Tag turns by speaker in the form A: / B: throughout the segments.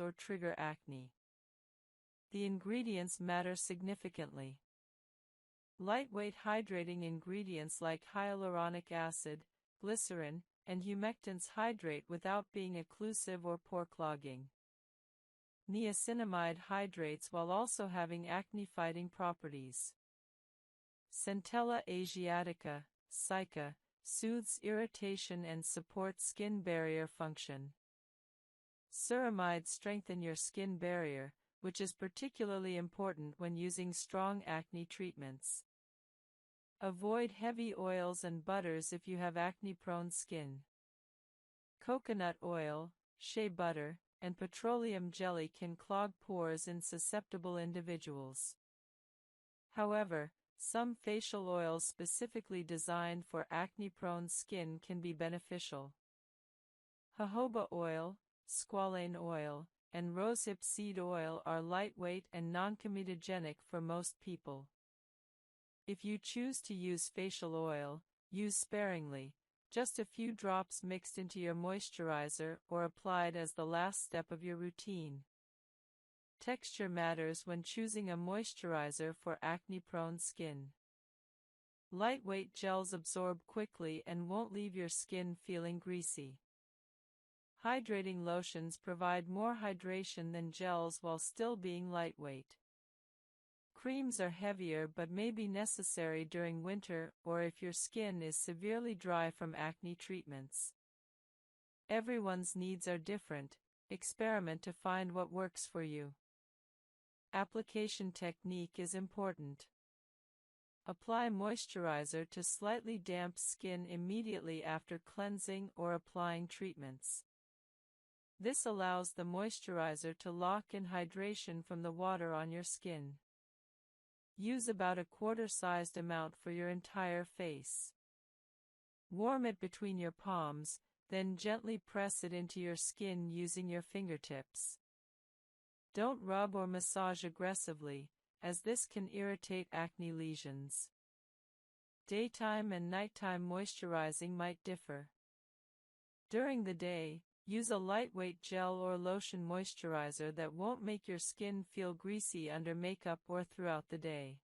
A: or trigger acne. The ingredients matter significantly. Lightweight hydrating ingredients like hyaluronic acid, glycerin, and humectants hydrate without being occlusive or pore clogging. Niacinamide hydrates while also having acne-fighting properties. Centella asiatica, SICA, soothes irritation and supports skin barrier function. Ceramides strengthen your skin barrier, which is particularly important when using strong acne treatments. Avoid heavy oils and butters if you have acne-prone skin. Coconut oil, shea butter, and petroleum jelly can clog pores in susceptible individuals. However, some facial oils specifically designed for acne-prone skin can be beneficial. Jojoba oil, squalane oil, and rosehip seed oil are lightweight and non-comedogenic for most people. If you choose to use facial oil, use sparingly, just a few drops mixed into your moisturizer or applied as the last step of your routine. Texture matters when choosing a moisturizer for acne-prone skin. Lightweight gels absorb quickly and won't leave your skin feeling greasy. Hydrating lotions provide more hydration than gels while still being lightweight. Creams are heavier but may be necessary during winter or if your skin is severely dry from acne treatments. Everyone's needs are different. Experiment to find what works for you. Application technique is important. Apply moisturizer to slightly damp skin immediately after cleansing or applying treatments. This allows the moisturizer to lock in hydration from the water on your skin. Use about a quarter-sized amount for your entire face. Warm it between your palms, then gently press it into your skin using your fingertips. Don't rub or massage aggressively, as this can irritate acne lesions. Daytime and nighttime moisturizing might differ. During the day, use a lightweight gel or lotion moisturizer that won't make your skin feel greasy under makeup or throughout the day.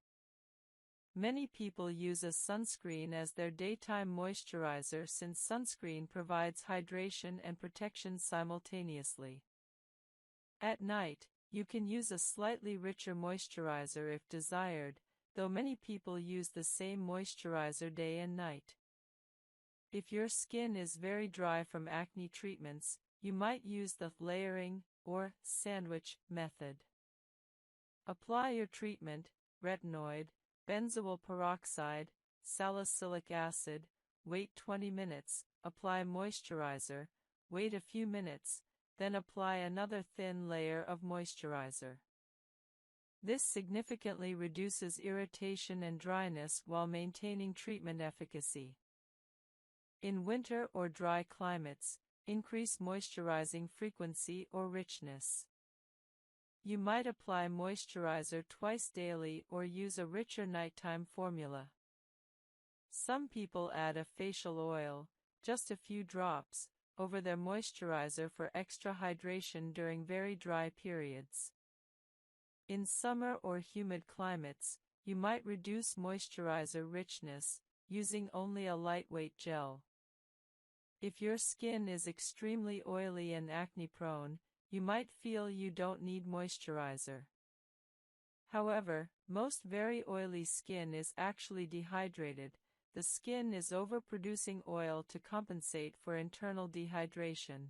A: Many people use a sunscreen as their daytime moisturizer since sunscreen provides hydration and protection simultaneously. At night, you can use a slightly richer moisturizer if desired, though many people use the same moisturizer day and night. If your skin is very dry from acne treatments, you might use the layering or sandwich method. Apply your treatment, retinoid, benzoyl peroxide, salicylic acid, wait 20 minutes, apply moisturizer, wait a few minutes, then apply another thin layer of moisturizer. This significantly reduces irritation and dryness while maintaining treatment efficacy. In winter or dry climates, increase moisturizing frequency or richness. You might apply moisturizer twice daily or use a richer nighttime formula. Some people add a facial oil, just a few drops, over their moisturizer for extra hydration during very dry periods. In summer or humid climates, you might reduce moisturizer richness, using only a lightweight gel. If your skin is extremely oily and acne-prone, you might feel you don't need moisturizer. However, most very oily skin is actually dehydrated. The skin is overproducing oil to compensate for internal dehydration.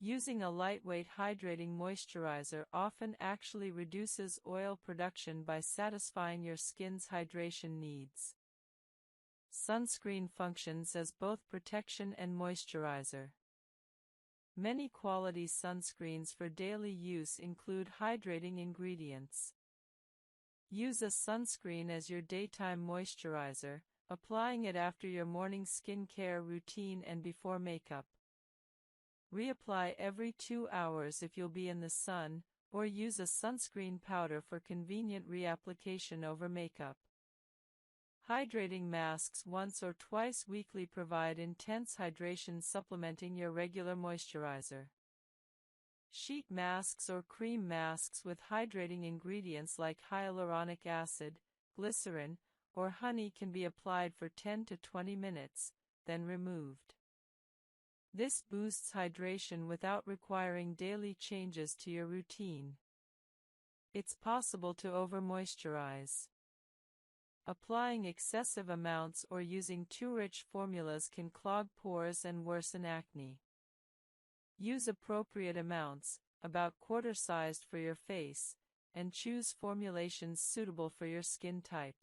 A: Using a lightweight hydrating moisturizer often actually reduces oil production by satisfying your skin's hydration needs. Sunscreen functions as both protection and moisturizer. Many quality sunscreens for daily use include hydrating ingredients. Use a sunscreen as your daytime moisturizer, applying it after your morning skincare routine and before makeup. Reapply every 2 hours if you'll be in the sun, or use a sunscreen powder for convenient reapplication over makeup. Hydrating masks once or twice weekly provide intense hydration supplementing your regular moisturizer. Sheet masks or cream masks with hydrating ingredients like hyaluronic acid, glycerin, or honey can be applied for 10 to 20 minutes, then removed. This boosts hydration without requiring daily changes to your routine. It's possible to over-moisturize. Applying excessive amounts or using too rich formulas can clog pores and worsen acne. Use appropriate amounts, about quarter-sized for your face, and choose formulations suitable for your skin type.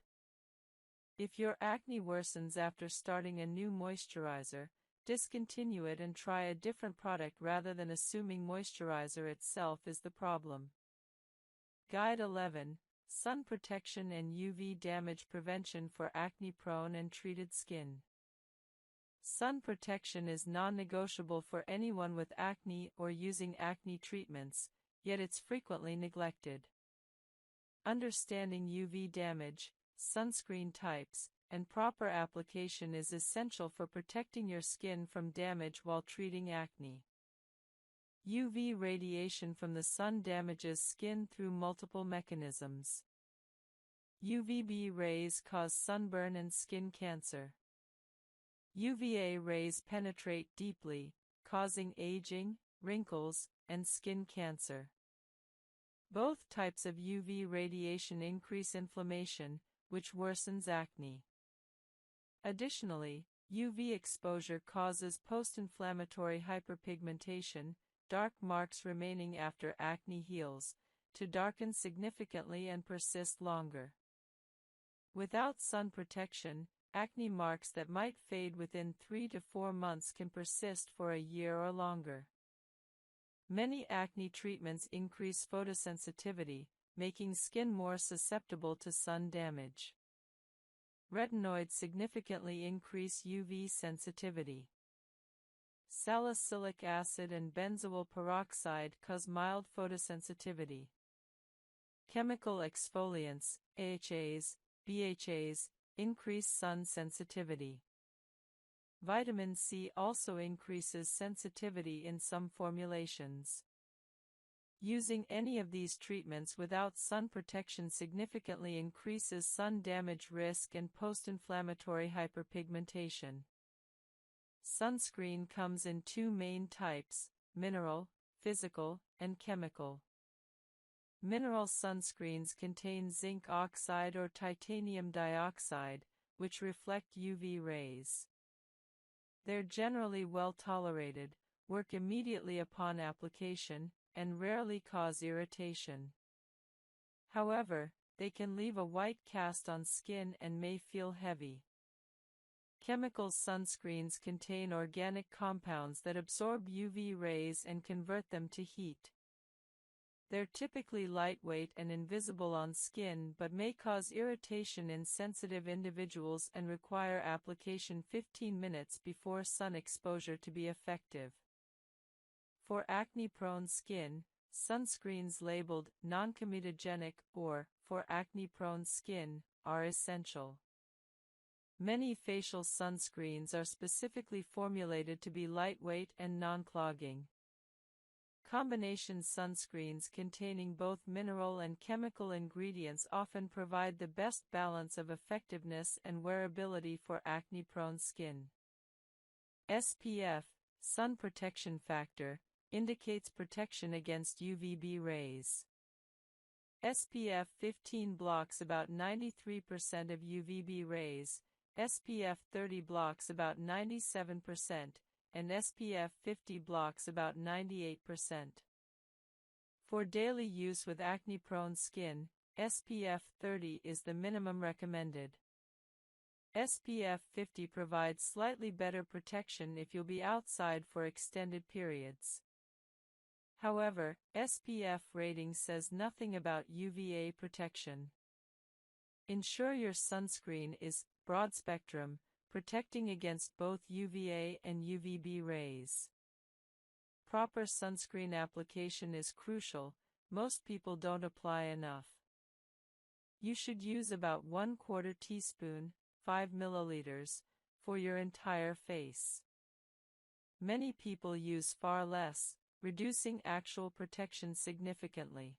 A: If your acne worsens after starting a new moisturizer, discontinue it and try a different product rather than assuming moisturizer itself is the problem. Guide 11. Sun protection and UV damage prevention for acne-prone and treated skin. Sun protection is non-negotiable for anyone with acne or using acne treatments, yet it's frequently neglected. Understanding UV damage, sunscreen types, and proper application is essential for protecting your skin from damage while treating acne. UV radiation from the sun damages skin through multiple mechanisms. UVB rays cause sunburn and skin cancer. UVA rays penetrate deeply, causing aging, wrinkles, and skin cancer. Both types of UV radiation increase inflammation, which worsens acne. Additionally, UV exposure causes post-inflammatory hyperpigmentation, dark marks remaining after acne heals, to darken significantly and persist longer. Without sun protection, acne marks that might fade within 3 to 4 months can persist for a year or longer. Many acne treatments increase photosensitivity, making skin more susceptible to sun damage. Retinoids significantly increase UV sensitivity. Salicylic acid and benzoyl peroxide cause mild photosensitivity. Chemical exfoliants, AHAs, BHAs, increase sun sensitivity. Vitamin C also increases sensitivity in some formulations. Using any of these treatments without sun protection significantly increases sun damage risk and post-inflammatory hyperpigmentation. Sunscreen comes in 2 main types: mineral, physical, and chemical. Mineral sunscreens contain zinc oxide or titanium dioxide, which reflect UV rays. They're generally well tolerated, work immediately upon application, and rarely cause irritation. However, they can leave a white cast on skin and may feel heavy. Chemical sunscreens contain organic compounds that absorb UV rays and convert them to heat. They're typically lightweight and invisible on skin but may cause irritation in sensitive individuals and require application 15 minutes before sun exposure to be effective. For acne-prone skin, sunscreens labeled non-comedogenic or for acne-prone skin are essential. Many facial sunscreens are specifically formulated to be lightweight and non-clogging. Combination sunscreens containing both mineral and chemical ingredients often provide the best balance of effectiveness and wearability for acne-prone skin. SPF, sun protection factor, indicates protection against UVB rays. SPF 15 blocks about 93% of UVB rays, SPF 30 blocks about 97%, and SPF 50 blocks about 98%. For daily use with acne-prone skin, SPF 30 is the minimum recommended. SPF 50 provides slightly better protection if you'll be outside for extended periods. However, SPF rating says nothing about UVA protection. Ensure your sunscreen is broad spectrum, protecting against both UVA and UVB rays. Proper sunscreen application is crucial. Most people don't apply enough. You should use about 1/4 teaspoon, 5 milliliters, for your entire face. Many people use far less, reducing actual protection significantly.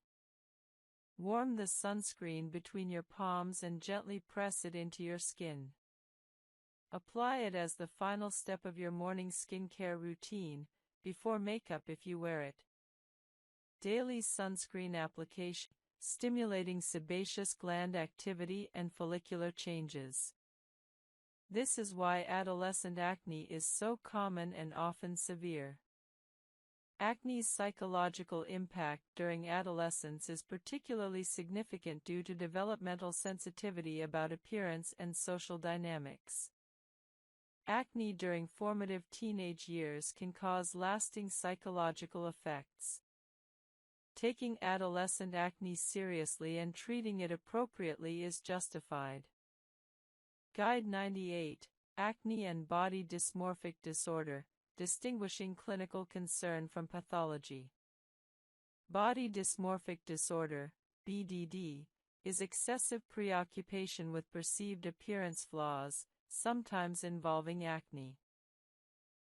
A: Warm the sunscreen between your palms and gently press it into your skin. Apply it as the final step of your morning skincare routine, before makeup if you wear it. Daily sunscreen application, stimulating sebaceous gland activity and follicular changes. This is why adolescent acne is so common and often severe. Acne's psychological impact during adolescence is particularly significant due to developmental sensitivity about appearance and social dynamics. Acne during formative teenage years can cause lasting psychological effects. Taking adolescent acne seriously and treating it appropriately is justified. Guide 98, Acne and Body Dysmorphic Disorder, Distinguishing Clinical Concern from Pathology. Body dysmorphic disorder, BDD, is excessive preoccupation with perceived appearance flaws, sometimes involving acne.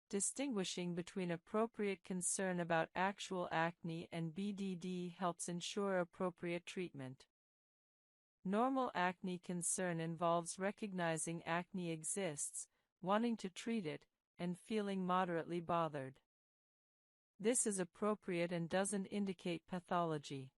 A: Distinguishing between appropriate concern about actual acne and BDD helps ensure appropriate treatment. Normal acne concern involves recognizing acne exists, wanting to treat it, and feeling moderately bothered. This is appropriate and doesn't indicate pathology.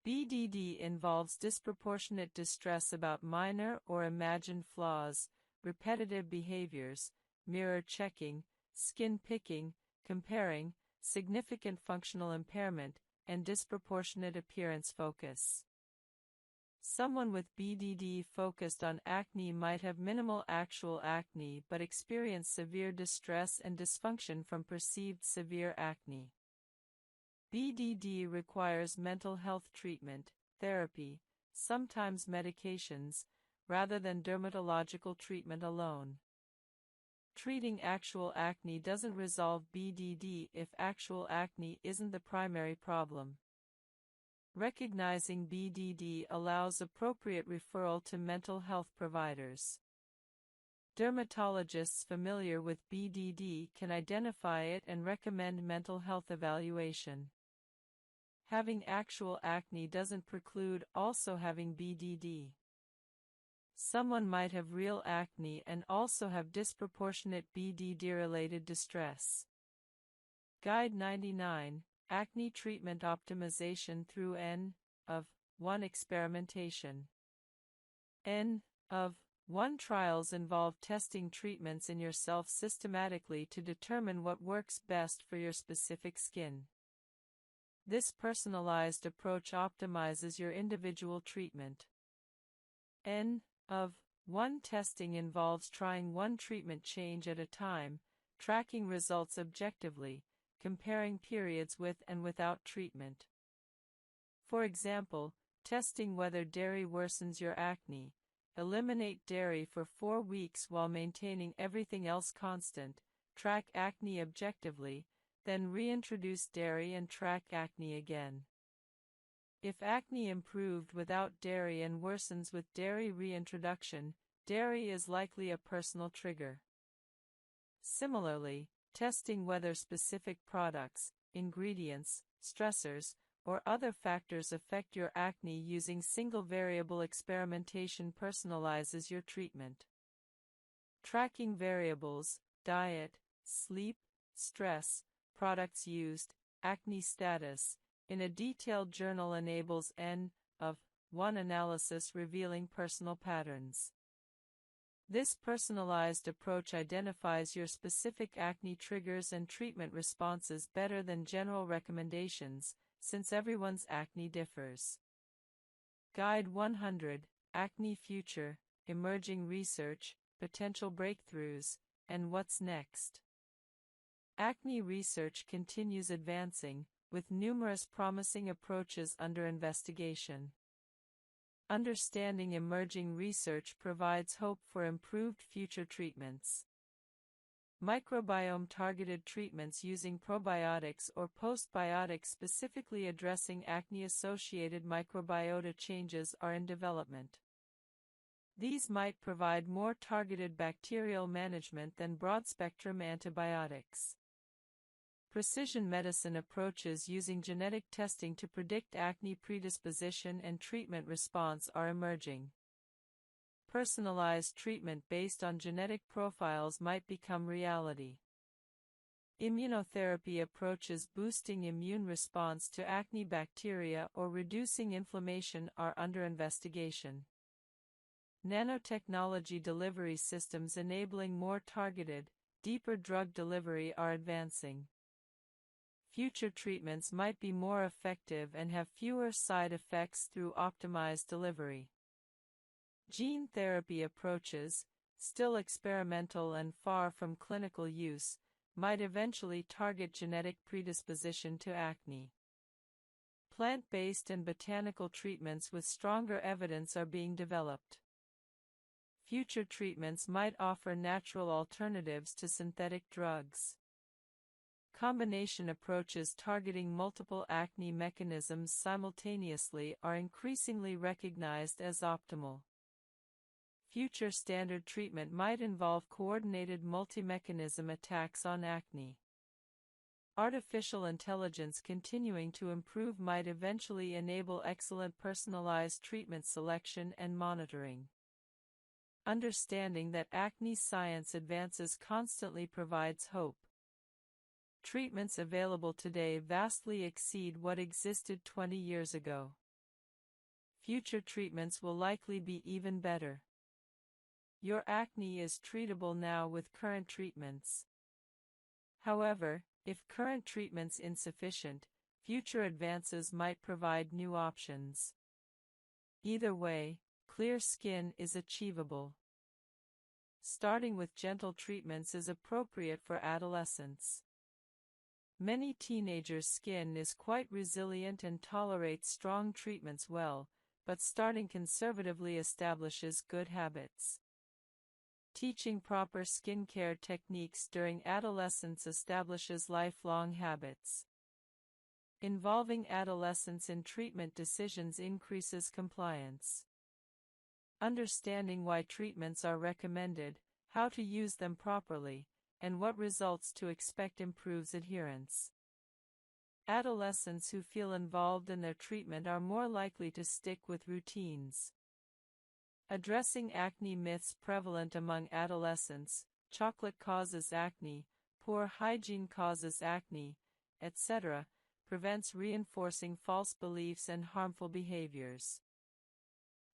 A: BDD involves disproportionate distress about minor or imagined flaws, repetitive behaviors, mirror checking, skin picking, comparing, significant functional impairment, and disproportionate appearance focus. Someone with BDD focused on acne might have minimal actual acne but experience severe distress and dysfunction from perceived severe acne. BDD requires mental health treatment, therapy, sometimes medications, rather than dermatological treatment alone. Treating actual acne doesn't resolve BDD if actual acne isn't the primary problem. Recognizing BDD allows appropriate referral to mental health providers. Dermatologists familiar with BDD can identify it and recommend mental health evaluation. Having actual acne doesn't preclude also having BDD. Someone might have real acne and also have disproportionate BDD-related distress. Guide 99, Acne Treatment Optimization through N-of-1 Experimentation. N-of-1 trials involve testing treatments in yourself systematically to determine what works best for your specific skin. This personalized approach optimizes your individual treatment. N-of-1 testing involves trying one treatment change at a time, tracking results objectively, comparing periods with and without treatment. For example, testing whether dairy worsens your acne. Eliminate dairy for 4 weeks while maintaining everything else constant, track acne objectively, then reintroduce dairy and track acne again. If acne improved without dairy and worsens with dairy reintroduction, dairy is likely a personal trigger. Similarly, testing whether specific products, ingredients, stressors, or other factors affect your acne using single-variable experimentation personalizes your treatment. Tracking variables, diet, sleep, stress, products used, acne status, in a detailed journal enables N-of-1 analysis revealing personal patterns. This personalized approach identifies your specific acne triggers and treatment responses better than general recommendations, since everyone's acne differs. Guide 100, Acne Future, Emerging Research, Potential Breakthroughs, and What's Next. Acne research continues advancing, with numerous promising approaches under investigation. Understanding emerging research provides hope for improved future treatments. Microbiome-targeted treatments using probiotics or postbiotics specifically addressing acne-associated microbiota changes are in development. These might provide more targeted bacterial management than broad-spectrum antibiotics. Precision medicine approaches using genetic testing to predict acne predisposition and treatment response are emerging. Personalized treatment based on genetic profiles might become reality. Immunotherapy approaches boosting immune response to acne bacteria or reducing inflammation are under investigation. Nanotechnology delivery systems enabling more targeted, deeper drug delivery are advancing. Future treatments might be more effective and have fewer side effects through optimized delivery. Gene therapy approaches, still experimental and far from clinical use, might eventually target genetic predisposition to acne. Plant-based and botanical treatments with stronger evidence are being developed. Future treatments might offer natural alternatives to synthetic drugs. Combination approaches targeting multiple acne mechanisms simultaneously are increasingly recognized as optimal. Future standard treatment might involve coordinated multi-mechanism attacks on acne. Artificial intelligence continuing to improve might eventually enable excellent personalized treatment selection and monitoring. Understanding that acne science advances constantly provides hope. Treatments available today vastly exceed what existed 20 years ago. Future treatments will likely be even better. Your acne is treatable now with current treatments. However, if current treatment's insufficient, future advances might provide new options. Either way, clear skin is achievable. Starting with gentle treatments is appropriate for adolescents. Many teenagers' skin is quite resilient and tolerates strong treatments well, but starting conservatively establishes good habits. Teaching proper skincare techniques during adolescence establishes lifelong habits. Involving adolescents in treatment decisions increases compliance. Understanding why treatments are recommended, how to use them properly, and what results to expect improves adherence. Adolescents who feel involved in their treatment are more likely to stick with routines. Addressing acne myths prevalent among adolescents: chocolate causes acne, poor hygiene causes acne, etc., prevents reinforcing false beliefs and harmful behaviors.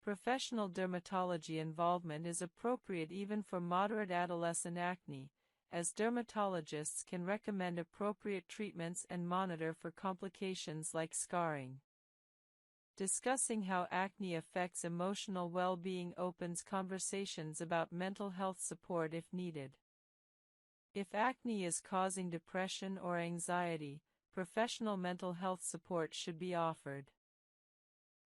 A: Professional dermatology involvement is appropriate even for moderate adolescent acne, as dermatologists can recommend appropriate treatments and monitor for complications like scarring. Discussing how acne affects emotional well-being opens conversations about mental health support if needed. If acne is causing depression or anxiety, professional mental health support should be offered.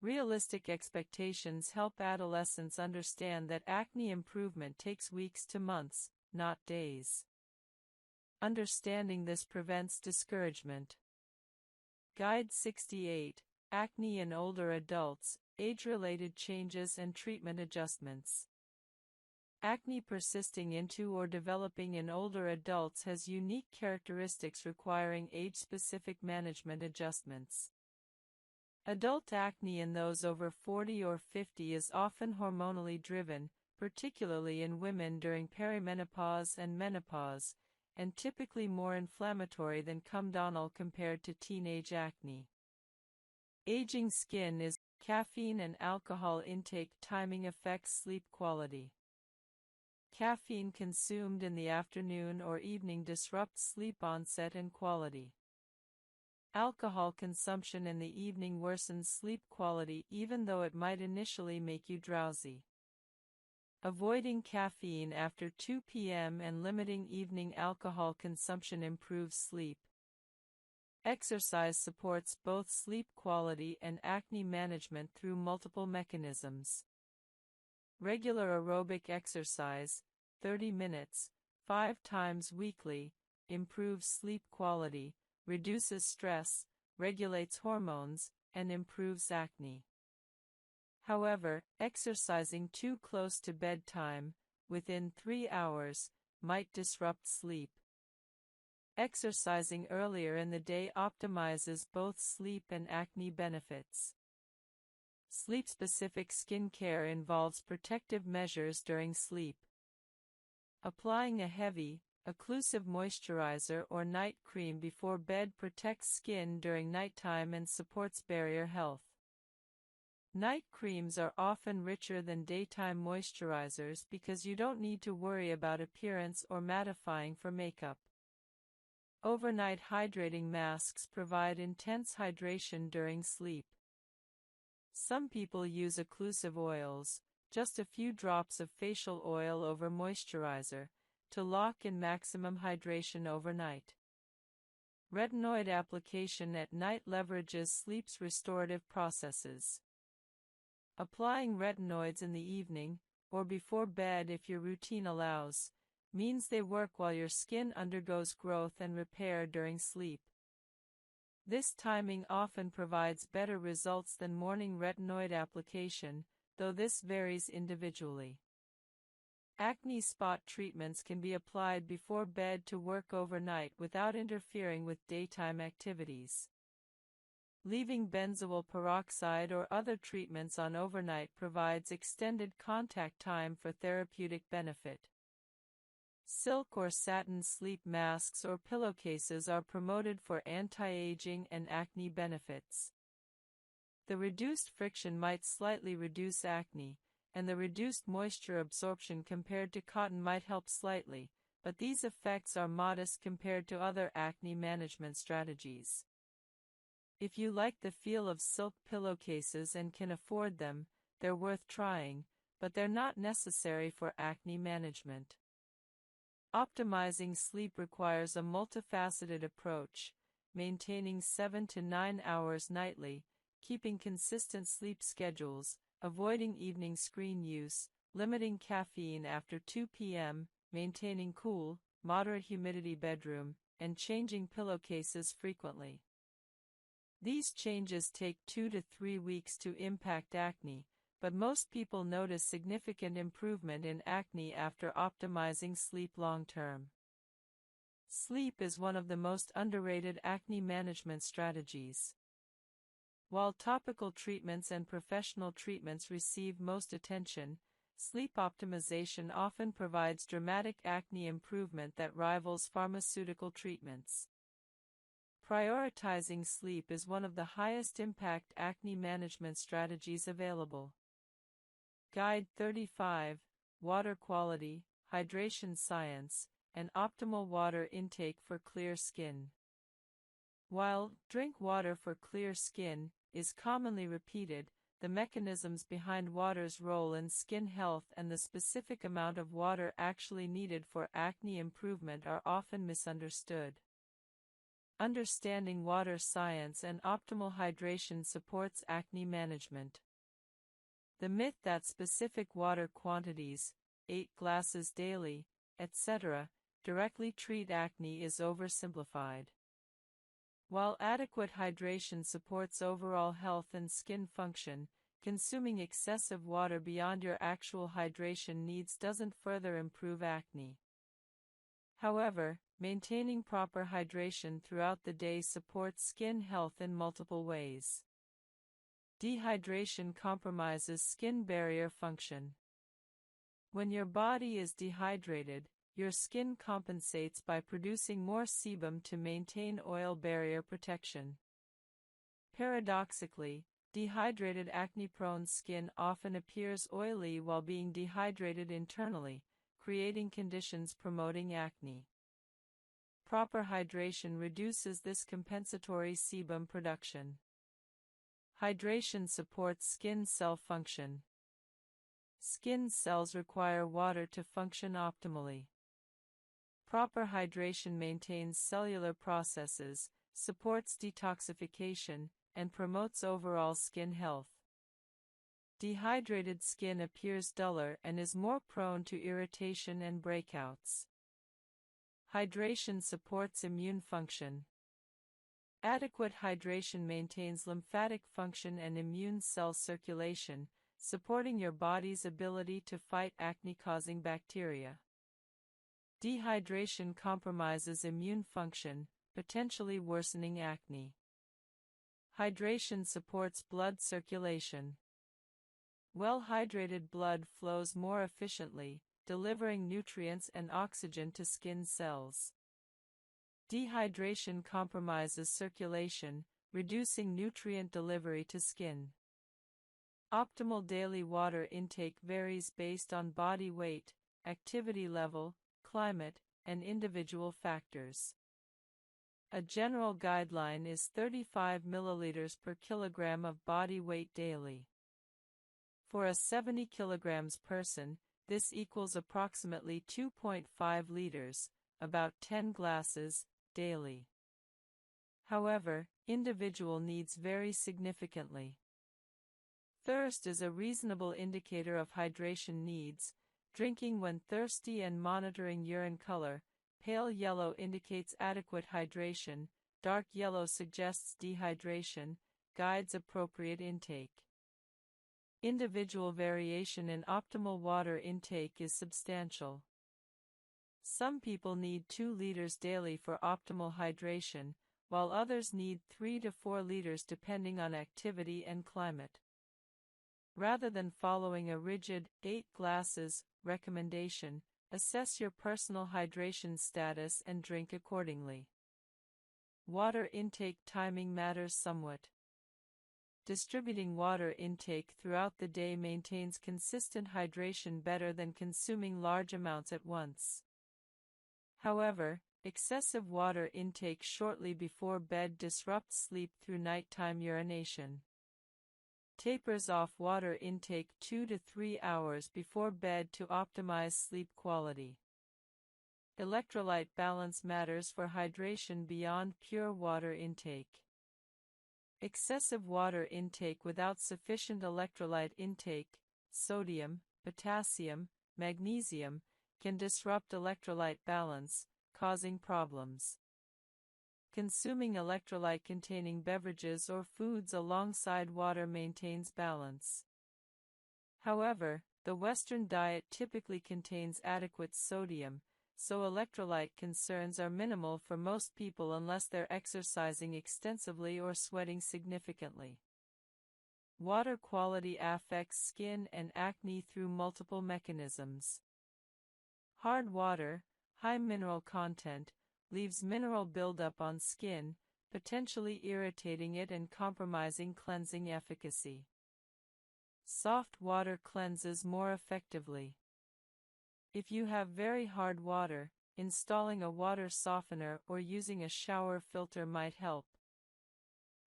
A: Realistic expectations help adolescents understand that acne improvement takes weeks to months, not days. Understanding this prevents discouragement. Guide 68, Acne in Older Adults, Age-Related Changes and Treatment Adjustments. Acne persisting into or developing in older adults has unique characteristics requiring age-specific management adjustments. Adult acne in those over 40 or 50 is often hormonally driven, particularly in women during perimenopause and menopause, and typically more inflammatory than comedonal compared to teenage acne. Aging skin is caffeine and alcohol intake timing affects sleep quality. Caffeine consumed in the afternoon or evening disrupts sleep onset and quality. Alcohol consumption in the evening worsens sleep quality even though it might initially make you drowsy. Avoiding caffeine after 2 p.m. and limiting evening alcohol consumption improves sleep. Exercise supports both sleep quality and acne management through multiple mechanisms. Regular aerobic exercise, 30 minutes, 5 times weekly, improves sleep quality, reduces stress, regulates hormones, and improves acne. However, exercising too close to bedtime, within 3 hours, might disrupt sleep. Exercising earlier in the day optimizes both sleep and acne benefits. Sleep-specific skin care involves protective measures during sleep. Applying a heavy, occlusive moisturizer or night cream before bed protects skin during nighttime and supports barrier health. Night creams are often richer than daytime moisturizers because you don't need to worry about appearance or mattifying for makeup. Overnight hydrating masks provide intense hydration during sleep. Some people use occlusive oils, just a few drops of facial oil over moisturizer, to lock in maximum hydration overnight. Retinoid application at night leverages sleep's restorative processes. Applying retinoids in the evening, or before bed if your routine allows, means they work while your skin undergoes growth and repair during sleep. This timing often provides better results than morning retinoid application, though this varies individually. Acne spot treatments can be applied before bed to work overnight without interfering with daytime activities. Leaving benzoyl peroxide or other treatments on overnight provides extended contact time for therapeutic benefit. Silk or satin sleep masks or pillowcases are promoted for anti-aging and acne benefits. The reduced friction might slightly reduce acne, and the reduced moisture absorption compared to cotton might help slightly, but these effects are modest compared to other acne management strategies. If you like the feel of silk pillowcases and can afford them, they're worth trying, but they're not necessary for acne management. Optimizing sleep requires a multifaceted approach, maintaining 7 to 9 hours nightly, keeping consistent sleep schedules, avoiding evening screen use, limiting caffeine after 2 p.m., maintaining cool, moderate humidity bedroom, and changing pillowcases frequently. These changes take 2 to 3 weeks to impact acne, but most people notice significant improvement in acne after optimizing sleep long-term. Sleep is one of the most underrated acne management strategies. While topical treatments and professional treatments receive most attention, sleep optimization often provides dramatic acne improvement that rivals pharmaceutical treatments. Prioritizing sleep is one of the highest impact acne management strategies available. Guide 35, Water Quality, Hydration Science, and Optimal Water Intake for Clear Skin. While "drink water for clear skin" is commonly repeated, the mechanisms behind water's role in skin health and the specific amount of water actually needed for acne improvement are often misunderstood. Understanding water science and optimal hydration supports acne management. The myth that specific water quantities, 8 glasses daily, etc., directly treat acne is oversimplified. While adequate hydration supports overall health and skin function, consuming excessive water beyond your actual hydration needs doesn't further improve acne. However, maintaining proper hydration throughout the day supports skin health in multiple ways. Dehydration compromises skin barrier function. When your body is dehydrated, your skin compensates by producing more sebum to maintain oil barrier protection. Paradoxically, dehydrated acne-prone skin often appears oily while being dehydrated internally, creating conditions promoting acne. Proper hydration reduces this compensatory sebum production. Hydration supports skin cell function. Skin cells require water to function optimally. Proper hydration maintains cellular processes, supports detoxification, and promotes overall skin health. Dehydrated skin appears duller and is more prone to irritation and breakouts. Hydration supports immune function. Adequate hydration maintains lymphatic function and immune cell circulation, supporting your body's ability to fight acne-causing bacteria. Dehydration compromises immune function, potentially worsening acne. Hydration supports blood circulation. Well-hydrated blood flows more efficiently, delivering nutrients and oxygen to skin cells. Dehydration compromises circulation, reducing nutrient delivery to skin. Optimal daily water intake varies based on body weight, activity level, climate, and individual factors. A general guideline is 35 milliliters per kilogram of body weight daily. For a 70 kilograms person, this equals approximately 2.5 liters, about 10 glasses, daily. However, individual needs vary significantly. Thirst is a reasonable indicator of hydration needs. Drinking when thirsty and monitoring urine color. Pale yellow indicates adequate hydration, dark yellow suggests dehydration, guides appropriate intake. Individual variation in optimal water intake is substantial. Some people need 2 liters daily for optimal hydration, while others need 3 to 4 liters depending on activity and climate. Rather than following a rigid 8 glasses recommendation, assess your personal hydration status and drink accordingly. Water intake timing matters somewhat. Distributing water intake throughout the day maintains consistent hydration better than consuming large amounts at once. However, excessive water intake shortly before bed disrupts sleep through nighttime urination. Tapers off water intake 2 to 3 hours before bed to optimize sleep quality. Electrolyte balance matters for hydration beyond pure water intake. Excessive water intake without sufficient electrolyte intake, sodium, potassium, magnesium, can disrupt electrolyte balance, causing problems. Consuming electrolyte-containing beverages or foods alongside water maintains balance. However, the Western diet typically contains adequate sodium, so electrolyte concerns are minimal for most people unless they're exercising extensively or sweating significantly. Water quality affects skin and acne through multiple mechanisms. Hard water, high mineral content, leaves mineral buildup on skin, potentially irritating it and compromising cleansing efficacy. Soft water cleanses more effectively. If you have very hard water, installing a water softener or using a shower filter might help.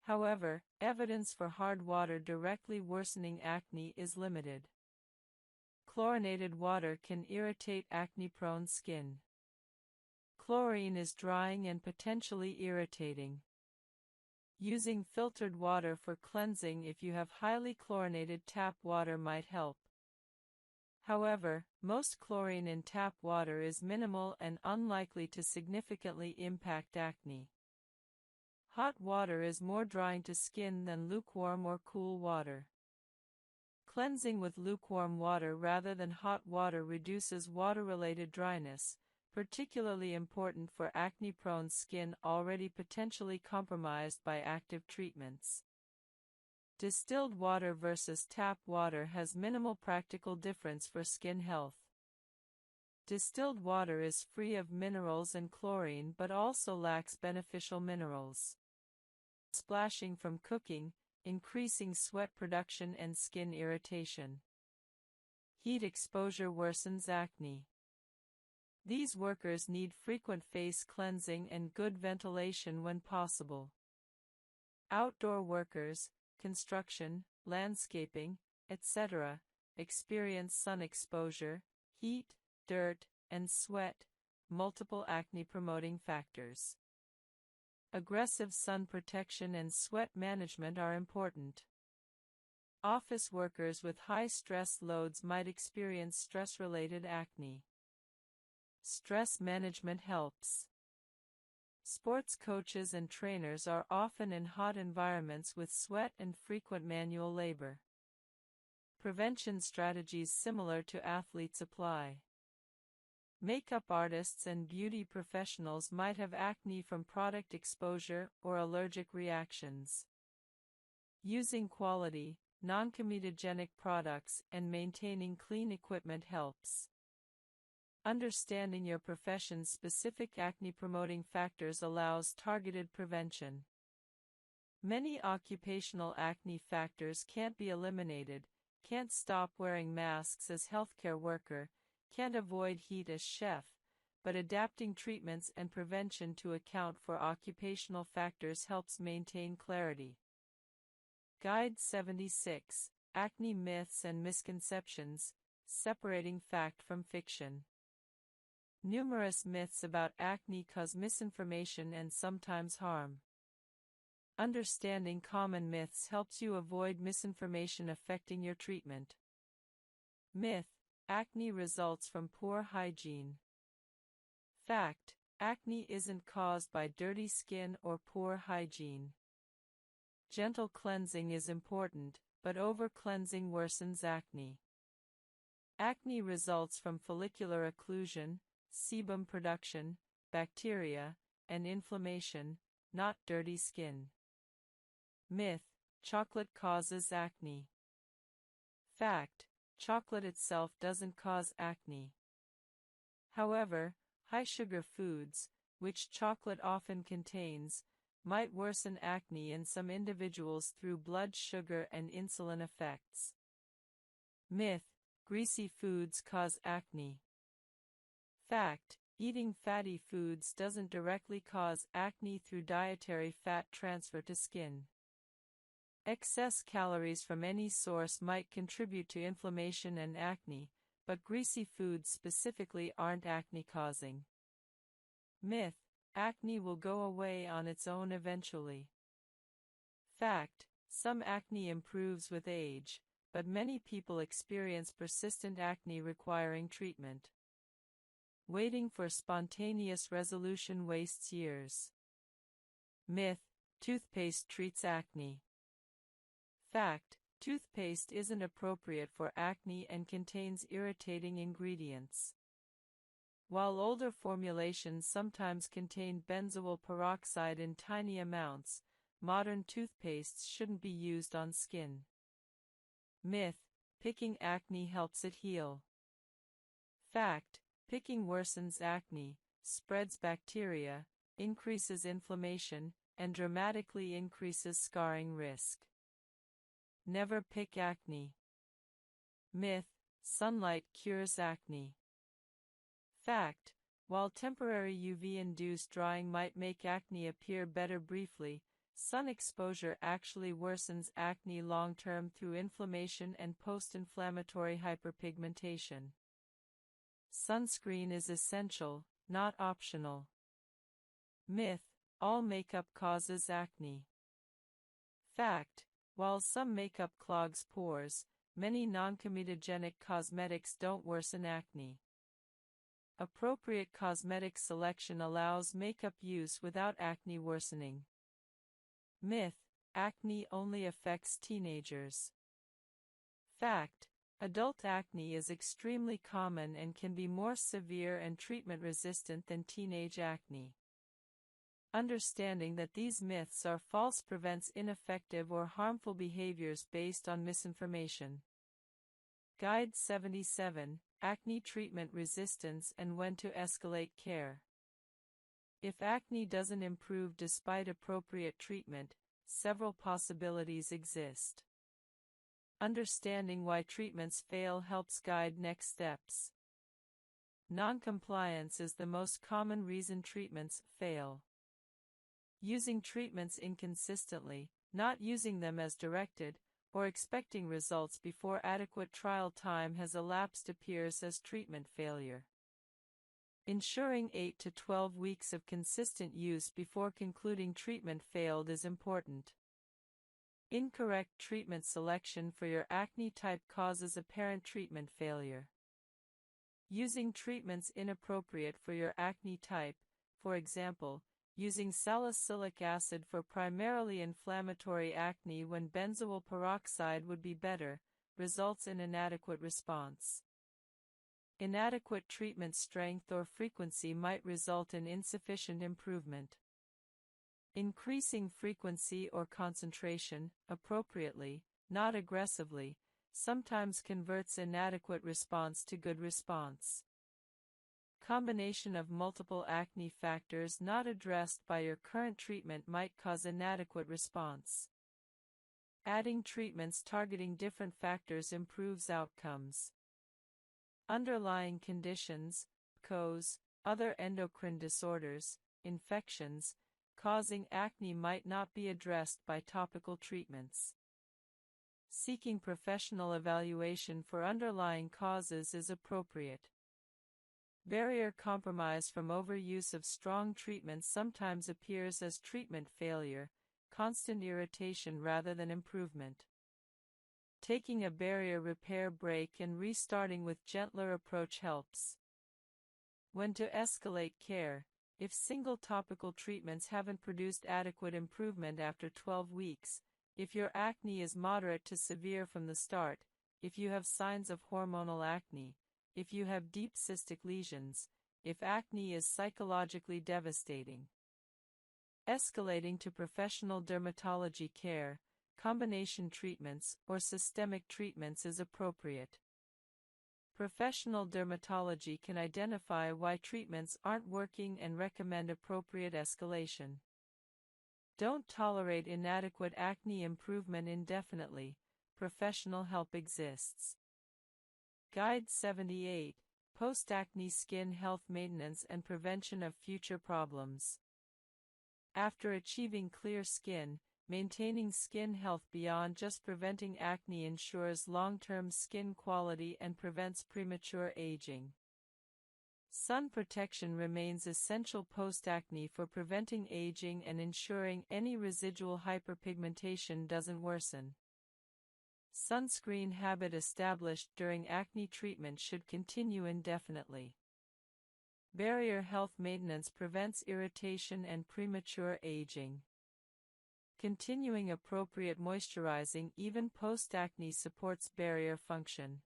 A: However, evidence for hard water directly worsening acne is limited. Chlorinated water can irritate acne-prone skin. Chlorine is drying and potentially irritating. Using filtered water for cleansing if you have highly chlorinated tap water might help. However, most chlorine in tap water is minimal and unlikely to significantly impact acne. Hot water is more drying to skin than lukewarm or cool water. Cleansing with lukewarm water rather than hot water reduces water-related dryness, particularly important for acne-prone skin already potentially compromised by active treatments. Distilled water versus tap water has minimal practical difference for skin health. Distilled water is free of minerals and chlorine but also lacks beneficial minerals. Splashing from cooking, increasing sweat production and skin irritation. Heat exposure worsens acne. These workers need frequent face cleansing and good ventilation when possible. Outdoor workers, construction, landscaping, etc., experience sun exposure, heat, dirt, and sweat, multiple acne-promoting factors. Aggressive sun protection and sweat management are important. Office workers with high stress loads might experience stress-related acne. Stress management helps. Sports coaches and trainers are often in hot environments with sweat and frequent manual labor. Prevention strategies similar to athletes apply. Makeup artists and beauty professionals might have acne from product exposure or allergic reactions. Using quality, non-comedogenic products and maintaining clean equipment helps. Understanding your profession's specific acne-promoting factors allows targeted prevention. Many occupational acne factors can't be eliminated, can't stop wearing masks as healthcare worker, can't avoid heat as chef, but adapting treatments and prevention to account for occupational factors helps maintain clarity. Guide 76, Acne Myths and Misconceptions, Separating Fact from Fiction. Numerous myths about acne cause misinformation and sometimes harm. Understanding common myths helps you avoid misinformation affecting your treatment. Myth: acne results from poor hygiene. Fact: acne isn't caused by dirty skin or poor hygiene. Gentle cleansing is important, but over-cleansing worsens acne. Acne results from follicular occlusion, sebum production, bacteria, and inflammation, not dirty skin. Myth: chocolate causes acne. Fact: chocolate itself doesn't cause acne. However, high-sugar foods, which chocolate often contains, might worsen acne in some individuals through blood sugar and insulin effects. Myth: greasy foods cause acne. Fact: eating fatty foods doesn't directly cause acne through dietary fat transfer to skin. Excess calories from any source might contribute to inflammation and acne, but greasy foods specifically aren't acne-causing. Myth: acne will go away on its own eventually. Fact: some acne improves with age, but many people experience persistent acne requiring treatment. Waiting for spontaneous resolution wastes years. Myth: toothpaste treats acne. Fact: toothpaste isn't appropriate for acne and contains irritating ingredients. While older formulations sometimes contain benzoyl peroxide in tiny amounts, modern toothpastes shouldn't be used on skin. Myth: picking acne helps it heal. Fact: picking worsens acne, spreads bacteria, increases inflammation, and dramatically increases scarring risk. Never pick acne. Myth: sunlight cures acne. Fact: while temporary UV-induced drying might make acne appear better briefly, sun exposure actually worsens acne long-term through inflammation and post-inflammatory hyperpigmentation. Sunscreen is essential, not optional. Myth: all makeup causes acne. Fact: while some makeup clogs pores, many non-comedogenic cosmetics don't worsen acne. Appropriate cosmetic selection allows makeup use without acne worsening. Myth: acne only affects teenagers. Fact: adult acne is extremely common and can be more severe and treatment-resistant than teenage acne. Understanding that these myths are false prevents ineffective or harmful behaviors based on misinformation. Guide 77, Acne Treatment Resistance and When to Escalate Care. If acne doesn't improve despite appropriate treatment, several possibilities exist. Understanding why treatments fail helps guide next steps. Noncompliance is the most common reason treatments fail. Using treatments inconsistently, not using them as directed, or expecting results before adequate trial time has elapsed appears as treatment failure. Ensuring 8 to 12 weeks of consistent use before concluding treatment failed is important. Incorrect treatment selection for your acne type causes apparent treatment failure. Using treatments inappropriate for your acne type, for example, using salicylic acid for primarily inflammatory acne when benzoyl peroxide would be better, results in inadequate response. Inadequate treatment strength or frequency might result in insufficient improvement. Increasing frequency or concentration, appropriately, not aggressively, sometimes converts inadequate response to good response. Combination of multiple acne factors not addressed by your current treatment might cause inadequate response. Adding treatments targeting different factors improves outcomes. Underlying conditions, PCOS, other endocrine disorders, infections, causing acne might not be addressed by topical treatments. Seeking professional evaluation for underlying causes is appropriate. Barrier compromise from overuse of strong treatments sometimes appears as treatment failure, constant irritation rather than improvement. Taking a barrier repair break and restarting with gentler approach helps. When to escalate care. If single topical treatments haven't produced adequate improvement after 12 weeks, if your acne is moderate to severe from the start, if you have signs of hormonal acne, if you have deep cystic lesions, if acne is psychologically devastating. Escalating to professional dermatology care, combination treatments, or systemic treatments is appropriate. Professional dermatology can identify why treatments aren't working and recommend appropriate escalation. Don't tolerate inadequate acne improvement indefinitely. Professional help exists. Guide 78, Post-Acne Skin Health Maintenance and Prevention of Future Problems. After achieving clear skin, maintaining skin health beyond just preventing acne ensures long-term skin quality and prevents premature aging. Sun protection remains essential post-acne for preventing aging and ensuring any residual hyperpigmentation doesn't worsen. Sunscreen habit established during acne treatment should continue indefinitely. Barrier health maintenance prevents irritation and premature aging. Continuing appropriate moisturizing even post-acne supports barrier function.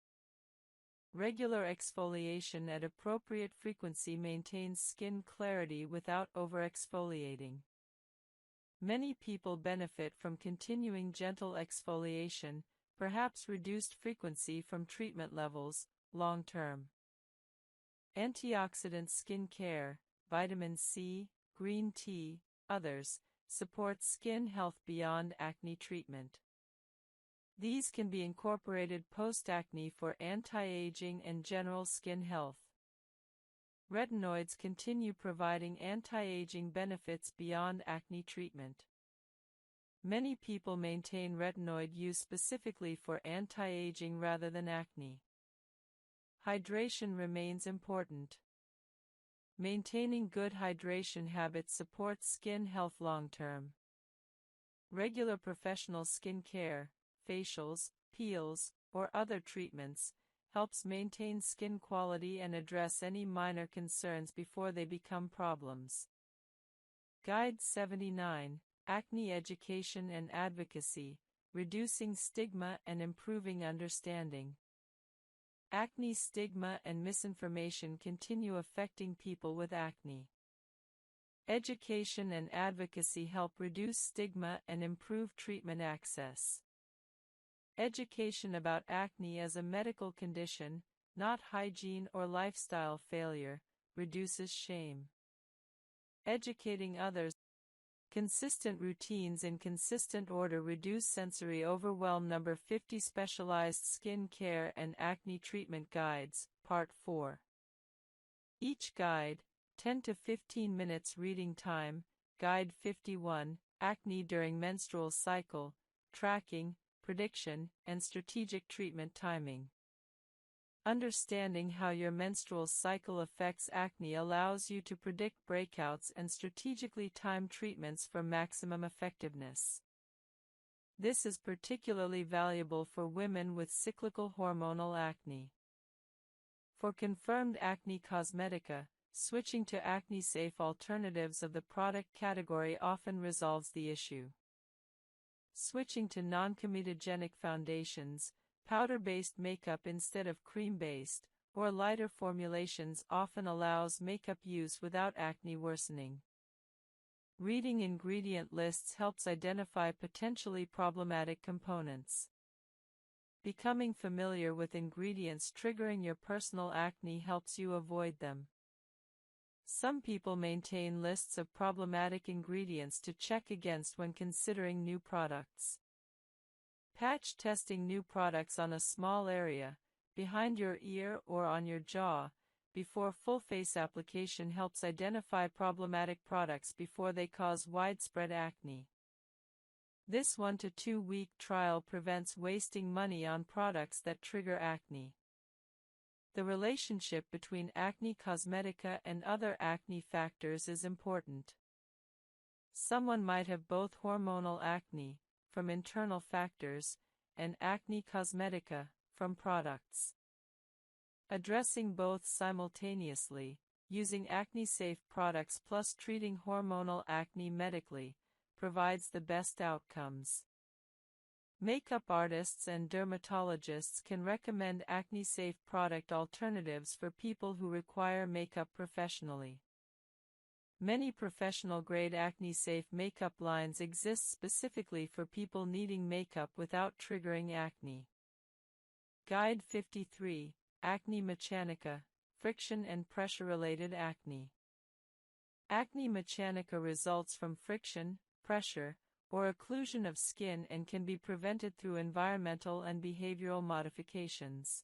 A: Regular exfoliation at appropriate frequency maintains skin clarity without over-exfoliating. Many people benefit from continuing gentle exfoliation, perhaps reduced frequency from treatment levels, long-term. Antioxidant skin care, vitamin C, green tea, others, support skin health beyond acne treatment. These can be incorporated post-acne for anti-aging and general skin health. Retinoids continue providing anti-aging benefits beyond acne treatment. Many people maintain retinoid use specifically for anti-aging rather than acne. Hydration remains important. Maintaining good hydration habits supports skin health long-term. Regular professional skin care, facials, peels, or other treatments, helps maintain skin quality and address any minor concerns before they become problems. Guide 79, Acne Education and Advocacy, Reducing Stigma and Improving Understanding. Acne stigma and misinformation continue affecting people with acne. Education and advocacy help reduce stigma and improve treatment access. Education about acne as a medical condition, not hygiene or lifestyle failure, reduces shame. Educating others. Consistent routines in consistent order reduce sensory overwhelm. Number 50 Specialized Skin Care and Acne Treatment Guides, Part 4. Each guide, 10 to 15 minutes reading time. Guide 51, Acne During Menstrual Cycle, Tracking, Prediction, and Strategic Treatment Timing. Understanding how your menstrual cycle affects acne allows you to predict breakouts and strategically time treatments for maximum effectiveness. This is particularly valuable for women with cyclical hormonal acne. For confirmed acne cosmetica, switching to acne-safe alternatives of the product category often resolves the issue. Switching to non-comedogenic foundations, powder-based makeup instead of cream-based, or lighter formulations often allows makeup use without acne worsening. Reading ingredient lists helps identify potentially problematic components. Becoming familiar with ingredients triggering your personal acne helps you avoid them. Some people maintain lists of problematic ingredients to check against when considering new products. Patch testing new products on a small area, behind your ear or on your jaw, before full face application helps identify problematic products before they cause widespread acne. This 1 to 2 week trial prevents wasting money on products that trigger acne. The relationship between acne cosmetica and other acne factors is important. Someone might have both hormonal acne, from internal factors, and acne cosmetica, from products. Addressing both simultaneously, using acne-safe products plus treating hormonal acne medically, provides the best outcomes. Makeup artists and dermatologists can recommend acne-safe product alternatives for people who require makeup professionally. Many professional-grade acne-safe makeup lines exist specifically for people needing makeup without triggering acne. Guide 53, Acne Mechanica, Friction and Pressure-Related Acne. Acne mechanica results from friction, pressure, or occlusion of skin and can be prevented through environmental and behavioral modifications.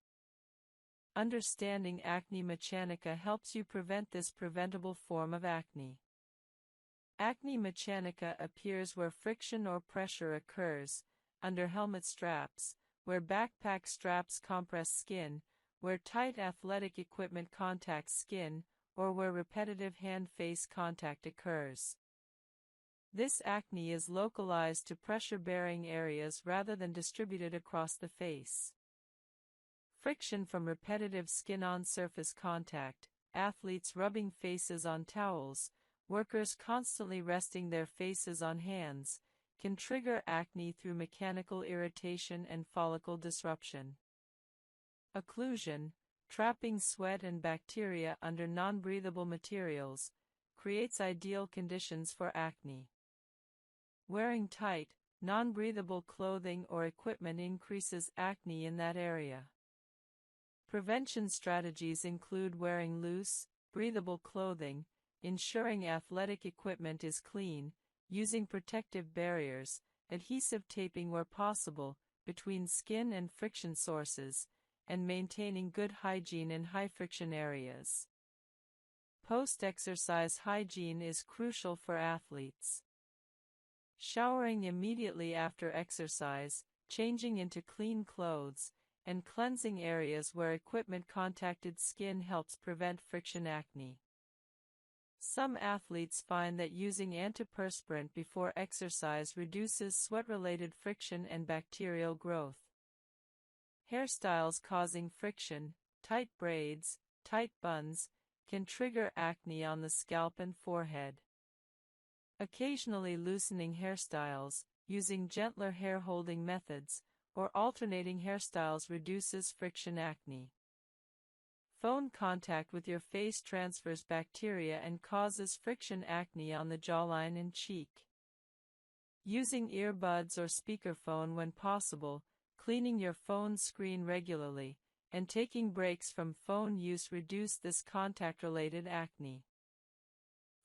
A: Understanding acne mechanica helps you prevent this preventable form of acne. Acne mechanica appears where friction or pressure occurs, under helmet straps, where backpack straps compress skin, where tight athletic equipment contacts skin, or where repetitive hand-face contact occurs. This acne is localized to pressure-bearing areas rather than distributed across the face. Friction from repetitive skin-on-surface contact, athletes rubbing faces on towels, workers constantly resting their faces on hands, can trigger acne through mechanical irritation and follicle disruption. Occlusion, trapping sweat and bacteria under non-breathable materials, creates ideal conditions for acne. Wearing tight, non-breathable clothing or equipment increases acne in that area. Prevention strategies include wearing loose, breathable clothing, ensuring athletic equipment is clean, using protective barriers, adhesive taping where possible, between skin and friction sources, and maintaining good hygiene in high-friction areas. Post-exercise hygiene is crucial for athletes. Showering immediately after exercise, changing into clean clothes, and cleansing areas where equipment contacted skin helps prevent friction acne. Some athletes find that using antiperspirant before exercise reduces sweat-related friction and bacterial growth. Hairstyles causing friction, tight braids, tight buns, can trigger acne on the scalp and forehead. Occasionally loosening hairstyles, using gentler hair-holding methods, or alternating hairstyles reduces friction acne. Phone contact with your face transfers bacteria and causes friction acne on the jawline and cheek. Using earbuds or speakerphone when possible, cleaning your phone screen regularly, and taking breaks from phone use reduce this contact-related acne.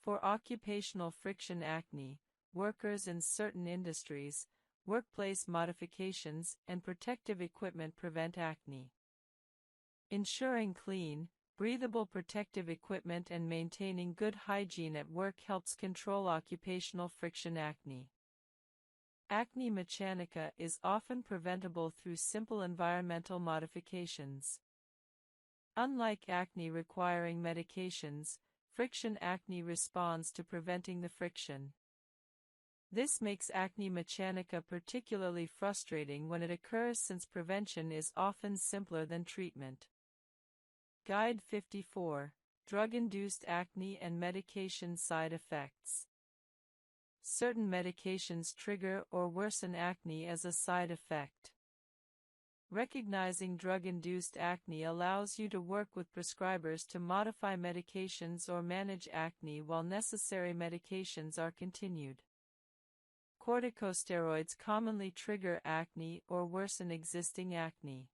A: For occupational friction acne, workers in certain industries, workplace modifications and protective equipment prevent acne. Ensuring clean, breathable protective equipment and maintaining good hygiene at work helps control occupational friction acne. Acne mechanica is often preventable through simple environmental modifications. Unlike acne requiring medications, friction acne responds to preventing the friction. This makes acne mechanica particularly frustrating when it occurs since prevention is often simpler than treatment. Guide 54, Drug-Induced Acne and Medication Side Effects. Certain medications trigger or worsen acne as a side effect. Recognizing drug-induced acne allows you to work with prescribers to modify medications or manage acne while necessary medications are continued. Corticosteroids commonly trigger acne or worsen existing acne.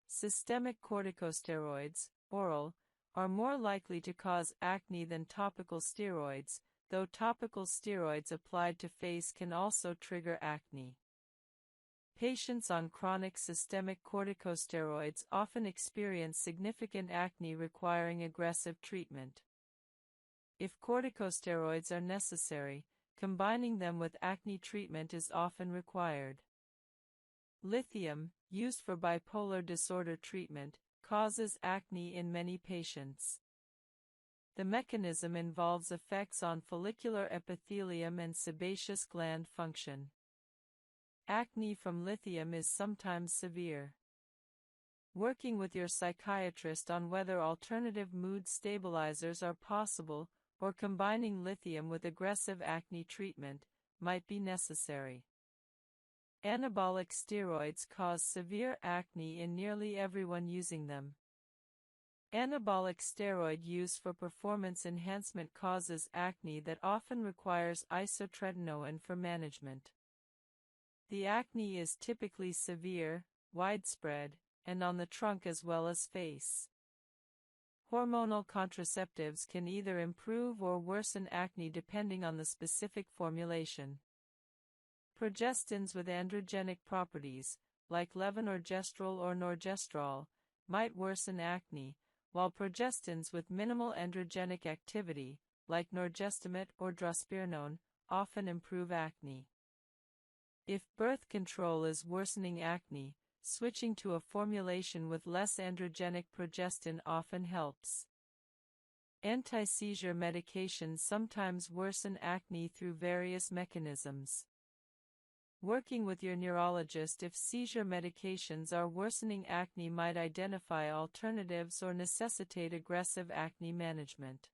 A: Systemic corticosteroids, oral, are more likely to cause acne than topical steroids, though topical steroids applied to face can also trigger acne. Patients on chronic systemic corticosteroids often experience significant acne requiring aggressive treatment. If corticosteroids are necessary, combining them with acne treatment is often required. Lithium, used for bipolar disorder treatment, causes acne in many patients. The mechanism involves effects on follicular epithelium and sebaceous gland function. Acne from lithium is sometimes severe. Working with your psychiatrist on whether alternative mood stabilizers are possible or combining lithium with aggressive acne treatment might be necessary. Anabolic steroids cause severe acne in nearly everyone using them. Anabolic steroid use for performance enhancement causes acne that often requires isotretinoin for management. The acne is typically severe, widespread, and on the trunk as well as face. Hormonal contraceptives can either improve or worsen acne depending on the specific formulation. Progestins with androgenic properties, like levonorgestrel or norgestrol, might worsen acne, while progestins with minimal androgenic activity, like norgestimate or drospirenone, often improve acne. If birth control is worsening acne, switching to a formulation with less androgenic progestin often helps. Anti-seizure medications sometimes worsen acne through various mechanisms. Working with your neurologist if seizure medications are worsening acne might identify alternatives or necessitate aggressive acne management.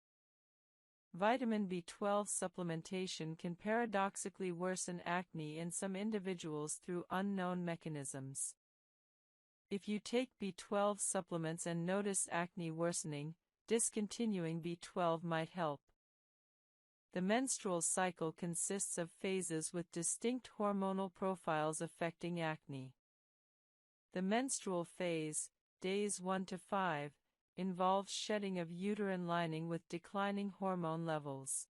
A: Vitamin B12 supplementation can paradoxically worsen acne in some individuals through unknown mechanisms. If you take B12 supplements and notice acne worsening, discontinuing B12 might help. The menstrual cycle consists of phases with distinct hormonal profiles affecting acne. The menstrual phase, days 1 to 5, involves shedding of uterine lining with declining hormone levels.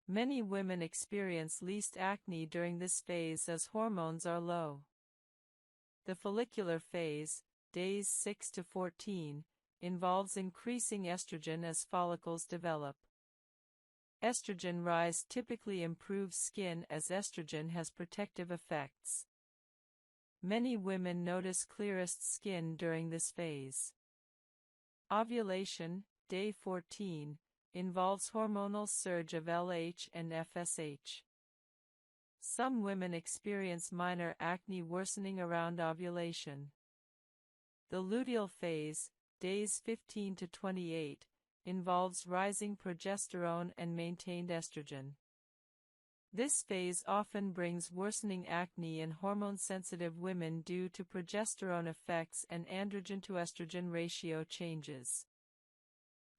A: Many women experience least acne during this phase as hormones are low. The follicular phase, days 6 to 14, involves increasing estrogen as follicles develop. Estrogen rise typically improves skin as estrogen has protective effects. Many women notice clearest skin during this phase. Ovulation, day 14, involves hormonal surge of LH and FSH. Some women experience minor acne worsening around ovulation. The luteal phase, days 15 to 28, involves rising progesterone and maintained estrogen. This phase often brings worsening acne in hormone-sensitive women due to progesterone effects and androgen to estrogen ratio changes.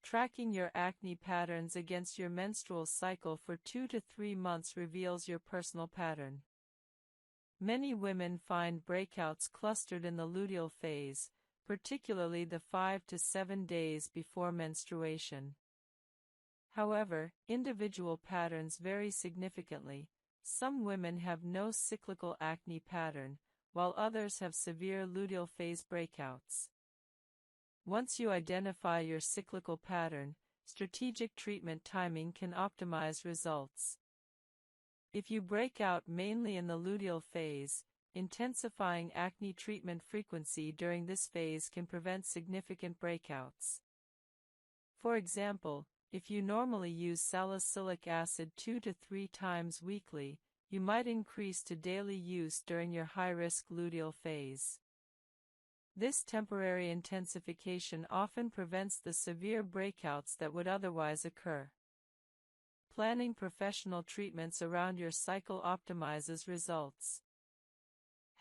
A: Tracking your acne patterns against your menstrual cycle for 2 to 3 months reveals your personal pattern. Many women find breakouts clustered in the luteal phase, particularly the 5 to 7 days before menstruation. However, individual patterns vary significantly. Some women have no cyclical acne pattern, while others have severe luteal phase breakouts. Once you identify your cyclical pattern, strategic treatment timing can optimize results. If you break out mainly in the luteal phase, intensifying acne treatment frequency during this phase can prevent significant breakouts. For example, if you normally use salicylic acid 2 to 3 times weekly, you might increase to daily use during your high-risk luteal phase. This temporary intensification often prevents the severe breakouts that would otherwise occur. Planning professional treatments around your cycle optimizes results.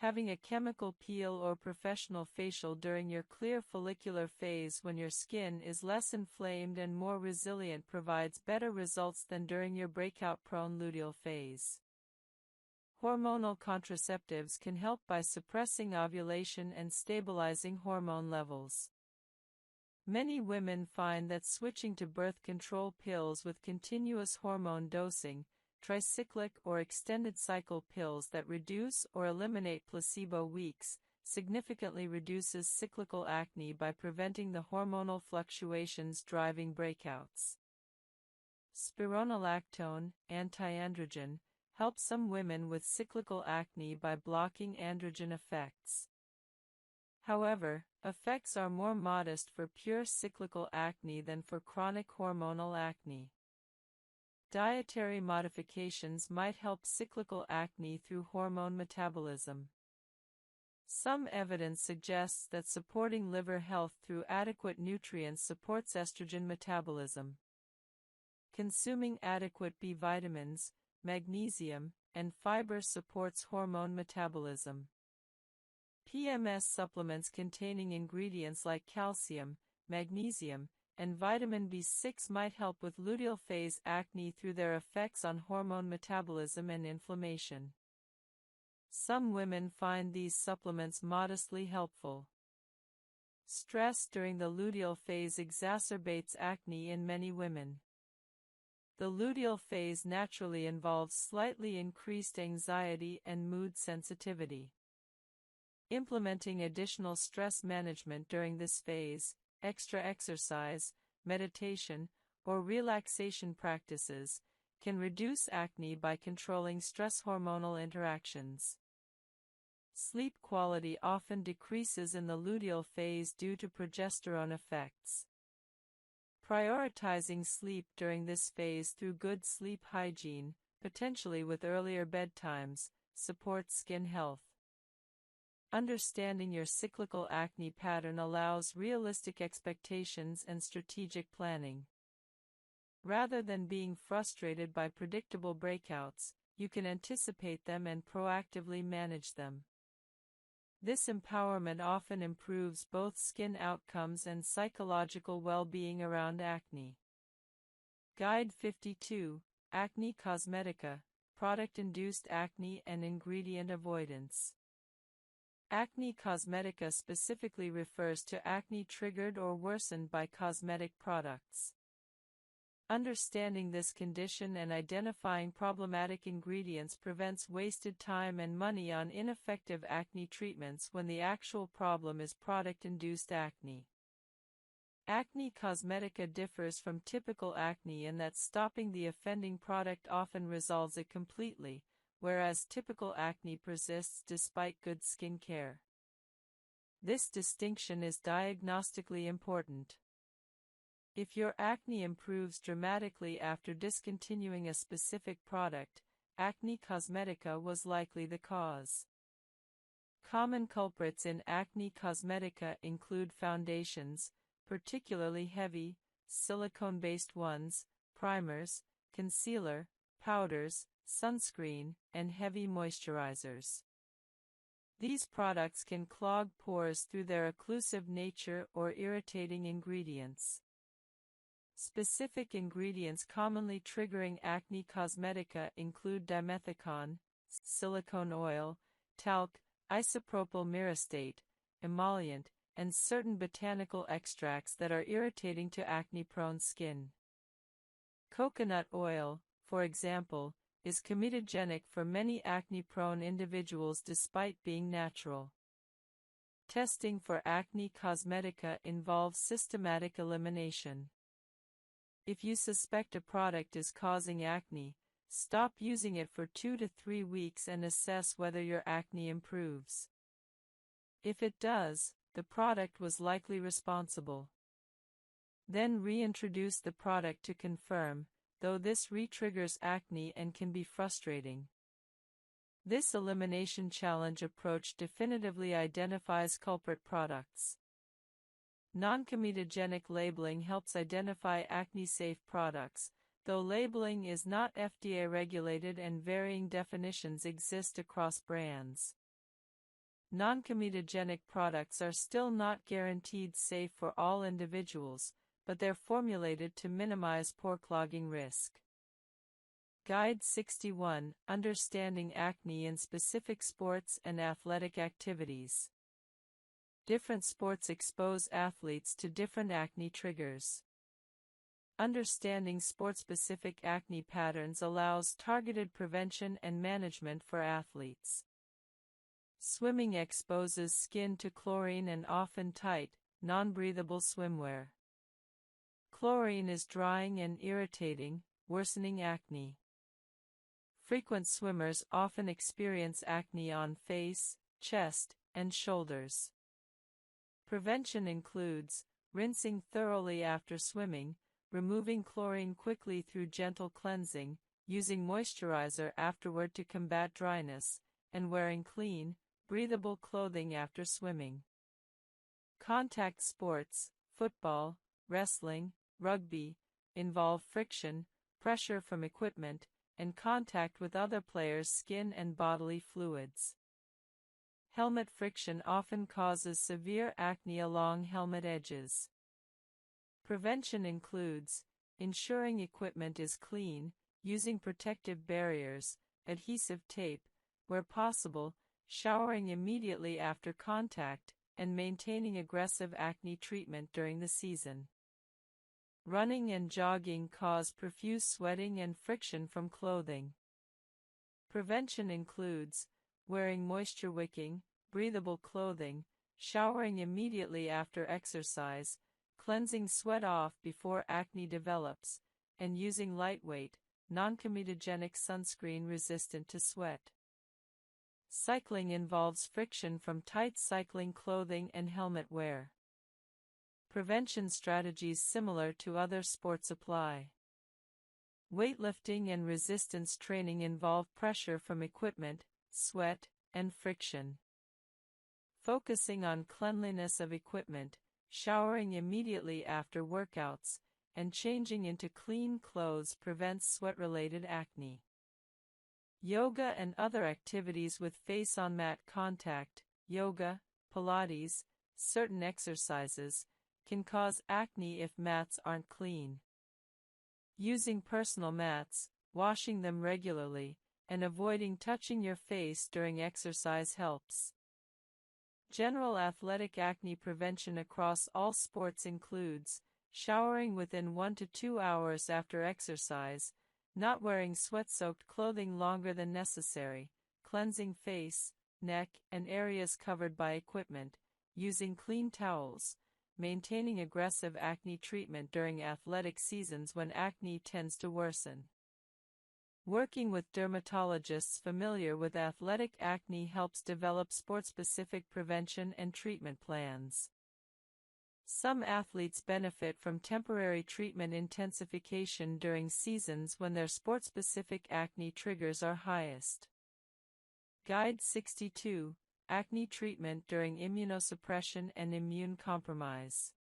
A: Having a chemical peel or professional facial during your clear follicular phase when your skin is less inflamed and more resilient provides better results than during your breakout-prone luteal phase. Hormonal contraceptives can help by suppressing ovulation and stabilizing hormone levels. Many women find that switching to birth control pills with continuous hormone dosing, tricyclic or extended cycle pills that reduce or eliminate placebo weeks, significantly reduces cyclical acne by preventing the hormonal fluctuations driving breakouts. Spironolactone, anti-androgen, helps some women with cyclical acne by blocking androgen effects. However, effects are more modest for pure cyclical acne than for chronic hormonal acne. Dietary modifications might help cyclical acne through hormone metabolism. Some evidence suggests that supporting liver health through adequate nutrients supports estrogen metabolism. Consuming adequate B vitamins, magnesium, and fiber supports hormone metabolism. PMS supplements containing ingredients like calcium, magnesium, and vitamin B6 might help with luteal phase acne through their effects on hormone metabolism and inflammation. Some women find these supplements modestly helpful. Stress during the luteal phase exacerbates acne in many women. The luteal phase naturally involves slightly increased anxiety and mood sensitivity. Implementing additional stress management during this phase, extra exercise, meditation, or relaxation practices, can reduce acne by controlling stress hormonal interactions. Sleep quality often decreases in the luteal phase due to progesterone effects. Prioritizing sleep during this phase through good sleep hygiene, potentially with earlier bedtimes, supports skin health. Understanding your cyclical acne pattern allows realistic expectations and strategic planning. Rather than being frustrated by predictable breakouts, you can anticipate them and proactively manage them. This empowerment often improves both skin outcomes and psychological well-being around acne. Guide 52, Acne Cosmetica, Product-Induced Acne and Ingredient Avoidance. Acne cosmetica specifically refers to acne triggered or worsened by cosmetic products. Understanding this condition and identifying problematic ingredients prevents wasted time and money on ineffective acne treatments when the actual problem is product-induced acne. Acne cosmetica differs from typical acne in that stopping the offending product often resolves it completely, whereas typical acne persists despite good skin care. This distinction is diagnostically important. If your acne improves dramatically after discontinuing a specific product, acne cosmetica was likely the cause. Common culprits in acne cosmetica include foundations, particularly heavy, silicone-based ones, primers, concealer, powders, sunscreen, and heavy moisturizers. These products can clog pores through their occlusive nature or irritating ingredients. Specific ingredients commonly triggering acne cosmetica include dimethicone, silicone oil, talc, isopropyl myristate, emollient, and certain botanical extracts that are irritating to acne-prone skin. Coconut oil, for example, is comedogenic for many acne-prone individuals despite being natural. Testing for acne cosmetica involves systematic elimination. If you suspect a product is causing acne, stop using it for 2 to 3 weeks and assess whether your acne improves. If it does, the product was likely responsible. Then reintroduce the product to confirm, though this re-triggers acne and can be frustrating. This elimination challenge approach definitively identifies culprit products. Non-comedogenic labeling helps identify acne-safe products, though labeling is not FDA regulated and varying definitions exist across brands. Non-comedogenic products are still not guaranteed safe for all individuals, but they're formulated to minimize pore clogging risk. Guide 61: Understanding acne in specific sports and athletic activities. Different sports expose athletes to different acne triggers. Understanding sport-specific acne patterns allows targeted prevention and management for athletes. Swimming exposes skin to chlorine and often tight, non-breathable swimwear. Chlorine is drying and irritating, worsening acne. Frequent swimmers often experience acne on face, chest, and shoulders. Prevention includes rinsing thoroughly after swimming, removing chlorine quickly through gentle cleansing, using moisturizer afterward to combat dryness, and wearing clean, breathable clothing after swimming. Contact sports, football, wrestling, rugby, involve friction, pressure from equipment, and contact with other players' skin and bodily fluids. Helmet friction often causes severe acne along helmet edges. Prevention includes ensuring equipment is clean, using protective barriers, adhesive tape, where possible, showering immediately after contact, and maintaining aggressive acne treatment during the season. Running and jogging cause profuse sweating and friction from clothing. Prevention includes wearing moisture-wicking, breathable clothing, showering immediately after exercise, cleansing sweat off before acne develops, and using lightweight, non-comedogenic sunscreen resistant to sweat. Cycling involves friction from tight cycling clothing and helmet wear. Prevention strategies similar to other sports apply. Weightlifting and resistance training involve pressure from equipment, sweat, and friction. Focusing on cleanliness of equipment, showering immediately after workouts, and changing into clean clothes prevents sweat-related acne. Yoga and other activities with face-on-mat contact, yoga, Pilates, certain exercises, can cause acne if mats aren't clean. Using personal mats, washing them regularly, and avoiding touching your face during exercise helps. General athletic acne prevention across all sports includes showering within 1 to 2 hours after exercise, not wearing sweat-soaked clothing longer than necessary, cleansing face, neck, and areas covered by equipment, using clean towels, maintaining aggressive acne treatment during athletic seasons when acne tends to worsen. Working with dermatologists familiar with athletic acne helps develop sport-specific prevention and treatment plans. Some athletes benefit from temporary treatment intensification during seasons when their sport-specific acne triggers are highest. Guide 62: Acne treatment during immunosuppression and immune compromise.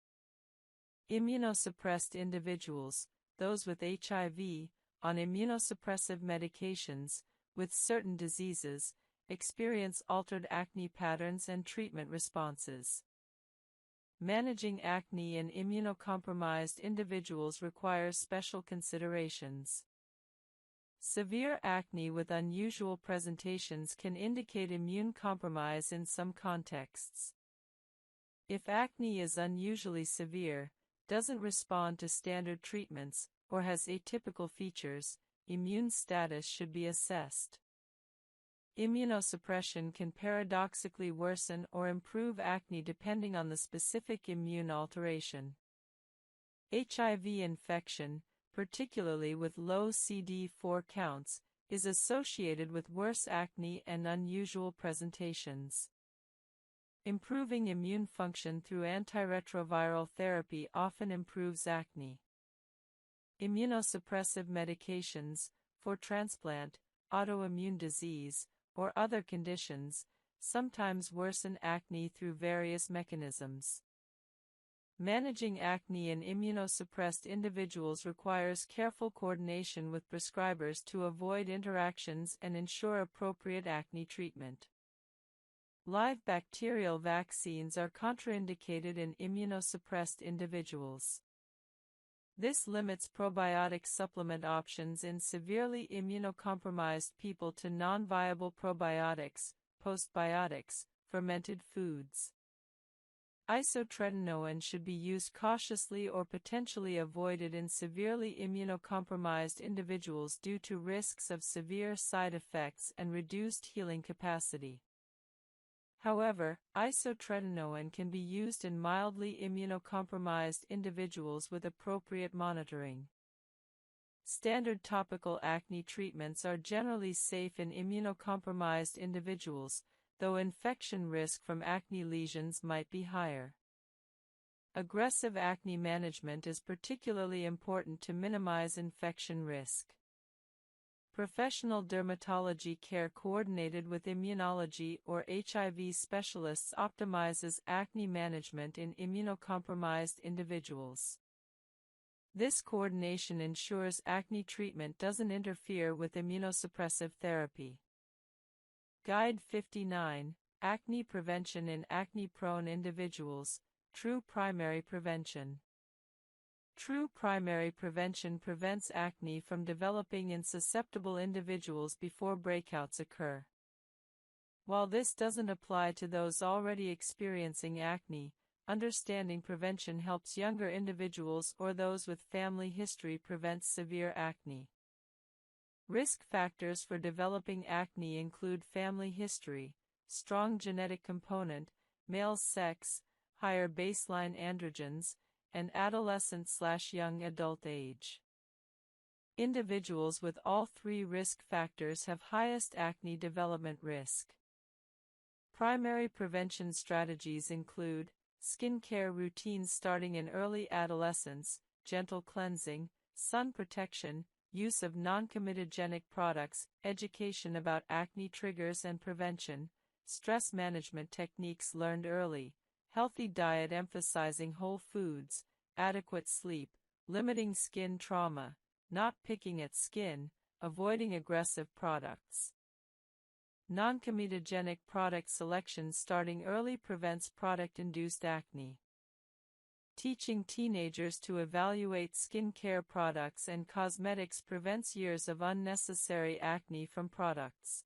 A: Immunosuppressed individuals, those with HIV, on immunosuppressive medications, with certain diseases, experience altered acne patterns and treatment responses. Managing acne in immunocompromised individuals requires special considerations. Severe acne with unusual presentations can indicate immune compromise in some contexts. If acne is unusually severe, doesn't respond to standard treatments, or has atypical features, immune status should be assessed. Immunosuppression can paradoxically worsen or improve acne depending on the specific immune alteration. HIV infection, particularly with low CD4 counts, is associated with worse acne and unusual presentations. Improving immune function through antiretroviral therapy often improves acne. Immunosuppressive medications, for transplant, autoimmune disease, or other conditions, sometimes worsen acne through various mechanisms. Managing acne in immunosuppressed individuals requires careful coordination with prescribers to avoid interactions and ensure appropriate acne treatment. Live bacterial vaccines are contraindicated in immunosuppressed individuals. This limits probiotic supplement options in severely immunocompromised people to non-viable probiotics, postbiotics, fermented foods. Isotretinoin should be used cautiously or potentially avoided in severely immunocompromised individuals due to risks of severe side effects and reduced healing capacity. However, isotretinoin can be used in mildly immunocompromised individuals with appropriate monitoring. Standard topical acne treatments are generally safe in immunocompromised individuals, though infection risk from acne lesions might be higher. Aggressive acne management is particularly important to minimize infection risk. Professional dermatology care coordinated with immunology or HIV specialists optimizes acne management in immunocompromised individuals. This coordination ensures acne treatment doesn't interfere with immunosuppressive therapy. Guide 59, Acne Prevention in Acne-Prone Individuals, True Primary Prevention. True primary prevention prevents acne from developing in susceptible individuals before breakouts occur. While this doesn't apply to those already experiencing acne, understanding prevention helps younger individuals or those with family history prevent severe acne. Risk factors for developing acne include family history, strong genetic component, male sex, higher baseline androgens, and adolescent/young adult age. Individuals with all three risk factors have highest acne development risk. Primary prevention strategies include skincare routines starting in early adolescence, gentle cleansing, sun protection, use of non-comedogenic products, education about acne triggers and prevention, stress management techniques learned early, healthy diet emphasizing whole foods, adequate sleep, limiting skin trauma, not picking at skin, avoiding aggressive products. Non-comedogenic product selection starting early prevents product-induced acne. Teaching teenagers to evaluate skincare products and cosmetics prevents years of unnecessary acne from products.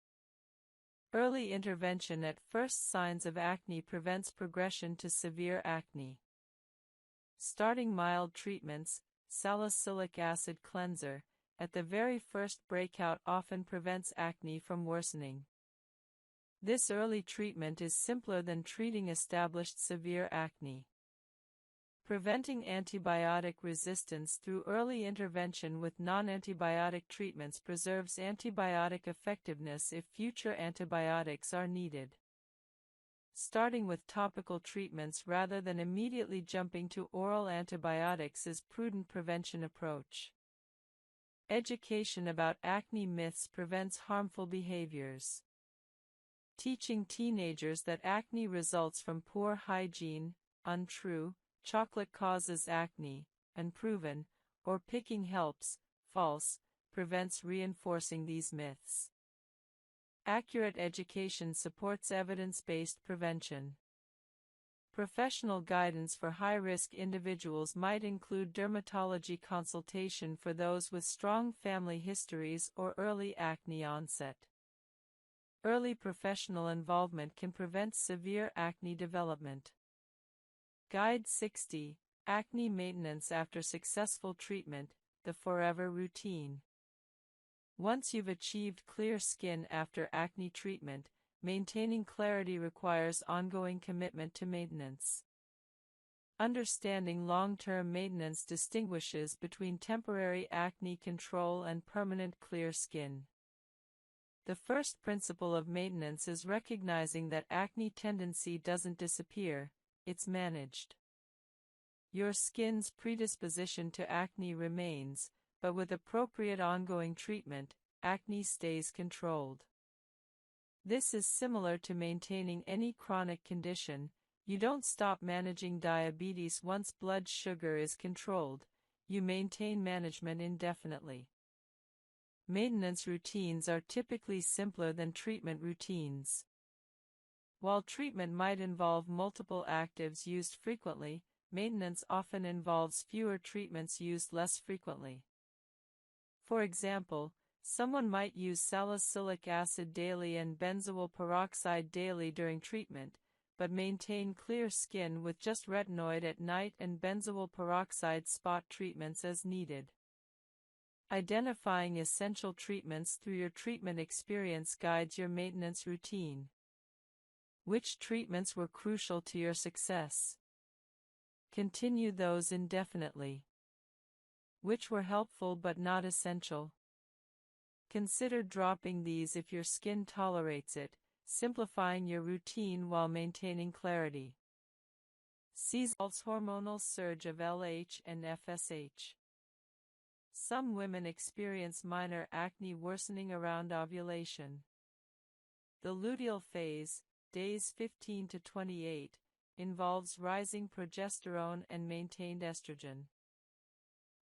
A: Early intervention at first signs of acne prevents progression to severe acne. Starting mild treatments, salicylic acid cleanser, at the very first breakout often prevents acne from worsening. This early treatment is simpler than treating established severe acne. Preventing antibiotic resistance through early intervention with non-antibiotic treatments preserves antibiotic effectiveness if future antibiotics are needed. Starting with topical treatments rather than immediately jumping to oral antibiotics is prudent prevention approach. Education about acne myths prevents harmful behaviors. Teaching teenagers that acne results from poor hygiene, untrue, chocolate causes acne, unproven, or picking helps, false, prevents reinforcing these myths. Accurate education supports evidence-based prevention. Professional guidance for high-risk individuals might include dermatology consultation for those with strong family histories or early acne onset. Early professional involvement can prevent severe acne development. Guide 60, Acne Maintenance After Successful Treatment, the Forever Routine. Once you've achieved clear skin after acne treatment, maintaining clarity requires ongoing commitment to maintenance. Understanding long-term maintenance distinguishes between temporary acne control and permanent clear skin. The first principle of maintenance is recognizing that acne tendency doesn't disappear, it's managed. Your skin's predisposition to acne remains, but with appropriate ongoing treatment, acne stays controlled. This is similar to maintaining any chronic condition. You don't stop managing diabetes once blood sugar is controlled, you maintain management indefinitely. Maintenance routines are typically simpler than treatment routines. While treatment might involve multiple actives used frequently, maintenance often involves fewer treatments used less frequently. For example, someone might use salicylic acid daily and benzoyl peroxide daily during treatment, but maintain clear skin with just retinoid at night and benzoyl peroxide spot treatments as needed. Identifying essential treatments through your treatment experience guides your maintenance routine. Which treatments were crucial to your success? Continue those indefinitely. Which were helpful but not essential? Consider dropping these if your skin tolerates it, simplifying your routine while maintaining clarity. Hormonal surge of LH and FSH. Some women experience minor acne worsening around ovulation. The luteal phase, days 15 to 28, involves rising progesterone and maintained estrogen.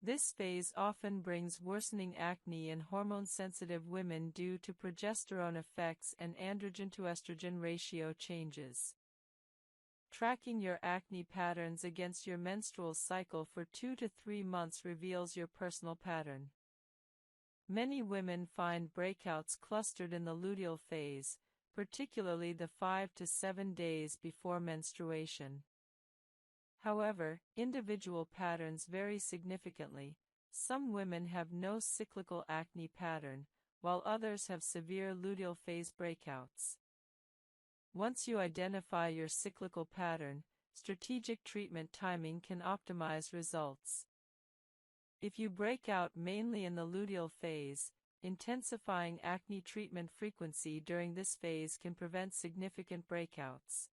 A: This phase often brings worsening acne in hormone-sensitive women due to progesterone effects and androgen to estrogen ratio changes. Tracking your acne patterns against your menstrual cycle for 2 to 3 months reveals your personal pattern. Many women find breakouts clustered in the luteal phase, particularly the 5 to 7 days before menstruation. However, individual patterns vary significantly. Some women have no cyclical acne pattern, while others have severe luteal phase breakouts. Once you identify your cyclical pattern, strategic treatment timing can optimize results. If you break out mainly in the luteal phase, intensifying acne treatment frequency during this phase can prevent significant breakouts.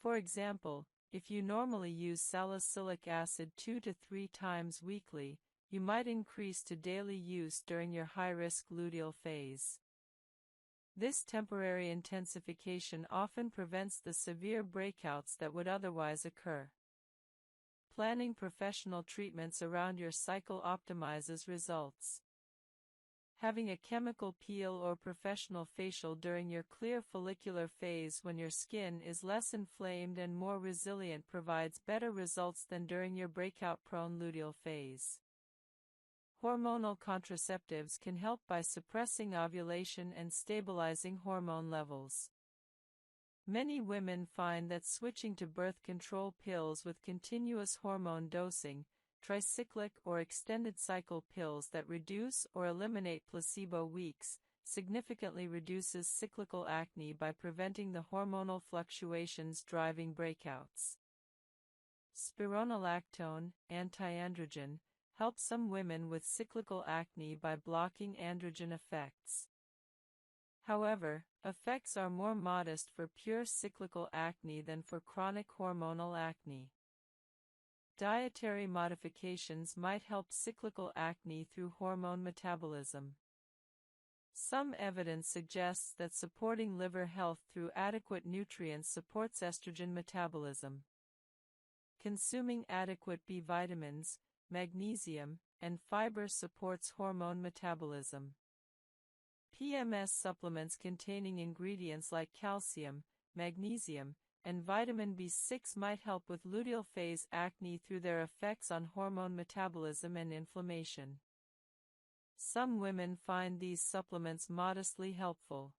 A: For example, if you normally use salicylic acid 2 to 3 times weekly, you might increase to daily use during your high-risk luteal phase. This temporary intensification often prevents the severe breakouts that would otherwise occur. Planning professional treatments around your cycle optimizes results. Having a chemical peel or professional facial during your clear follicular phase when your skin is less inflamed and more resilient provides better results than during your breakout-prone luteal phase. Hormonal contraceptives can help by suppressing ovulation and stabilizing hormone levels. Many women find that switching to birth control pills with continuous hormone dosing, tricyclic or extended cycle pills that reduce or eliminate placebo weeks, significantly reduces cyclical acne by preventing the hormonal fluctuations driving breakouts. Spironolactone, antiandrogen, helps some women with cyclical acne by blocking androgen effects. However, effects are more modest for pure cyclical acne than for chronic hormonal acne. Dietary modifications might help cyclical acne through hormone metabolism. Some evidence suggests that supporting liver health through adequate nutrients supports estrogen metabolism. Consuming adequate B vitamins, magnesium, and fiber supports hormone metabolism. PMS supplements containing ingredients like calcium, magnesium, and vitamin B6 might help with luteal phase acne through their effects on hormone metabolism and inflammation. Some women find these supplements modestly helpful.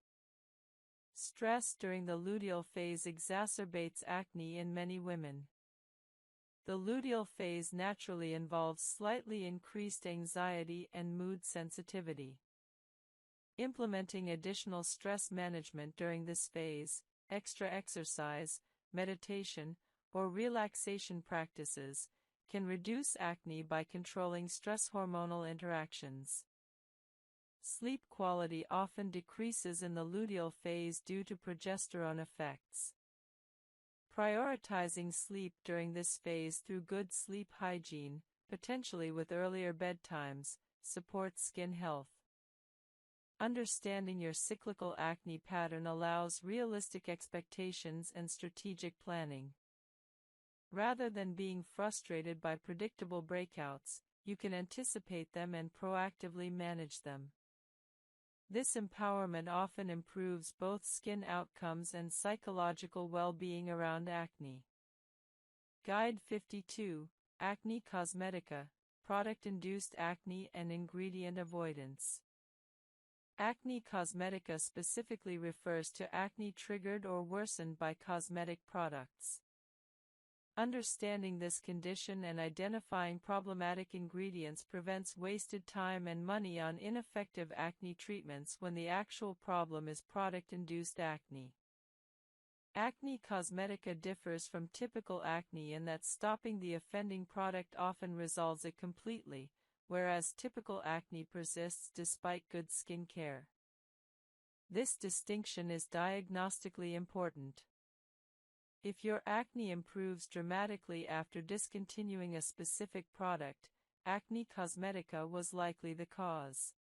A: Stress during the luteal phase exacerbates acne in many women. The luteal phase naturally involves slightly increased anxiety and mood sensitivity. Implementing additional stress management during this phase, extra exercise, meditation, or relaxation practices, can reduce acne by controlling stress hormonal interactions. Sleep quality often decreases in the luteal phase due to progesterone effects. Prioritizing sleep during this phase through good sleep hygiene, potentially with earlier bedtimes, supports skin health. Understanding your cyclical acne pattern allows realistic expectations and strategic planning. Rather than being frustrated by predictable breakouts, you can anticipate them and proactively manage them. This empowerment often improves both skin outcomes and psychological well-being around acne. Guide 52, Acne Cosmetica, Product-Induced Acne and Ingredient Avoidance. Acne cosmetica specifically refers to acne triggered or worsened by cosmetic products. Understanding this condition and identifying problematic ingredients prevents wasted time and money on ineffective acne treatments when the actual problem is product-induced acne. Acne cosmetica differs from typical acne in that stopping the offending product often resolves it completely, whereas typical acne persists despite good skin care. This distinction is diagnostically important. If your acne improves dramatically after discontinuing a specific product, acne cosmetica was likely the cause.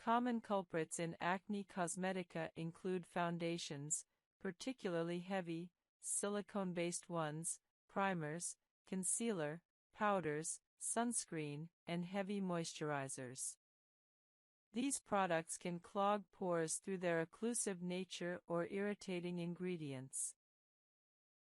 A: Common culprits in acne cosmetica include foundations, particularly heavy, silicone-based ones, primers, concealer, powders, sunscreen, and heavy moisturizers. These products can clog pores through their occlusive nature or irritating ingredients.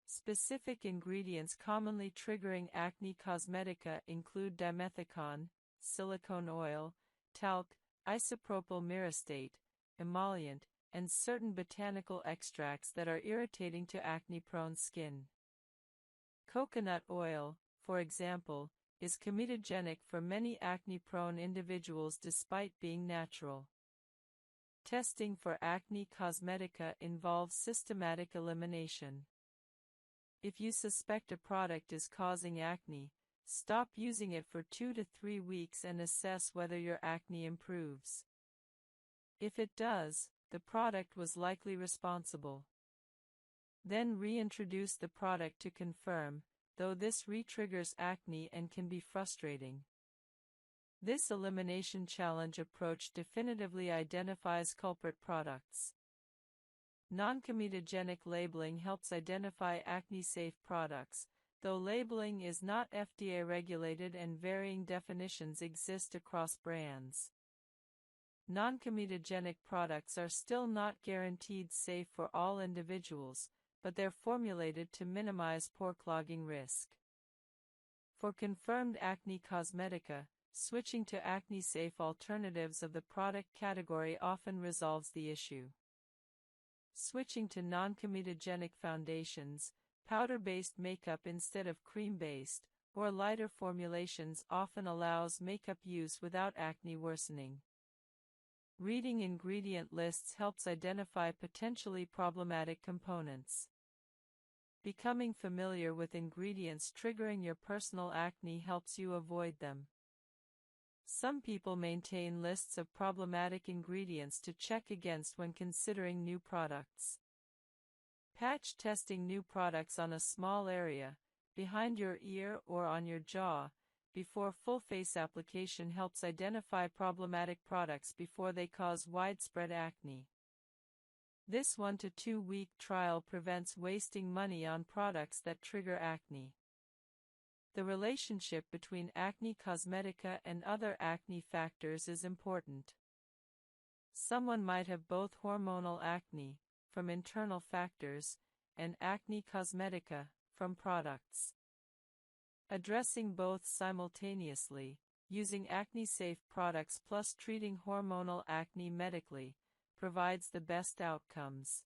A: Specific ingredients commonly triggering acne cosmetica include dimethicone, silicone oil, talc, isopropyl myristate, emollient, and certain botanical extracts that are irritating to acne-prone skin. Coconut oil, for example, is comedogenic for many acne-prone individuals despite being natural. Testing for acne cosmetica involves systematic elimination. If you suspect a product is causing acne, stop using it for 2 to 3 weeks and assess whether your acne improves. If it does, the product was likely responsible. Then reintroduce the product to confirm, though this re-triggers acne and can be frustrating. This elimination challenge approach definitively identifies culprit products. Non-comedogenic labeling helps identify acne-safe products, though labeling is not FDA regulated and varying definitions exist across brands. Non-comedogenic products are still not guaranteed safe for all individuals, but they're formulated to minimize pore clogging risk. For confirmed acne cosmetica, switching to acne-safe alternatives of the product category often resolves the issue. Switching to non-comedogenic foundations, powder-based makeup instead of cream-based, or lighter formulations often allows makeup use without acne worsening. Reading ingredient lists helps identify potentially problematic components. Becoming familiar with ingredients triggering your personal acne helps you avoid them. Some people maintain lists of problematic ingredients to check against when considering new products. Patch testing new products on a small area, behind your ear or on your jaw, before full face application helps identify problematic products before they cause widespread acne. This 1 to 2 week trial prevents wasting money on products that trigger acne. The relationship between acne cosmetica and other acne factors is important. Someone might have both hormonal acne, from internal factors, and acne cosmetica, from products. Addressing both simultaneously, using acne-safe products plus treating hormonal acne medically, provides the best outcomes.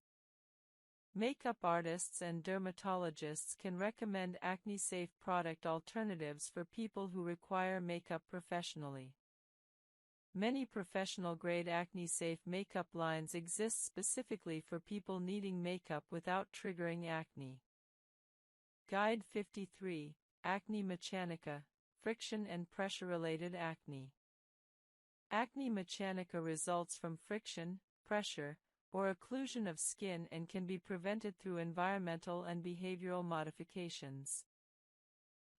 A: Makeup artists and dermatologists can recommend acne-safe product alternatives for people who require makeup professionally. Many professional-grade acne-safe makeup lines exist specifically for people needing makeup without triggering acne. Guide 53, Acne Mechanica, Friction and Pressure-Related Acne. Acne mechanica results from friction, pressure, or occlusion of skin and can be prevented through environmental and behavioral modifications.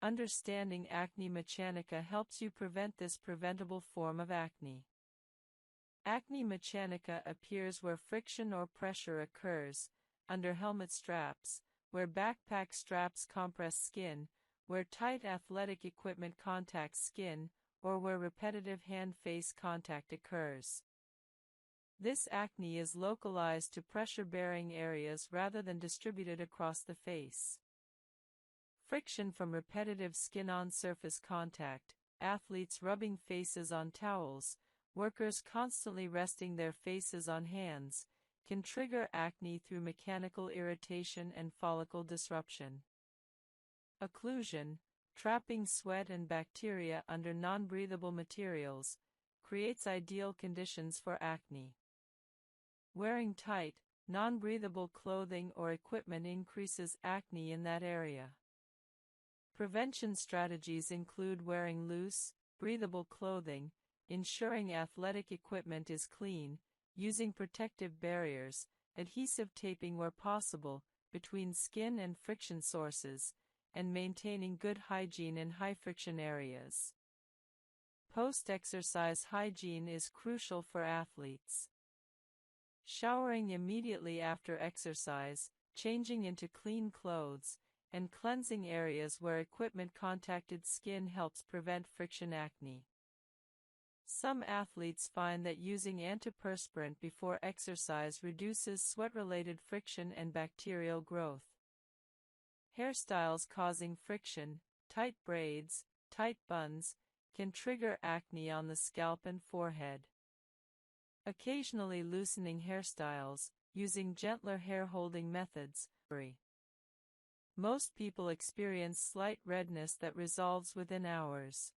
A: Understanding acne mechanica helps you prevent this preventable form of acne. Acne mechanica appears where friction or pressure occurs, under helmet straps, where backpack straps compress skin, where tight athletic equipment contacts skin, or where repetitive hand-face contact occurs. This acne is localized to pressure-bearing areas rather than distributed across the face. Friction from repetitive skin-on-surface contact, athletes rubbing faces on towels, workers constantly resting their faces on hands, can trigger acne through mechanical irritation and follicle disruption. Occlusion, trapping sweat and bacteria under non-breathable materials, creates ideal conditions for acne. Wearing tight, non-breathable clothing or equipment increases acne in that area. Prevention strategies include wearing loose, breathable clothing, ensuring athletic equipment is clean, using protective barriers, adhesive taping where possible, between skin and friction sources, and maintaining good hygiene in high-friction areas. Post-exercise hygiene is crucial for athletes. Showering immediately after exercise, changing into clean clothes, and cleansing areas where equipment contacted skin helps prevent friction acne. Some athletes find that using antiperspirant before exercise reduces sweat-related friction and bacterial growth. Hairstyles causing friction, tight braids, tight buns, can trigger acne on the scalp and forehead. Occasionally loosening hairstyles, using gentler hair-holding methods. Most people experience slight redness that resolves within hours.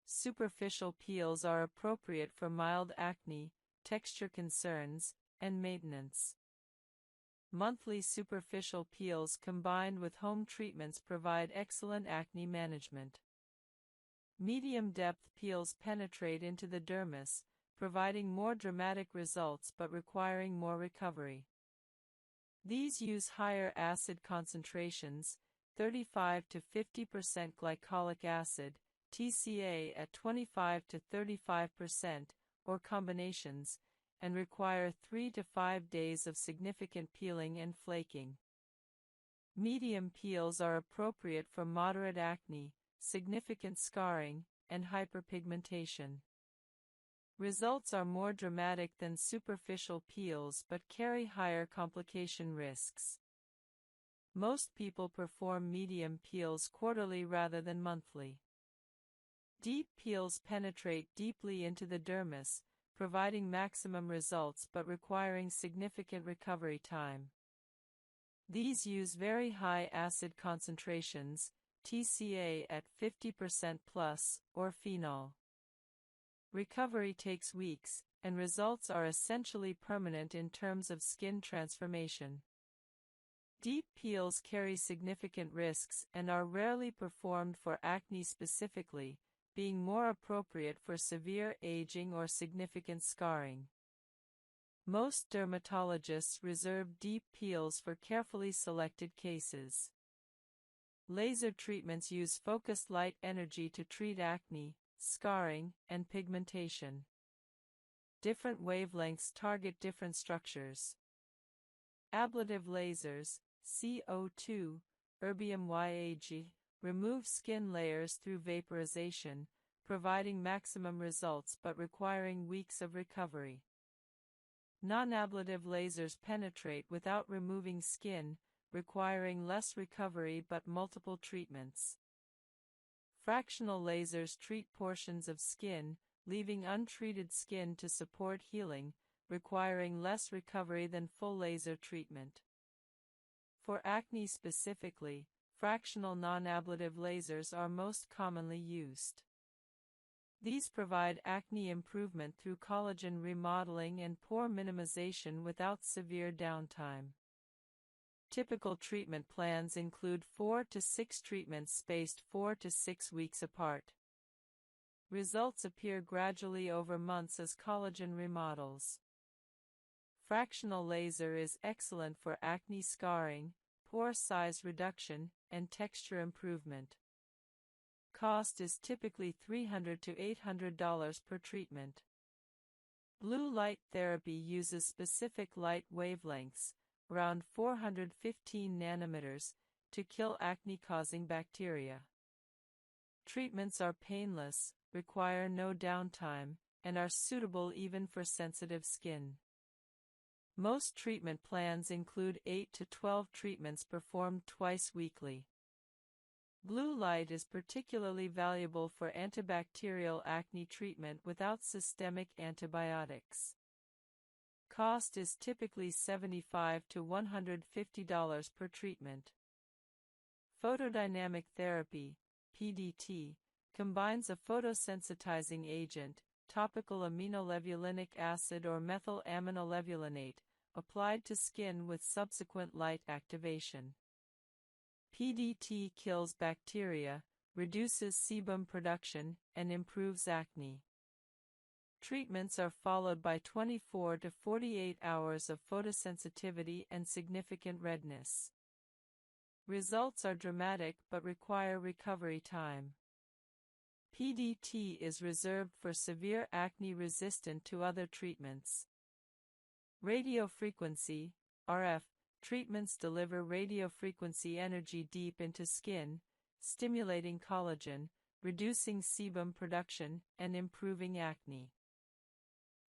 A: Superficial peels are appropriate for mild acne, texture concerns, and maintenance. Monthly superficial peels combined with home treatments provide excellent acne management. Medium-depth peels penetrate into the dermis, providing more dramatic results but requiring more recovery. These use higher acid concentrations, 35 to 50% glycolic acid, TCA at 25 to 35%, or combinations, and require 3 to 5 days of significant peeling and flaking. Medium peels are appropriate for moderate acne, significant scarring, and hyperpigmentation. Results are more dramatic than superficial peels but carry higher complication risks. Most people perform medium peels quarterly rather than monthly. Deep peels penetrate deeply into the dermis, providing maximum results but requiring significant recovery time. These use very high acid concentrations, TCA at 50% plus, or phenol. Recovery takes weeks, and results are essentially permanent in terms of skin transformation. Deep peels carry significant risks and are rarely performed for acne specifically, being more appropriate for severe aging or significant scarring. Most dermatologists reserve deep peels for carefully selected cases. Laser treatments use focused light energy to treat acne, scarring, and pigmentation. Different wavelengths target different structures. Ablative lasers, CO2, 𝒂𝒄𝒊𝒂𝒐𝒏𝒔𝒊𝒏𝒈, remove skin layers through vaporization, providing maximum results but requiring weeks of recovery. Non-ablative lasers penetrate without removing skin, requiring less recovery but multiple treatments. Fractional lasers treat portions of skin, leaving untreated skin to support healing, requiring less recovery than full laser treatment. For acne specifically, fractional non-ablative lasers are most commonly used. These provide acne improvement through collagen remodeling and pore minimization without severe downtime. Typical treatment plans include 4 to 6 treatments spaced 4 to 6 weeks apart. Results appear gradually over months as collagen remodels. Fractional laser is excellent for acne scarring, pore size reduction, and texture improvement. Cost is typically $300 to $800 per treatment. Blue light therapy uses specific light wavelengths, around 415 nanometers, to kill acne-causing bacteria. Treatments are painless, require no downtime, and are suitable even for sensitive skin. Most treatment plans include 8 to 12 treatments performed twice weekly. Blue light is particularly valuable for antibacterial acne treatment without systemic antibiotics. Cost is typically $75 to $150 per treatment. Photodynamic therapy, PDT, combines a photosensitizing agent, topical aminolevulinic acid or methylaminolevulinate, applied to skin with subsequent light activation. PDT kills bacteria, reduces sebum production, and improves acne. Treatments are followed by 24 to 48 hours of photosensitivity and significant redness. Results are dramatic but require recovery time. PDT is reserved for severe acne resistant to other treatments. Radiofrequency, RF, treatments deliver radiofrequency energy deep into skin, stimulating collagen, reducing sebum production, and improving acne.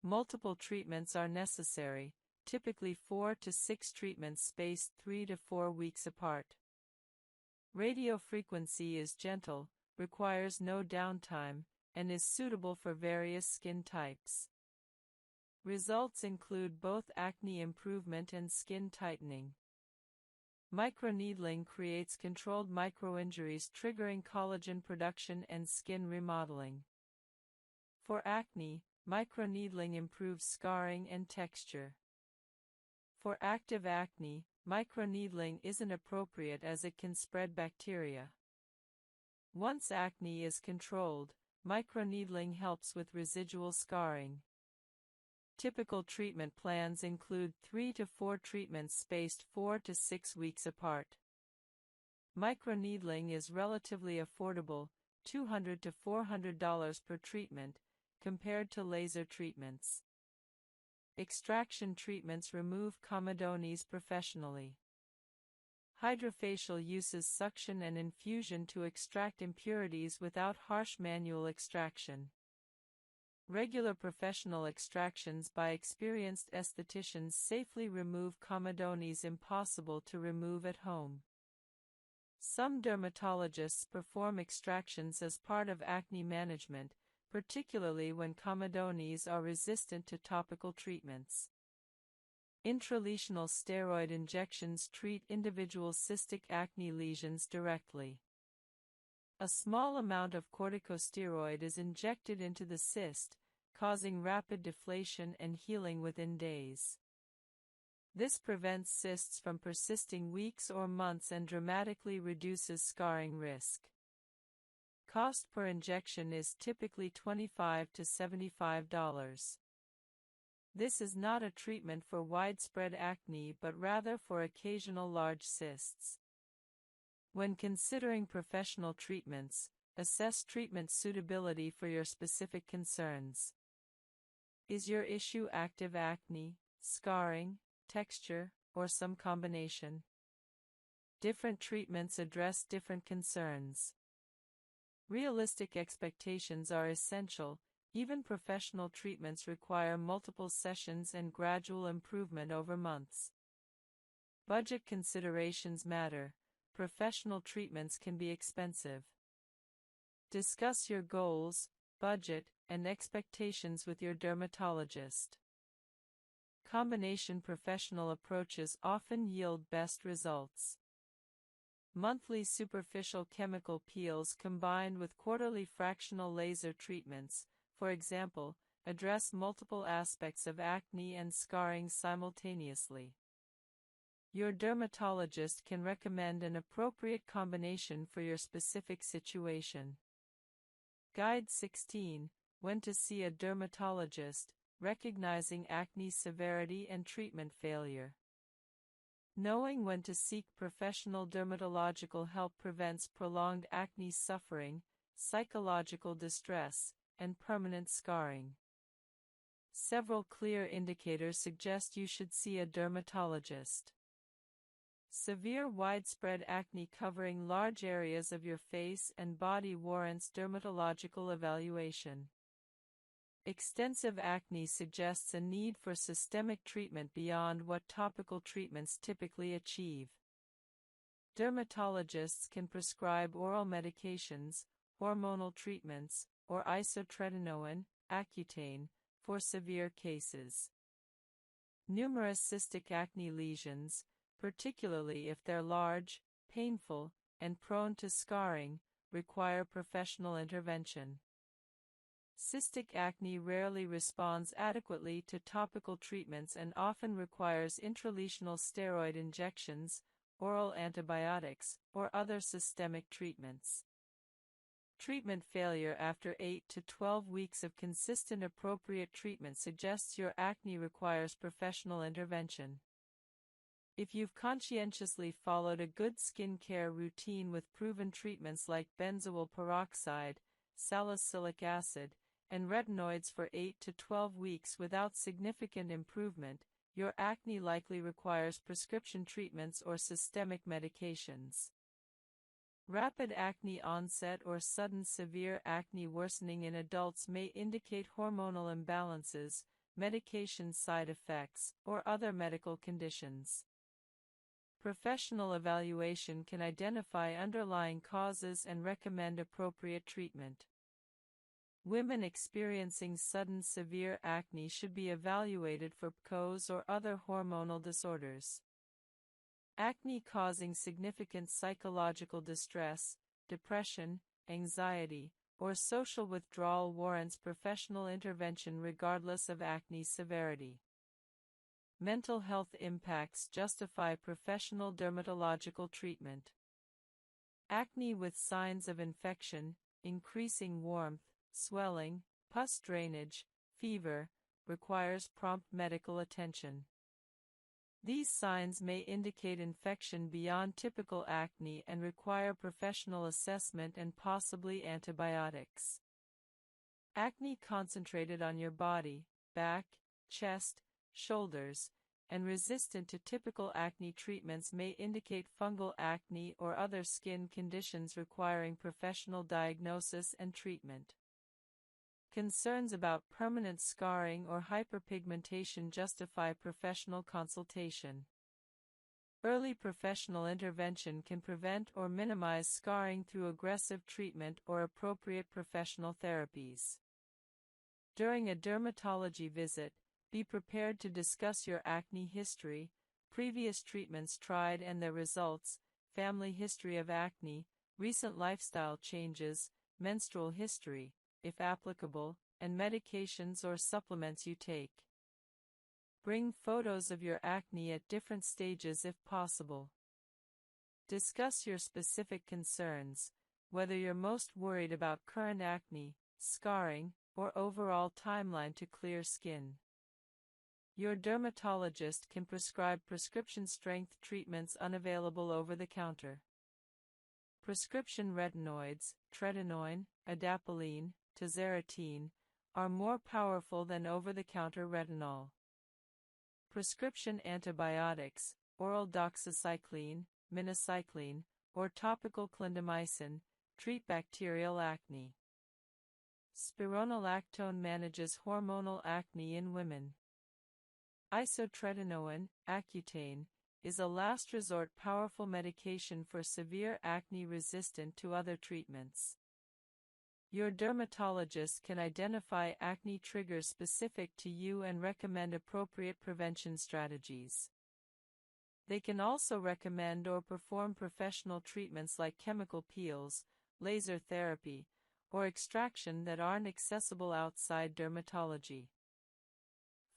A: Multiple treatments are necessary, typically 4 to 6 treatments spaced 3 to 4 weeks apart. Radiofrequency is gentle, requires no downtime, and is suitable for various skin types. Results include both acne improvement and skin tightening. Microneedling creates controlled microinjuries triggering collagen production and skin remodeling. For acne, microneedling improves scarring and texture. For active acne, microneedling isn't appropriate as it can spread bacteria. Once acne is controlled, microneedling helps with residual scarring. Typical treatment plans include 3 to 4 treatments spaced 4 to 6 weeks apart. Microneedling is relatively affordable, $200 to $400 per treatment, compared to laser treatments. Extraction treatments remove comedones professionally. Hydrofacial uses suction and infusion to extract impurities without harsh manual extraction. Regular professional extractions by experienced estheticians safely remove comedones impossible to remove at home. Some dermatologists perform extractions as part of acne management, particularly when comedones are resistant to topical treatments. Intralesional steroid injections treat individual cystic acne lesions directly. A small amount of corticosteroid is injected into the cyst, causing rapid deflation and healing within days. This prevents cysts from persisting weeks or months and dramatically reduces scarring risk. Cost per injection is typically $25 to $75. This is not a treatment for widespread acne but rather for occasional large cysts. When considering professional treatments, assess treatment suitability for your specific concerns. Is your issue active acne, scarring, texture, or some combination? Different treatments address different concerns. Realistic expectations are essential. Even professional treatments require multiple sessions and gradual improvement over months. Budget considerations matter. Professional treatments can be expensive. Discuss your goals, budget, and expectations with your dermatologist. Combination professional approaches often yield best results. Monthly superficial chemical peels combined with quarterly fractional laser treatments, for example, address multiple aspects of acne and scarring simultaneously. Your dermatologist can recommend an appropriate combination for your specific situation. Guide 16, When to see a dermatologist, recognizing acne severity and treatment failure. Knowing when to seek professional dermatological help prevents prolonged acne suffering, psychological distress, and permanent scarring. Several clear indicators suggest you should see a dermatologist. Severe widespread acne covering large areas of your face and body warrants dermatological evaluation. Extensive acne suggests a need for systemic treatment beyond what topical treatments typically achieve. Dermatologists can prescribe oral medications, hormonal treatments, or isotretinoin, Accutane, for severe cases. Numerous cystic acne lesions, particularly if they're large, painful, and prone to scarring, require professional intervention. Cystic acne rarely responds adequately to topical treatments and often requires intralesional steroid injections, oral antibiotics, or other systemic treatments. Treatment failure after 8 to 12 weeks of consistent appropriate treatment suggests your acne requires professional intervention. If you've conscientiously followed a good skincare routine with proven treatments like benzoyl peroxide, salicylic acid, and retinoids for 8 to 12 weeks without significant improvement, your acne likely requires prescription treatments or systemic medications. Rapid acne onset or sudden severe acne worsening in adults may indicate hormonal imbalances, medication side effects, or other medical conditions. Professional evaluation can identify underlying causes and recommend appropriate treatment. Women experiencing sudden severe acne should be evaluated for PCOS or other hormonal disorders. Acne causing significant psychological distress, depression, anxiety, or social withdrawal warrants professional intervention regardless of acne severity. Mental health impacts justify professional dermatological treatment. Acne with signs of infection, increasing warmth, swelling, pus drainage, fever, requires prompt medical attention. These signs may indicate infection beyond typical acne and require professional assessment and possibly antibiotics. Acne concentrated on your body, back, chest, shoulders, and resistant to typical acne treatments may indicate fungal acne or other skin conditions requiring professional diagnosis and treatment. Concerns about permanent scarring or hyperpigmentation justify professional consultation. Early professional intervention can prevent or minimize scarring through aggressive treatment or appropriate professional therapies. During a dermatology visit, be prepared to discuss your acne history, previous treatments tried and their results, family history of acne, recent lifestyle changes, menstrual history, if applicable, and medications or supplements you take. Bring photos of your acne at different stages if possible. Discuss your specific concerns, whether you're most worried about current acne, scarring, or overall timeline to clear skin. Your dermatologist can prescribe prescription-strength treatments unavailable over the counter. Prescription retinoids, tretinoin, adapalene, tazarotene, are more powerful than over-the-counter retinol. Prescription antibiotics, oral doxycycline, minocycline, or topical clindamycin, treat bacterial acne. Spironolactone manages hormonal acne in women. Isotretinoin, Accutane, is a last-resort powerful medication for severe acne resistant to other treatments. Your dermatologist can identify acne triggers specific to you and recommend appropriate prevention strategies. They can also recommend or perform professional treatments like chemical peels, laser therapy, or extraction that aren't accessible outside dermatology.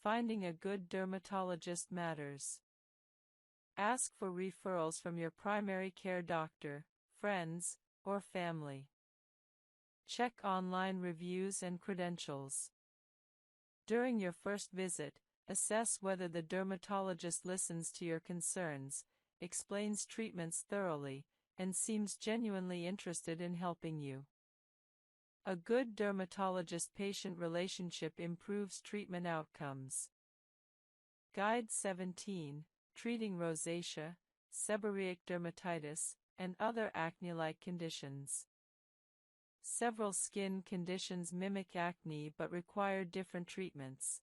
A: Finding a good dermatologist matters. Ask for referrals from your primary care doctor, friends, or family. Check online reviews and credentials. During your first visit, assess whether the dermatologist listens to your concerns, explains treatments thoroughly, and seems genuinely interested in helping you. A good dermatologist-patient relationship improves treatment outcomes. Guide 17, Treating Rosacea, Seborrheic Dermatitis, and Other Acne-like Conditions. Several skin conditions mimic acne but require different treatments.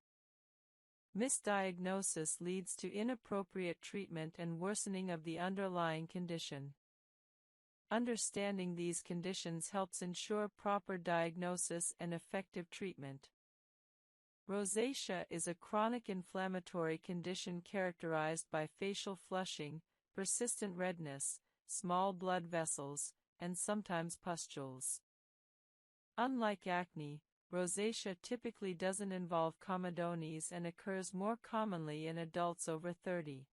A: Misdiagnosis leads to inappropriate treatment and worsening of the underlying condition. Understanding these conditions helps ensure proper diagnosis and effective treatment. Rosacea is a chronic inflammatory condition characterized by facial flushing, persistent redness, small blood vessels, and sometimes pustules. Unlike acne, rosacea typically doesn't involve comedones and occurs more commonly in adults over 30.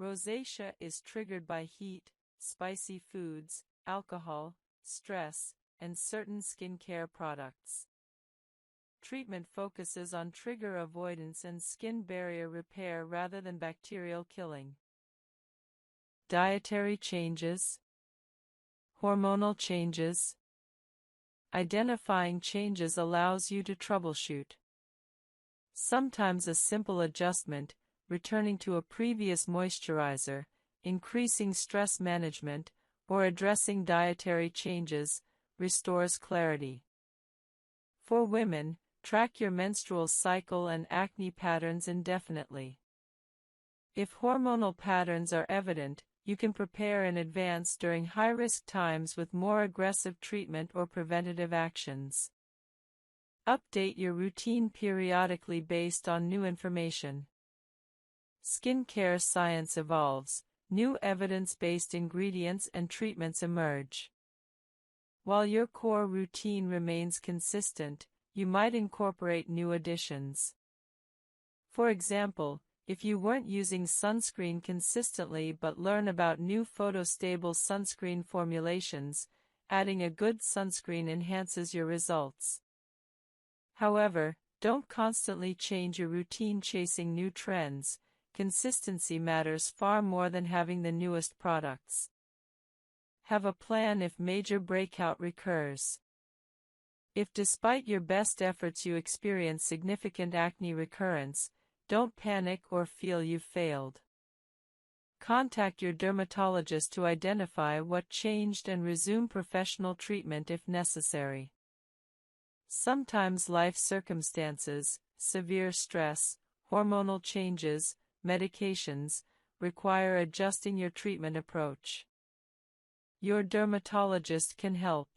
A: Rosacea is triggered by heat, spicy foods, alcohol, stress, and certain skincare products. Treatment focuses on trigger avoidance and skin barrier repair rather than bacterial killing. Dietary changes. Hormonal changes. Identifying changes allows you to troubleshoot. Sometimes a simple adjustment, returning to a previous moisturizer, increasing stress management, or addressing dietary changes, restores clarity. For women, track your menstrual cycle and acne patterns indefinitely. If hormonal patterns are evident, you can prepare in advance during high-risk times with more aggressive treatment or preventative actions. Update your routine periodically based on new information. Skincare science evolves, new evidence-based ingredients and treatments emerge. While your core routine remains consistent, you might incorporate new additions. For example, if you weren't using sunscreen consistently but learn about new photostable sunscreen formulations, adding a good sunscreen enhances your results. However, don't constantly change your routine chasing new trends. Consistency matters far more than having the newest products. Have a plan if major breakout recurs. If despite your best efforts you experience significant acne recurrence, don't panic or feel you've failed. Contact your dermatologist to identify what changed and resume professional treatment if necessary. Sometimes life circumstances, severe stress, hormonal changes, medications, require adjusting your treatment approach. Your dermatologist can help.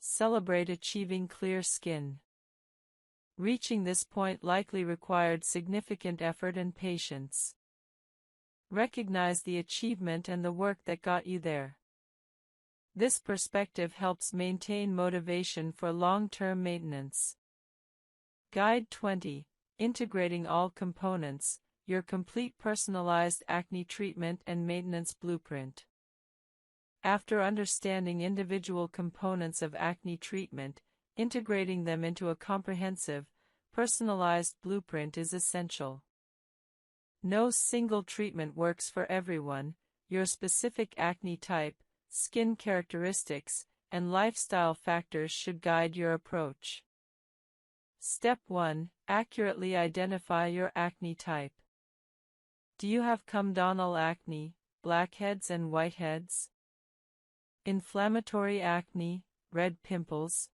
A: Celebrate achieving clear skin. Reaching this point likely required significant effort and patience. Recognize the achievement and the work that got you there. This perspective helps maintain motivation for long-term maintenance. Guide 20. Integrating all components, your complete personalized acne treatment and maintenance blueprint. After understanding individual components of acne treatment, integrating them into a comprehensive, personalized blueprint is essential. No single treatment works for everyone. Your specific acne type, skin characteristics, and lifestyle factors should guide your approach. Step 1. Accurately identify your acne type. Do you have comedonal acne, blackheads and whiteheads? Inflammatory acne, red pimples?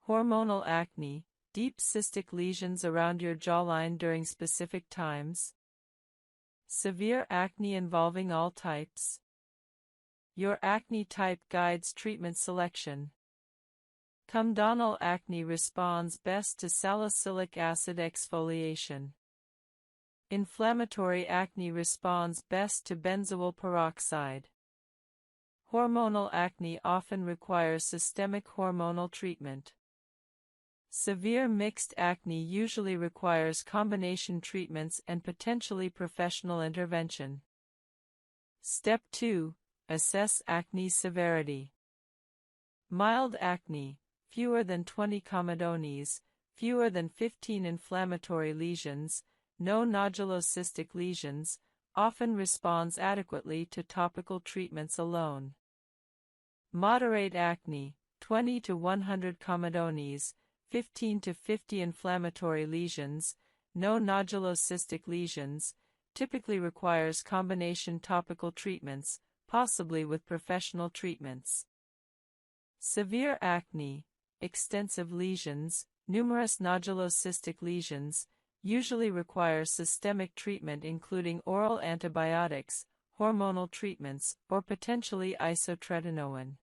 A: Hormonal acne, deep cystic lesions around your jawline during specific times? Severe acne involving all types? Your acne type guides treatment selection. Comedonal acne responds best to salicylic acid exfoliation. Inflammatory acne responds best to benzoyl peroxide. Hormonal acne often requires systemic hormonal treatment. Severe mixed acne usually requires combination treatments and potentially professional intervention. Step 2. Assess acne severity. Mild acne, fewer than 20 comedones, fewer than 15 inflammatory lesions, no nodulocystic lesions, often responds adequately to topical treatments alone. Moderate acne, 20 to 100 comedones, 15 to 50 inflammatory lesions, no nodulocystic lesions, typically requires combination topical treatments, possibly with professional treatments. Severe acne, extensive lesions, numerous nodulocystic lesions, usually require systemic treatment including oral antibiotics, hormonal treatments, or potentially isotretinoin.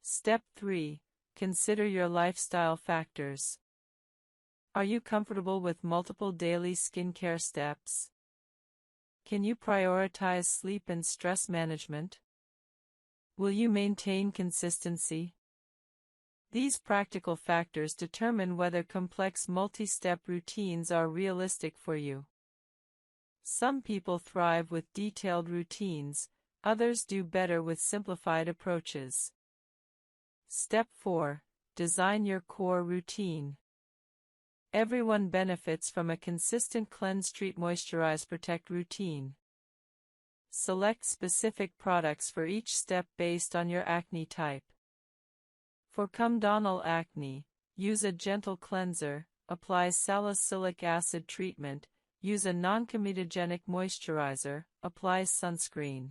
A: Step 3. Consider your lifestyle factors. Are you comfortable with multiple daily skincare steps? Can you prioritize sleep and stress management? Will you maintain consistency? These practical factors determine whether complex multi-step routines are realistic for you. Some people thrive with detailed routines, others do better with simplified approaches. Step 4. Design your core routine. Everyone benefits from a consistent cleanse, treat, moisturize, protect routine. Select specific products for each step based on your acne type. For comedonal acne, use a gentle cleanser, apply salicylic acid treatment, use a non-comedogenic moisturizer, apply sunscreen.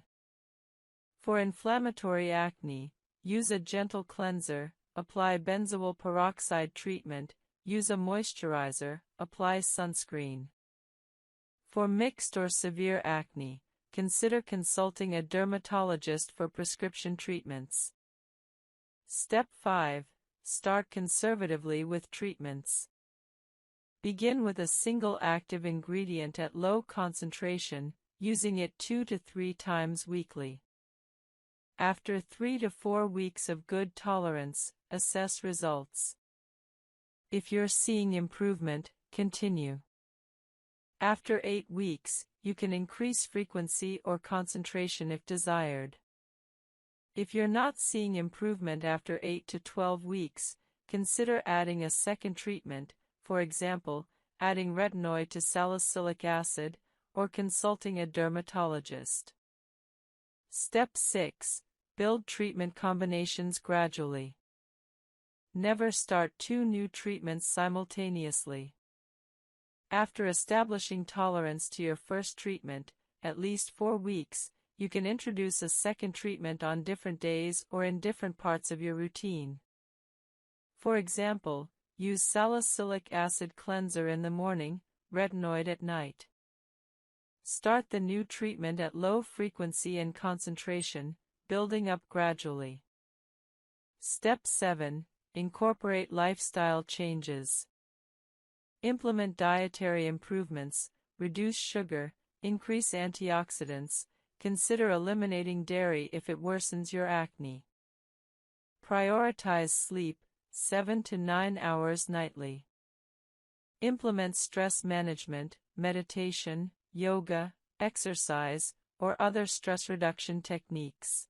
A: For inflammatory acne, use a gentle cleanser, apply benzoyl peroxide treatment, use a moisturizer, apply sunscreen. For mixed or severe acne, consider consulting a dermatologist for prescription treatments. Step 5. Start conservatively with treatments. Begin with a single active ingredient at low concentration, using it 2 to 3 times weekly. After 3 to 4 weeks of good tolerance, assess results. If you're seeing improvement, continue. After 8 weeks, you can increase frequency or concentration if desired. If you're not seeing improvement after 8 to 12 weeks, consider adding a second treatment, for example, adding retinoid to salicylic acid, or consulting a dermatologist. Step 6. Build treatment combinations gradually. Never start 2 new treatments simultaneously. After establishing tolerance to your first treatment, at least 4 weeks, you can introduce a second treatment on different days or in different parts of your routine. For example, use salicylic acid cleanser in the morning, retinoid at night. Start the new treatment at low frequency and concentration, building up gradually. Step 7. Incorporate lifestyle changes. Implement dietary improvements, reduce sugar, increase antioxidants, consider eliminating dairy if it worsens your acne. Prioritize sleep, 7 to 9 hours nightly. Implement stress management, meditation, yoga, exercise, or other stress reduction techniques.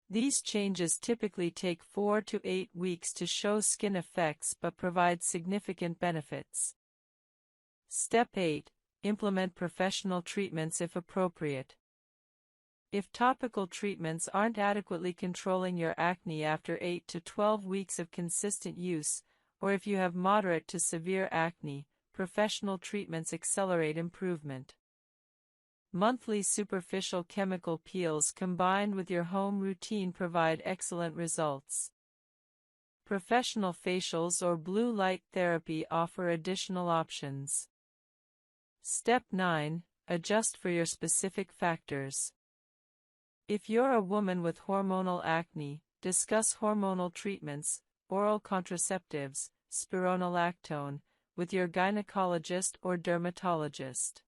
A: These changes typically take 4 to 8 weeks to show skin effects but provide significant benefits. Step 8. Implement professional treatments if appropriate. If topical treatments aren't adequately controlling your acne after 8 to 12 weeks of consistent use, or if you have moderate to severe acne, professional treatments accelerate improvement. Monthly superficial chemical peels combined with your home routine provide excellent results. Professional facials or blue light therapy offer additional options. Step 9. Adjust for your specific factors. If you're a woman with hormonal acne, discuss hormonal treatments, oral contraceptives, spironolactone, with your gynecologist or dermatologist.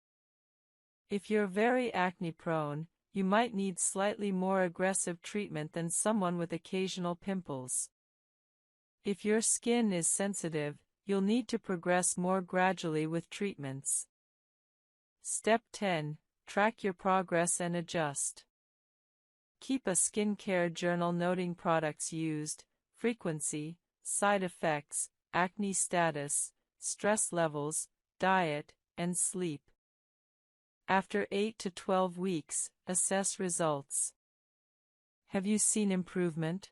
A: If you're very acne-prone, you might need slightly more aggressive treatment than someone with occasional pimples. If your skin is sensitive, you'll need to progress more gradually with treatments. Step 10. Track your progress and adjust. Keep a skincare journal noting products used, frequency, side effects, acne status, stress levels, diet, and sleep. After 8 to 12 weeks, assess results. Have you seen improvement?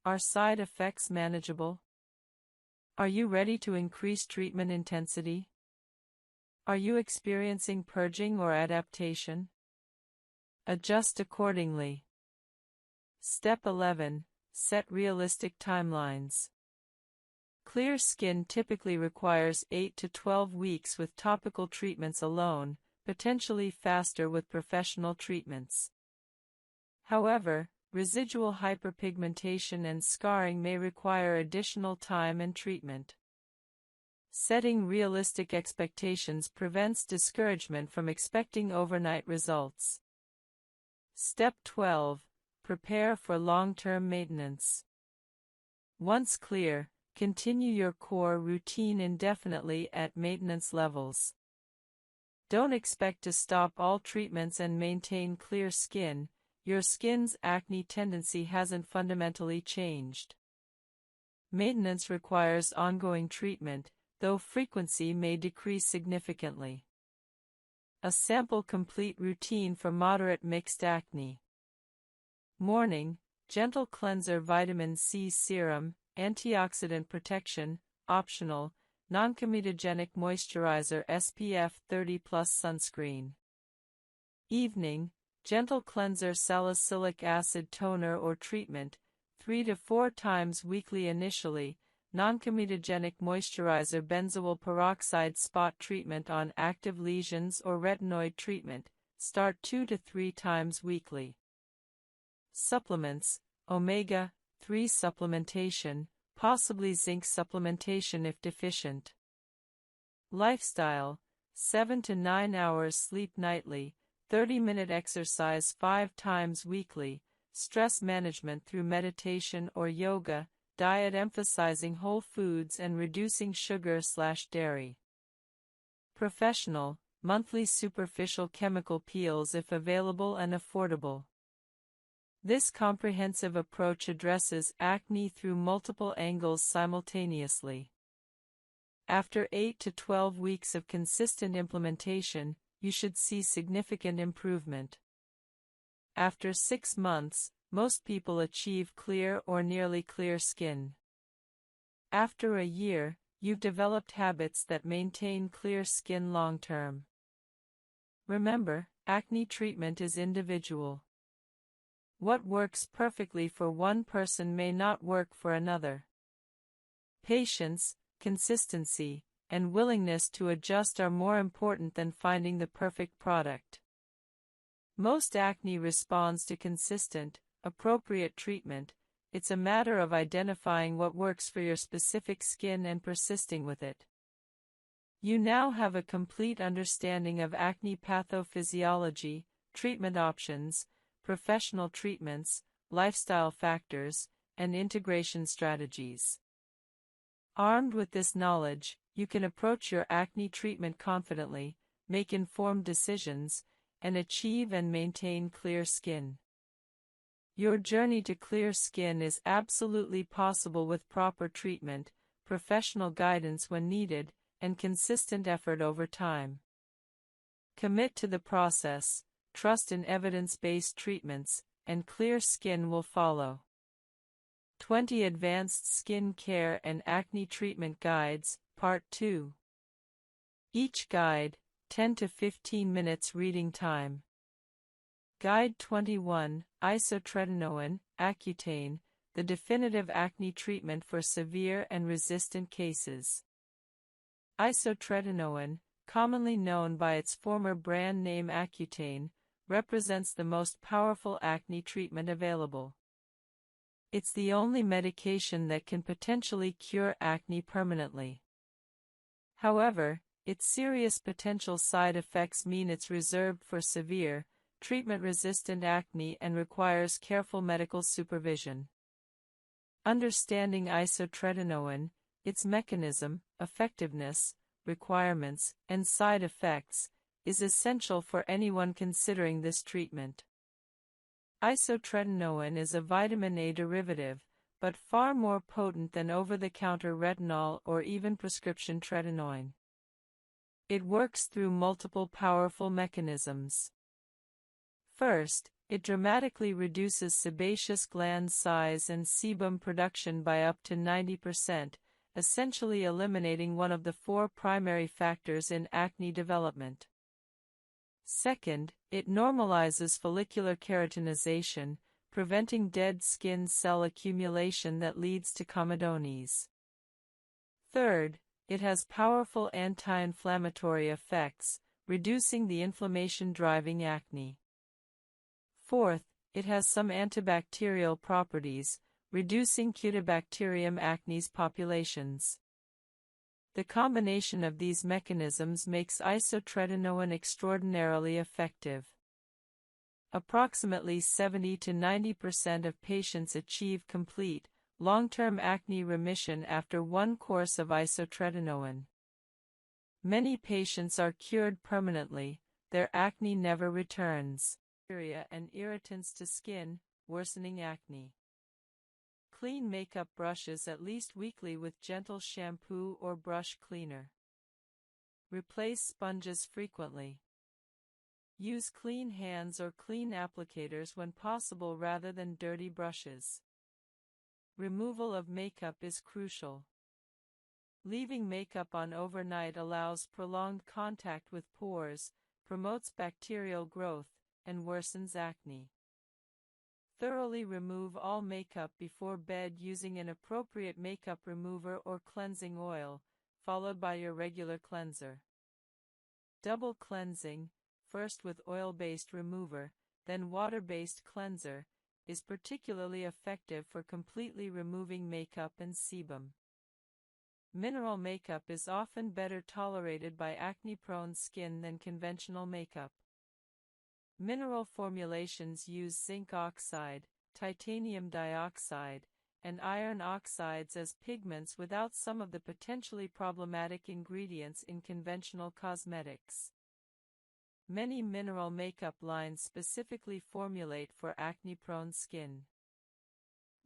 A: Are side effects manageable? Are you ready to increase treatment intensity? Are you experiencing purging or adaptation? Adjust accordingly. Step 11. Set realistic timelines. Clear skin typically requires 8 to 12 weeks with topical treatments alone, potentially faster with professional treatments. However, residual hyperpigmentation and scarring may require additional time and treatment. Setting realistic expectations prevents discouragement from expecting overnight results. Step 12. Prepare for long-term maintenance. Once clear, continue your core routine indefinitely at maintenance levels. Don't expect to stop all treatments and maintain clear skin. Your skin's acne tendency hasn't fundamentally changed. Maintenance requires ongoing treatment, though frequency may decrease significantly. A sample complete routine for moderate mixed acne. Morning, gentle cleanser vitamin C serum, antioxidant protection, optional, non-comedogenic moisturizer SPF 30+ sunscreen. Evening, gentle cleanser salicylic acid toner or treatment, 3 to 4 times weekly initially, non-comedogenic moisturizer benzoyl peroxide spot treatment on active lesions or retinoid treatment, start 2 to 3 times weekly. Supplements, omega-3 supplementation, possibly zinc supplementation if deficient. Lifestyle, 7 to 9 hours sleep nightly, 30-minute exercise 5 times weekly, stress management through meditation or yoga, diet emphasizing whole foods and reducing sugar/dairy. Professional, monthly superficial chemical peels if available and affordable. This comprehensive approach addresses acne through multiple angles simultaneously. After 8 to 12 weeks of consistent implementation, you should see significant improvement. After 6 months, most people achieve clear or nearly clear skin. After a year, you've developed habits that maintain clear skin long-term. Remember, acne treatment is individual. What works perfectly for one person may not work for another. Patience, consistency, and willingness to adjust are more important than finding the perfect product. Most acne responds to consistent, appropriate treatment. It's a matter of identifying what works for your specific skin and persisting with it. You now have a complete understanding of acne pathophysiology, treatment options, professional treatments, lifestyle factors, and integration strategies. Armed with this knowledge, you can approach your acne treatment confidently, make informed decisions, and achieve and maintain clear skin. Your journey to clear skin is absolutely possible with proper treatment, professional guidance when needed, and consistent effort over time. Commit to the process, trust in evidence-based treatments, and clear skin will follow. 20 Advanced Skin Care and Acne Treatment Guides, Part 2. Each guide, 10 to 15 minutes reading time. Guide 21, Isotretinoin, Accutane, the definitive acne treatment for severe and resistant cases. Isotretinoin, commonly known by its former brand name Accutane, represents the most powerful acne treatment available. It's the only medication that can potentially cure acne permanently. However, its serious potential side effects mean it's reserved for severe, treatment-resistant acne and requires careful medical supervision. Understanding isotretinoin, its mechanism, effectiveness, requirements, and side effects, is essential for anyone considering this treatment. Isotretinoin is a vitamin A derivative, but far more potent than over-the-counter retinol or even prescription tretinoin. It works through multiple powerful mechanisms. First, it dramatically reduces sebaceous gland size and sebum production by up to 90%, essentially eliminating one of the 4 primary factors in acne development. Second, it normalizes follicular keratinization, preventing dead skin cell accumulation that leads to comedones. Third, it has powerful anti-inflammatory effects, reducing the inflammation-driving acne. Fourth, it has some antibacterial properties, reducing Cutibacterium acnes populations. The combination of these mechanisms makes isotretinoin extraordinarily effective. Approximately 70 to 90% of patients achieve complete, long-term acne remission after one course of isotretinoin. Many patients are cured permanently, their acne never returns. Bacteria and irritants to skin, worsening acne. Clean makeup brushes at least weekly with gentle shampoo or brush cleaner. Replace sponges frequently. Use clean hands or clean applicators when possible rather than dirty brushes. Removal of makeup is crucial. Leaving makeup on overnight allows prolonged contact with pores, promotes bacterial growth, and worsens acne. Thoroughly remove all makeup before bed using an appropriate makeup remover or cleansing oil, followed by your regular cleanser. Double cleansing, first with oil-based remover, then water-based cleanser, is particularly effective for completely removing makeup and sebum. Mineral makeup is often better tolerated by acne-prone skin than conventional makeup. Mineral formulations use zinc oxide, titanium dioxide, and iron oxides as pigments without some of the potentially problematic ingredients in conventional cosmetics. Many mineral makeup lines specifically formulate for acne-prone skin.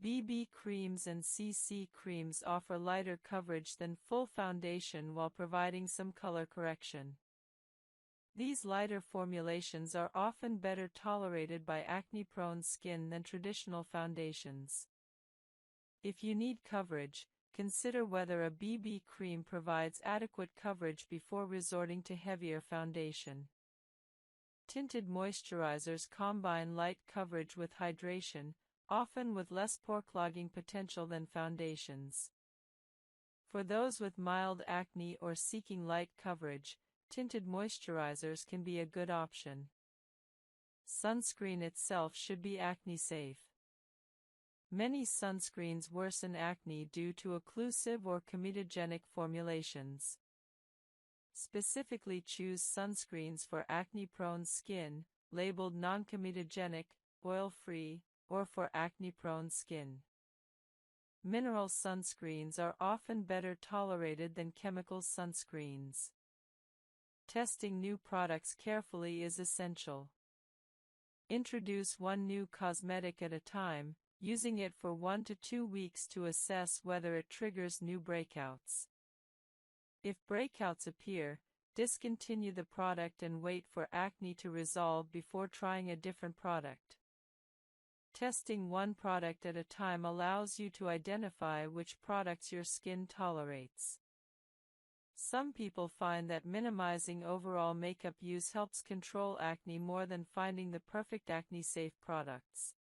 A: BB creams and CC creams offer lighter coverage than full foundation while providing some color correction. These lighter formulations are often better tolerated by acne-prone skin than traditional foundations. If you need coverage, consider whether a BB cream provides adequate coverage before resorting to heavier foundation. Tinted moisturizers combine light coverage with hydration, often with less pore clogging potential than foundations. For those with mild acne or seeking light coverage, tinted moisturizers can be a good option. Sunscreen itself should be acne-safe. Many sunscreens worsen acne due to occlusive or comedogenic formulations. Specifically choose sunscreens for acne-prone skin, labeled non-comedogenic, oil-free, or for acne-prone skin. Mineral sunscreens are often better tolerated than chemical sunscreens. Testing new products carefully is essential. Introduce one new cosmetic at a time, using it for 1 to 2 weeks to assess whether it triggers new breakouts. If breakouts appear, discontinue the product and wait for acne to resolve before trying a different product. Testing one product at a time allows you to identify which products your skin tolerates. Some people find that minimizing overall makeup use helps control acne more than finding the perfect acne-safe products.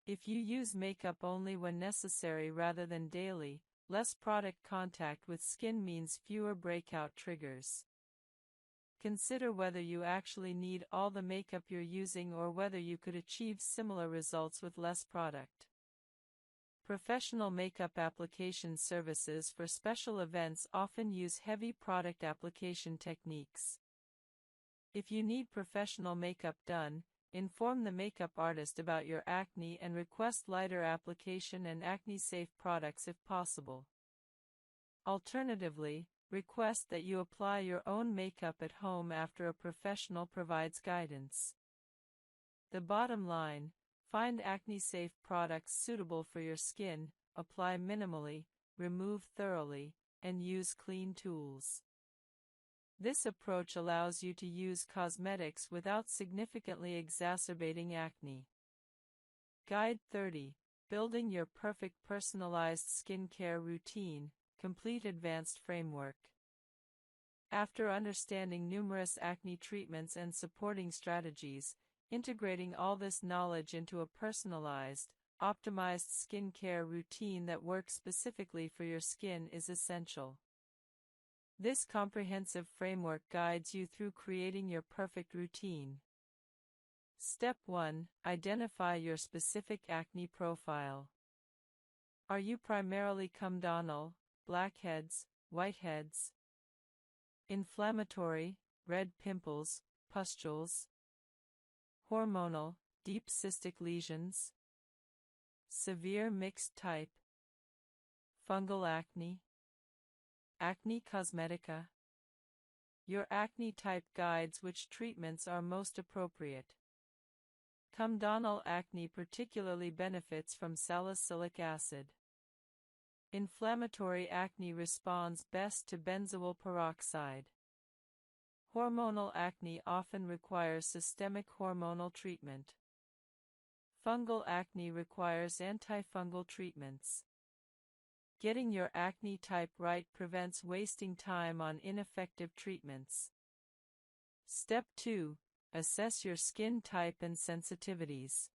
A: If you use makeup only when necessary rather than daily, less product contact with skin means fewer breakout triggers. Consider whether you actually need all the makeup you're using or whether you could achieve similar results with less product. Professional makeup application services for special events often use heavy product application techniques. If you need professional makeup done, inform the makeup artist about your acne and request lighter application and acne-safe products if possible. Alternatively, request that you apply your own makeup at home after a professional provides guidance. The bottom line: find acne-safe products suitable for your skin, apply minimally, remove thoroughly, and use clean tools. This approach allows you to use cosmetics without significantly exacerbating acne. Guide 30: Building your perfect personalized skincare routine, complete advanced framework. After understanding numerous acne treatments and supporting strategies, Integrating all this knowledge into a personalized, optimized skincare routine that works specifically for your skin is essential. This comprehensive framework guides you through creating your perfect routine. Step 1. Identify your specific acne profile. Are you primarily comedonal, blackheads, whiteheads? Inflammatory, red pimples, pustules? Hormonal, deep cystic lesions? Severe mixed type? Fungal acne? Acne cosmetica? Your acne type guides which treatments are most appropriate. Comedonal acne particularly benefits from salicylic acid. Inflammatory acne responds best to benzoyl peroxide. Hormonal acne often requires systemic hormonal treatment. Fungal acne requires antifungal treatments. Getting your acne type right prevents wasting time on ineffective treatments. Step 2. Assess your skin type and sensitivities.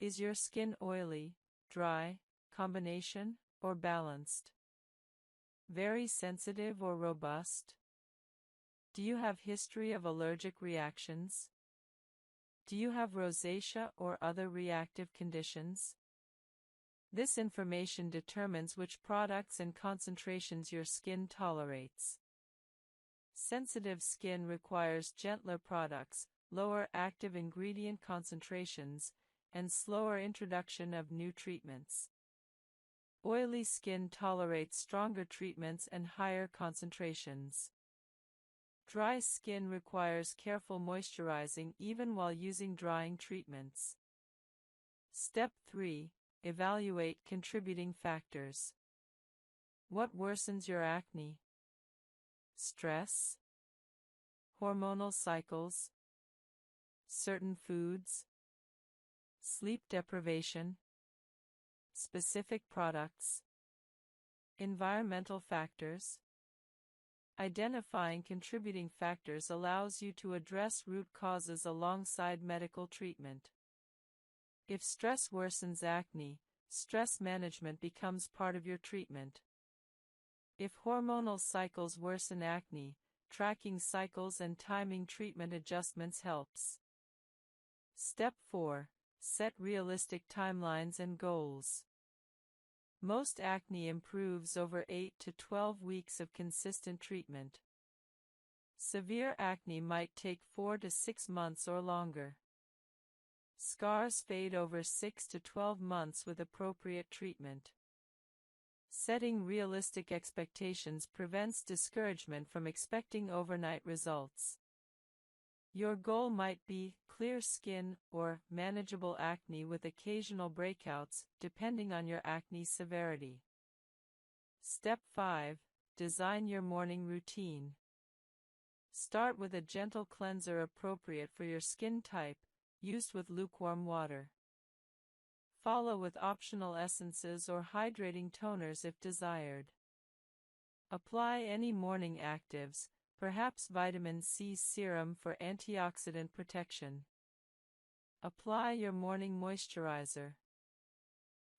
A: Is your skin oily, dry, combination, or balanced? Very sensitive or robust? Do you have history of allergic reactions? Do you have rosacea or other reactive conditions? This information determines which products and concentrations your skin tolerates. Sensitive skin requires gentler products, lower active ingredient concentrations, and slower introduction of new treatments. Oily skin tolerates stronger treatments and higher concentrations. Dry skin requires careful moisturizing even while using drying treatments. Step 3. Evaluate contributing factors. What worsens your acne? Stress? Hormonal cycles? Certain foods? Sleep deprivation? Specific products? Environmental factors? Identifying contributing factors allows you to address root causes alongside medical treatment. If stress worsens acne, stress management becomes part of your treatment. If hormonal cycles worsen acne, tracking cycles and timing treatment adjustments helps. Step 4. Set realistic timelines and goals. Most acne improves over 8 to 12 weeks of consistent treatment. Severe acne might take 4 to 6 months or longer. Scars fade over 6 to 12 months with appropriate treatment. Setting realistic expectations prevents discouragement from expecting overnight results. Your goal might be clear skin or manageable acne with occasional breakouts, depending on your acne severity. Step 5. Design your morning routine. Start with a gentle cleanser appropriate for your skin type, used with lukewarm water. Follow with optional essences or hydrating toners if desired. Apply any morning actives, perhaps vitamin C serum for antioxidant protection. Apply your morning moisturizer.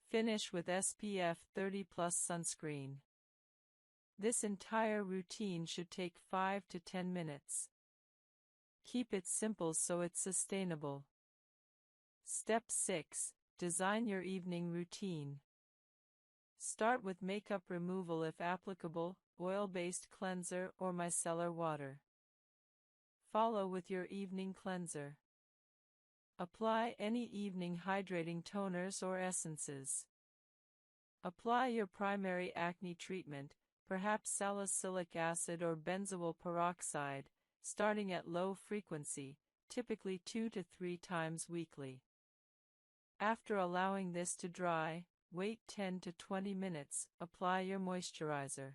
A: Finish with SPF 30+ sunscreen. This entire routine should take 5 to 10 minutes. Keep it simple so it's sustainable. Step 6. Design your evening routine. Start with makeup removal if applicable, oil-based cleanser or micellar water. Follow with your evening cleanser. Apply any evening hydrating toners or essences. Apply your primary acne treatment, perhaps salicylic acid or benzoyl peroxide, starting at low frequency, typically 2 to 3 times weekly. After allowing this to dry, wait 10 to 20 minutes, apply your moisturizer.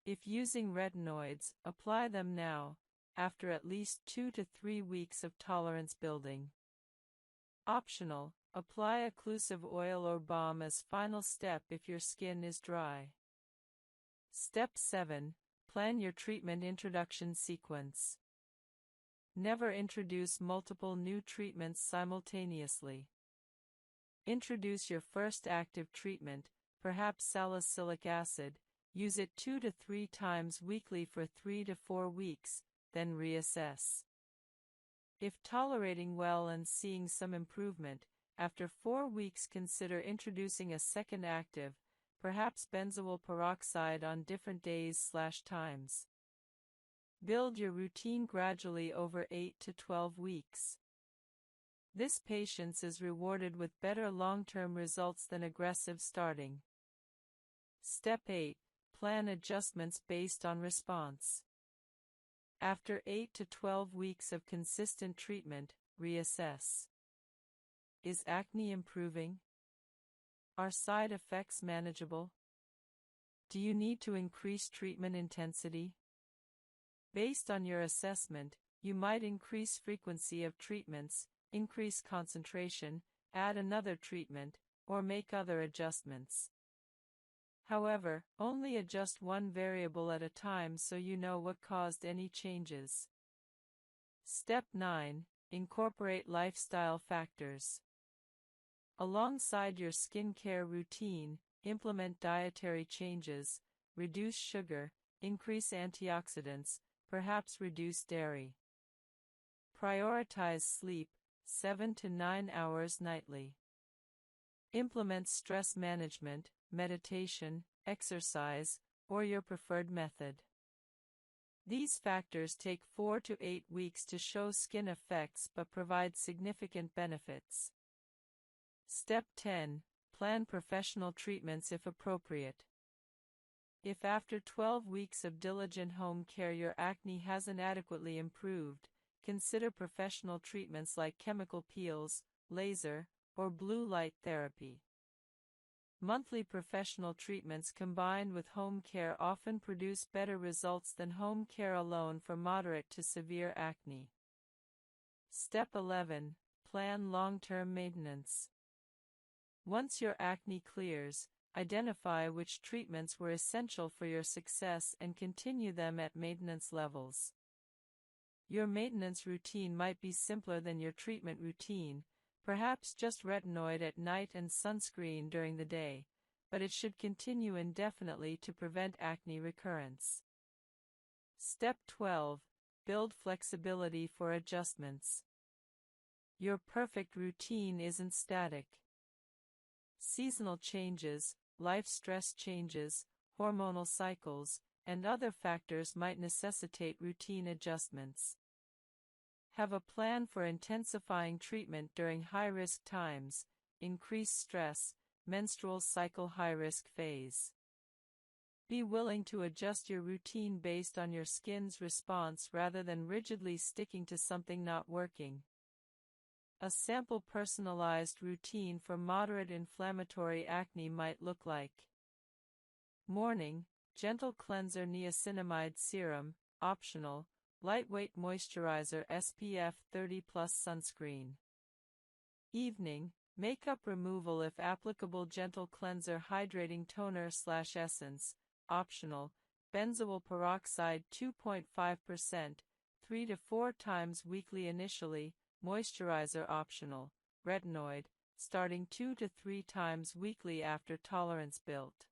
A: If using retinoids, apply them now, after at least 2 to 3 weeks of tolerance building. Optional, apply occlusive oil or balm as final step if your skin is dry. Step 7. Plan your treatment introduction sequence. Never introduce multiple new treatments simultaneously. Introduce your first active treatment, perhaps salicylic acid. Use it 2 to 3 times weekly for 3 to 4 weeks, then reassess. If tolerating well and seeing some improvement, after 4 weeks consider introducing a second active, perhaps benzoyl peroxide on different days/times. Build your routine gradually over 8 to 12 weeks. This patience is rewarded with better long-term results than aggressive starting. Step 8. Plan adjustments based on response. After 8 to 12 weeks of consistent treatment, reassess. Is acne improving? Are side effects manageable? Do you need to increase treatment intensity? Based on your assessment, you might increase frequency of treatments, increase concentration, add another treatment, or make other adjustments. However, only adjust one variable at a time so you know what caused any changes. Step 9. Incorporate lifestyle factors. Alongside your skincare routine, implement dietary changes, reduce sugar, increase antioxidants, perhaps reduce dairy. Prioritize sleep, 7 to 9 hours nightly. Implement stress management, meditation, exercise, or your preferred method. These factors take 4 to 8 weeks to show skin effects but provide significant benefits. Step 10. Plan professional treatments if appropriate. If after 12 weeks of diligent home care your acne hasn't adequately improved, consider professional treatments like chemical peels, laser, or blue light therapy. Monthly professional treatments combined with home care often produce better results than home care alone for moderate to severe acne. Step 11. Plan long-term maintenance. Once your acne clears, identify which treatments were essential for your success and continue them at maintenance levels. Your maintenance routine might be simpler than your treatment routine, perhaps just retinoid at night and sunscreen during the day, but it should continue indefinitely to prevent acne recurrence. Step 12. Build flexibility for adjustments. Your perfect routine isn't static. Seasonal changes, life stress changes, hormonal cycles, and other factors might necessitate routine adjustments. Have a plan for intensifying treatment during high-risk times, increased stress, menstrual cycle high-risk phase. Be willing to adjust your routine based on your skin's response rather than rigidly sticking to something not working. A sample personalized routine for moderate inflammatory acne might look like: morning, gentle cleanser niacinamide serum, optional, lightweight moisturizer SPF 30+ sunscreen. Evening, makeup removal if applicable, gentle cleanser hydrating toner/essence, optional, benzoyl peroxide 2.5%, 3 to 4 times weekly initially, moisturizer optional, retinoid, starting 2 to 3 times weekly after tolerance built.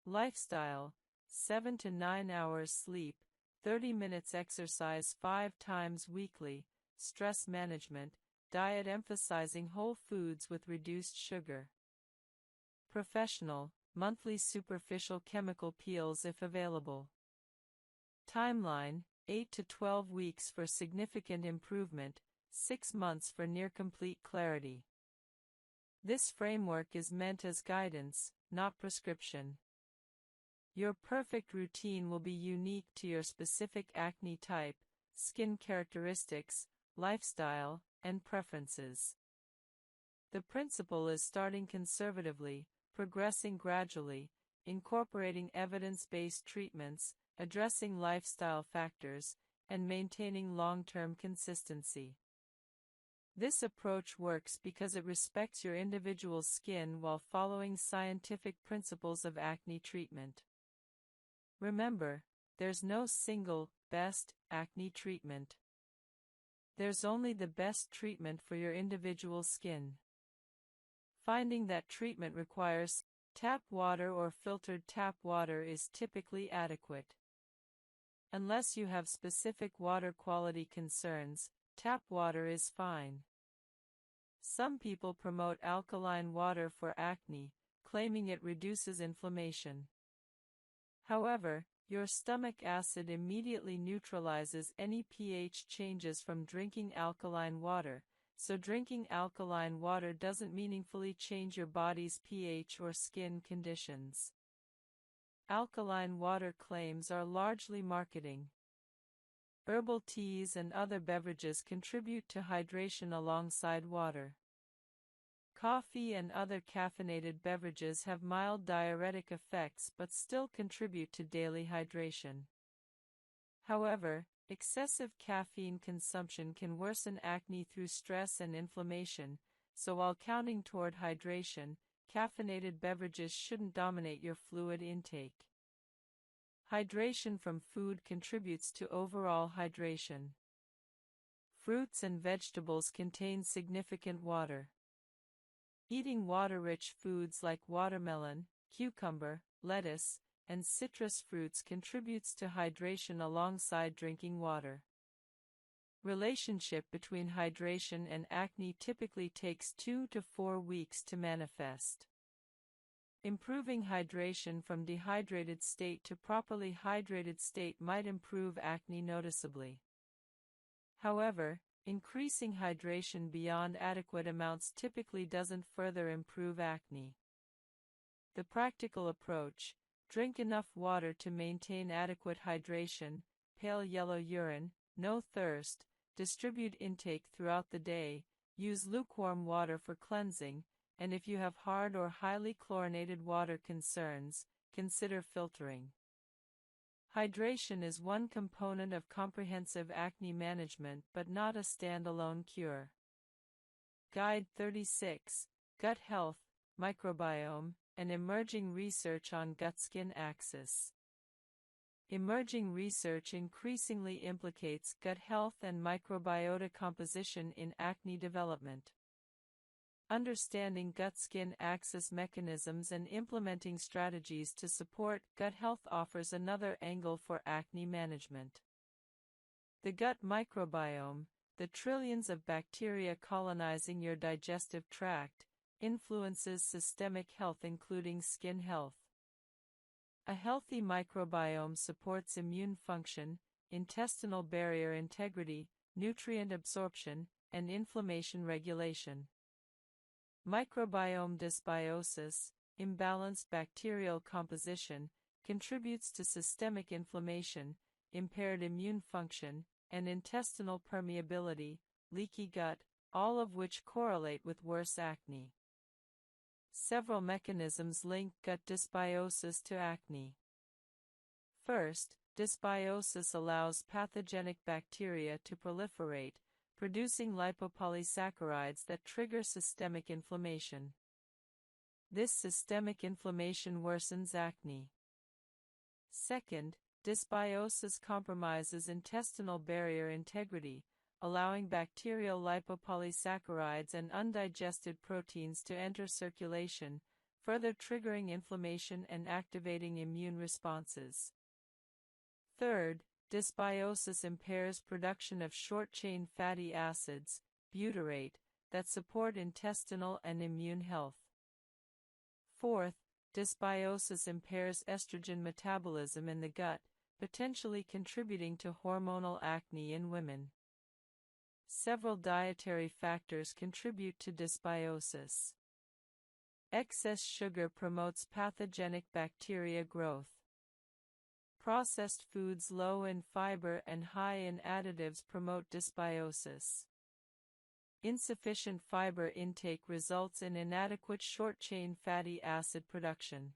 A: Lifestyle, 7 to 9 hours sleep, 30 minutes exercise 5 times weekly, stress management, diet emphasizing whole foods with reduced sugar. Professional, monthly superficial chemical peels if available. Timeline, 8 to 12 weeks for significant improvement, 6 months for near-complete clarity. This framework is meant as guidance, not prescription. Your perfect routine will be unique to your specific acne type, skin characteristics, lifestyle, and preferences. The principle is starting conservatively, progressing gradually, incorporating evidence-based treatments, addressing lifestyle factors, and maintaining long-term consistency. This approach works because it respects your individual skin while following scientific principles of acne treatment. Remember, there's no single, best acne treatment. There's only the best treatment for your individual skin. Finding that treatment requires tap water or filtered tap water is typically adequate. Unless you have specific water quality concerns, tap water is fine. Some people promote alkaline water for acne, claiming it reduces inflammation. However, your stomach acid immediately neutralizes any pH changes from drinking alkaline water, so drinking alkaline water doesn't meaningfully change your body's pH or skin conditions. Alkaline water claims are largely marketing. Herbal teas and other beverages contribute to hydration alongside water. Coffee and other caffeinated beverages have mild diuretic effects but still contribute to daily hydration. However, excessive caffeine consumption can worsen acne through stress and inflammation, so while counting toward hydration, caffeinated beverages shouldn't dominate your fluid intake. Hydration from food contributes to overall hydration. Fruits and vegetables contain significant water. Eating water-rich foods like watermelon, cucumber, lettuce, and citrus fruits contributes to hydration alongside drinking water. Relationship between hydration and acne typically takes 2 to 4 weeks to manifest. Improving hydration from dehydrated state to properly hydrated state might improve acne noticeably. However, increasing hydration beyond adequate amounts typically doesn't further improve acne. The practical approach: drink enough water to maintain adequate hydration, pale yellow urine, no thirst, distribute intake throughout the day, use lukewarm water for cleansing, and if you have hard or highly chlorinated water concerns, consider filtering. Hydration is one component of comprehensive acne management but not a standalone cure. Guide 36, Gut Health, Microbiome, and Emerging Research on Gut-Skin Axis. Emerging research increasingly implicates gut health and microbiota composition in acne development. Understanding gut-skin axis mechanisms and implementing strategies to support gut health offers another angle for acne management. The gut microbiome, the trillions of bacteria colonizing your digestive tract, influences systemic health including skin health. A healthy microbiome supports immune function, intestinal barrier integrity, nutrient absorption, and inflammation regulation. Microbiome dysbiosis, imbalanced bacterial composition, contributes to systemic inflammation, impaired immune function, and intestinal permeability, leaky gut, all of which correlate with worse acne. Several mechanisms link gut dysbiosis to acne. First, dysbiosis allows pathogenic bacteria to proliferate, producing lipopolysaccharides that trigger systemic inflammation. This systemic inflammation worsens acne. Second, dysbiosis compromises intestinal barrier integrity, allowing bacterial lipopolysaccharides and undigested proteins to enter circulation, further triggering inflammation and activating immune responses. Third, dysbiosis impairs production of short-chain fatty acids, butyrate, that support intestinal and immune health. Fourth, dysbiosis impairs estrogen metabolism in the gut, potentially contributing to hormonal acne in women. Several dietary factors contribute to dysbiosis. Excess sugar promotes pathogenic bacteria growth. Processed foods low in fiber and high in additives promote dysbiosis. Insufficient fiber intake results in inadequate short-chain fatty acid production.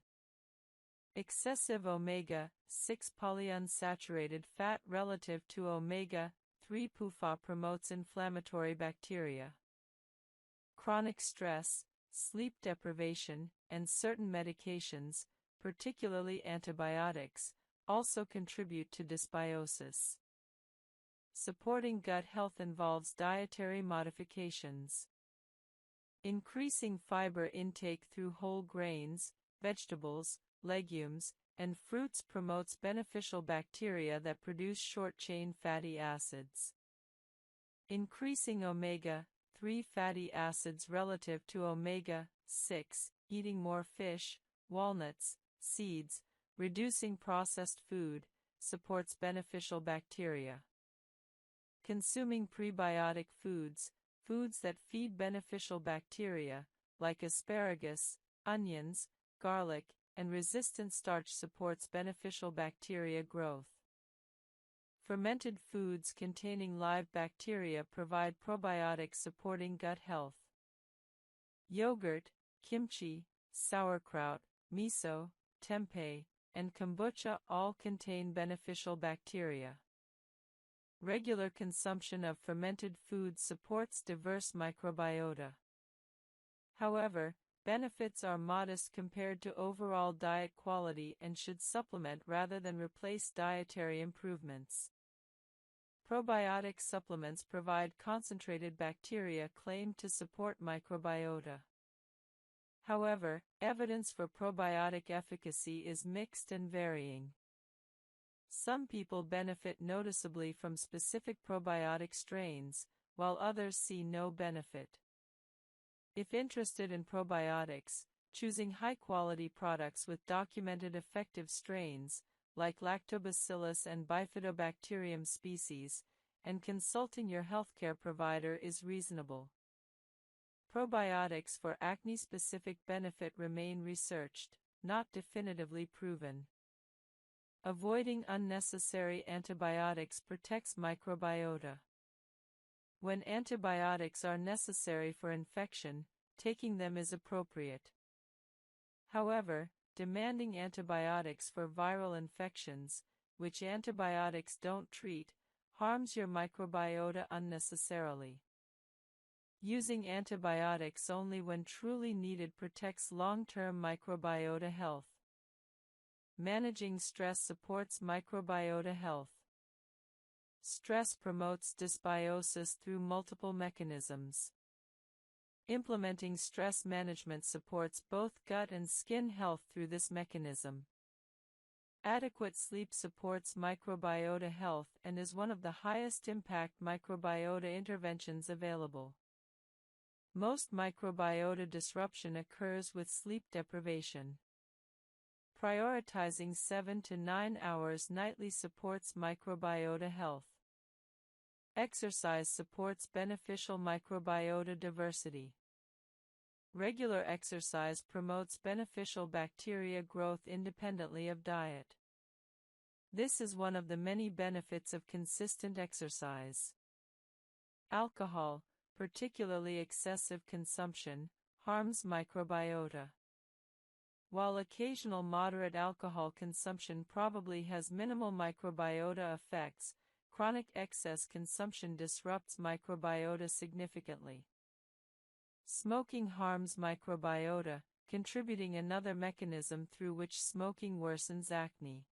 A: Excessive omega-6 polyunsaturated fat relative to omega-3 PUFA promotes inflammatory bacteria. Chronic stress, sleep deprivation, and certain medications, particularly antibiotics, also contribute to dysbiosis. Supporting gut health involves dietary modifications. Increasing fiber intake through whole grains, vegetables, legumes, and fruits promotes beneficial bacteria that produce short-chain fatty acids. Increasing omega-3 fatty acids relative to omega-6, eating more fish, walnuts, seeds, reducing processed food, supports beneficial bacteria. Consuming prebiotic foods, foods that feed beneficial bacteria, like asparagus, onions, garlic, and resistant starch supports beneficial bacteria growth. Fermented foods containing live bacteria provide probiotics supporting gut health. Yogurt, kimchi, sauerkraut, miso, tempeh, and kombucha all contain beneficial bacteria. Regular consumption of fermented foods supports diverse microbiota. However, benefits are modest compared to overall diet quality and should supplement rather than replace dietary improvements. Probiotic supplements provide concentrated bacteria claimed to support microbiota. However, evidence for probiotic efficacy is mixed and varying. Some people benefit noticeably from specific probiotic strains, while others see no benefit. If interested in probiotics, choosing high-quality products with documented effective strains, like Lactobacillus and Bifidobacterium species, and consulting your healthcare provider is reasonable. Probiotics for acne-specific benefit remain researched, not definitively proven. Avoiding unnecessary antibiotics protects microbiota. When antibiotics are necessary for infection, taking them is appropriate. However, demanding antibiotics for viral infections, which antibiotics don't treat, harms your microbiota unnecessarily. Using antibiotics only when truly needed protects long-term microbiota health. Managing stress supports microbiota health. Stress promotes dysbiosis through multiple mechanisms. Implementing stress management supports both gut and skin health through this mechanism. Adequate sleep supports microbiota health and is one of the highest impact microbiota interventions available. Most microbiota disruption occurs with sleep deprivation. Prioritizing 7 to 9 hours nightly supports microbiota health. Exercise supports beneficial microbiota diversity. Regular exercise promotes beneficial bacteria growth independently of diet. This is one of the many benefits of consistent exercise. Alcohol, particularly excessive consumption, harms microbiota. While occasional moderate alcohol consumption probably has minimal microbiota effects, chronic excess consumption disrupts microbiota significantly. Smoking harms microbiota, contributing another mechanism through which smoking worsens acne.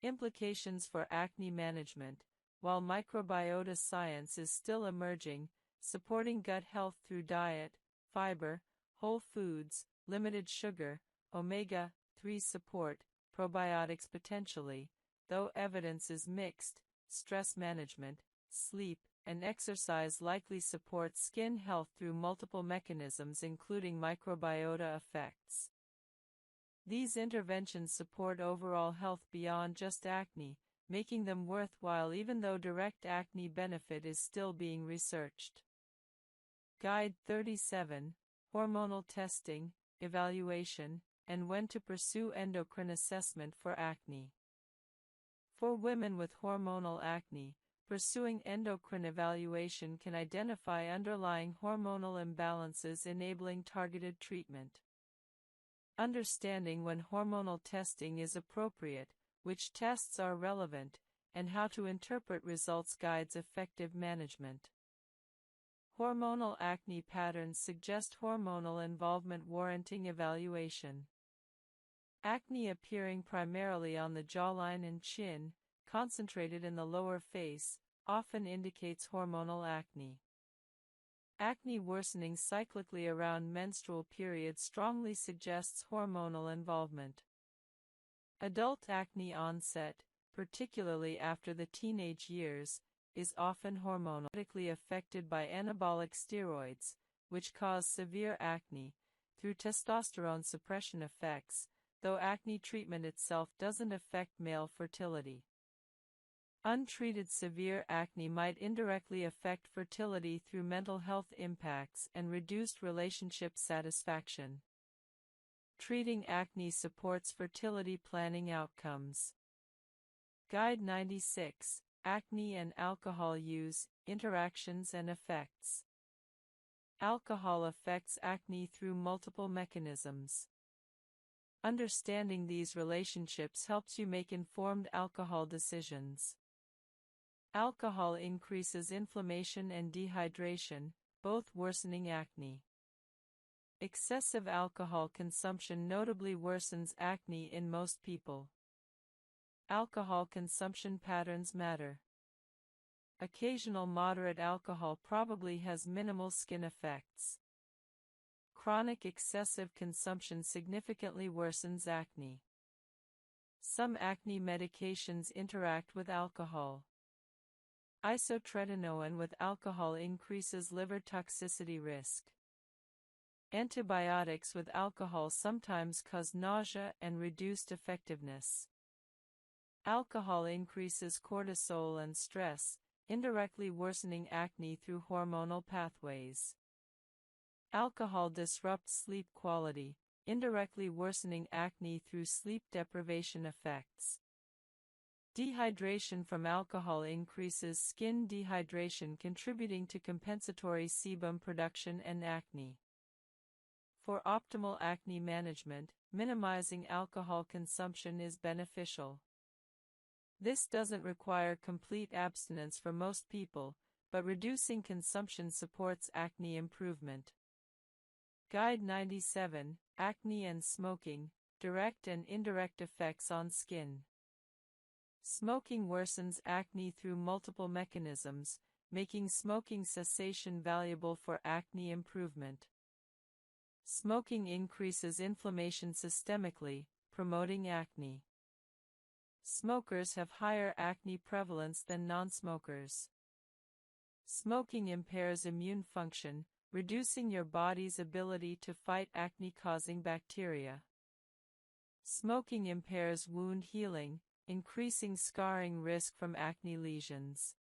A: Implications for acne management. While microbiota science is still emerging, supporting gut health through diet, fiber, whole foods, limited sugar, omega-3 support, probiotics potentially, though evidence is mixed, stress management, sleep, and exercise likely support skin health through multiple mechanisms including microbiota effects. These interventions support overall health beyond just acne, making them worthwhile even though direct acne benefit is still being researched. Guide 37, Hormonal Testing, Evaluation, and When to Pursue Endocrine Assessment for Acne. For women with hormonal acne, pursuing endocrine evaluation can identify underlying hormonal imbalances enabling targeted treatment. Understanding when hormonal testing is appropriate, which tests are relevant, and how to interpret results guides effective management. Hormonal acne patterns suggest hormonal involvement warranting evaluation. Acne appearing primarily on the jawline and chin, concentrated in the lower face, often indicates hormonal acne. Acne worsening cyclically around menstrual periods strongly suggests hormonal involvement. Adult acne onset, particularly after the teenage years, is often hormonally affected by anabolic steroids, which cause severe acne, through testosterone suppression effects, though acne treatment itself doesn't affect male fertility. Untreated severe acne might indirectly affect fertility through mental health impacts and reduced relationship satisfaction. Treating acne supports fertility planning outcomes. Guide 96, Acne and Alcohol Use, Interactions and Effects. Alcohol affects acne through multiple mechanisms. Understanding these relationships helps you make informed alcohol decisions. Alcohol increases inflammation and dehydration, both worsening acne. Excessive alcohol consumption notably worsens acne in most people. Alcohol consumption patterns matter. Occasional moderate alcohol probably has minimal skin effects. Chronic excessive consumption significantly worsens acne. Some acne medications interact with alcohol. Isotretinoin with alcohol increases liver toxicity risk. Antibiotics with alcohol sometimes cause nausea and reduced effectiveness. Alcohol increases cortisol and stress, indirectly worsening acne through hormonal pathways. Alcohol disrupts sleep quality, indirectly worsening acne through sleep deprivation effects. Dehydration from alcohol increases skin dehydration, contributing to compensatory sebum production and acne. For optimal acne management, minimizing alcohol consumption is beneficial. This doesn't require complete abstinence for most people, but reducing consumption supports acne improvement. Guide 97, Acne and Smoking, Direct and Indirect Effects on Skin. Smoking worsens acne through multiple mechanisms, making smoking cessation valuable for acne improvement. Smoking increases inflammation systemically, promoting acne. Smokers have higher acne prevalence than non-smokers. Smoking impairs immune function, reducing your body's ability to fight acne-causing bacteria. Smoking impairs wound healing, increasing scarring risk from acne lesions.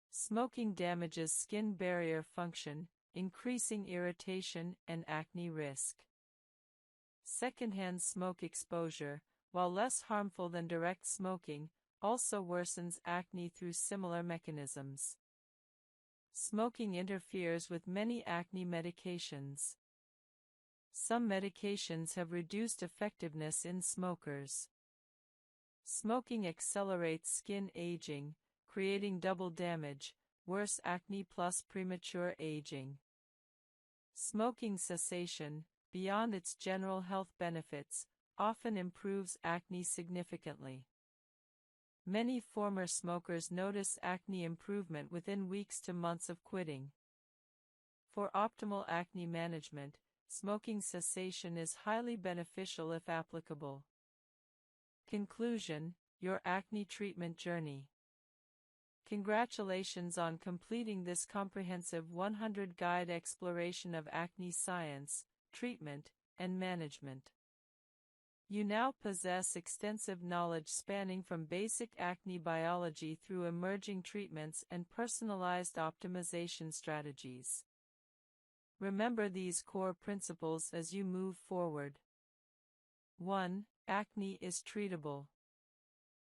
A: Smoking damages skin barrier function, increasing irritation and acne risk. Secondhand smoke exposure, while less harmful than direct smoking, also worsens acne through similar mechanisms. Smoking interferes with many acne medications. Some medications have reduced effectiveness in smokers. Smoking accelerates skin aging, creating double damage, worse acne plus premature aging. Smoking cessation, beyond its general health benefits, often improves acne significantly. Many former smokers notice acne improvement within weeks to months of quitting. For optimal acne management, smoking cessation is highly beneficial if applicable. Conclusion: your acne treatment journey. Congratulations on completing this comprehensive 100-guide exploration of acne science, treatment, and management. You now possess extensive knowledge spanning from basic acne biology through emerging treatments and personalized optimization strategies. Remember these core principles as you move forward. 1. Acne is treatable.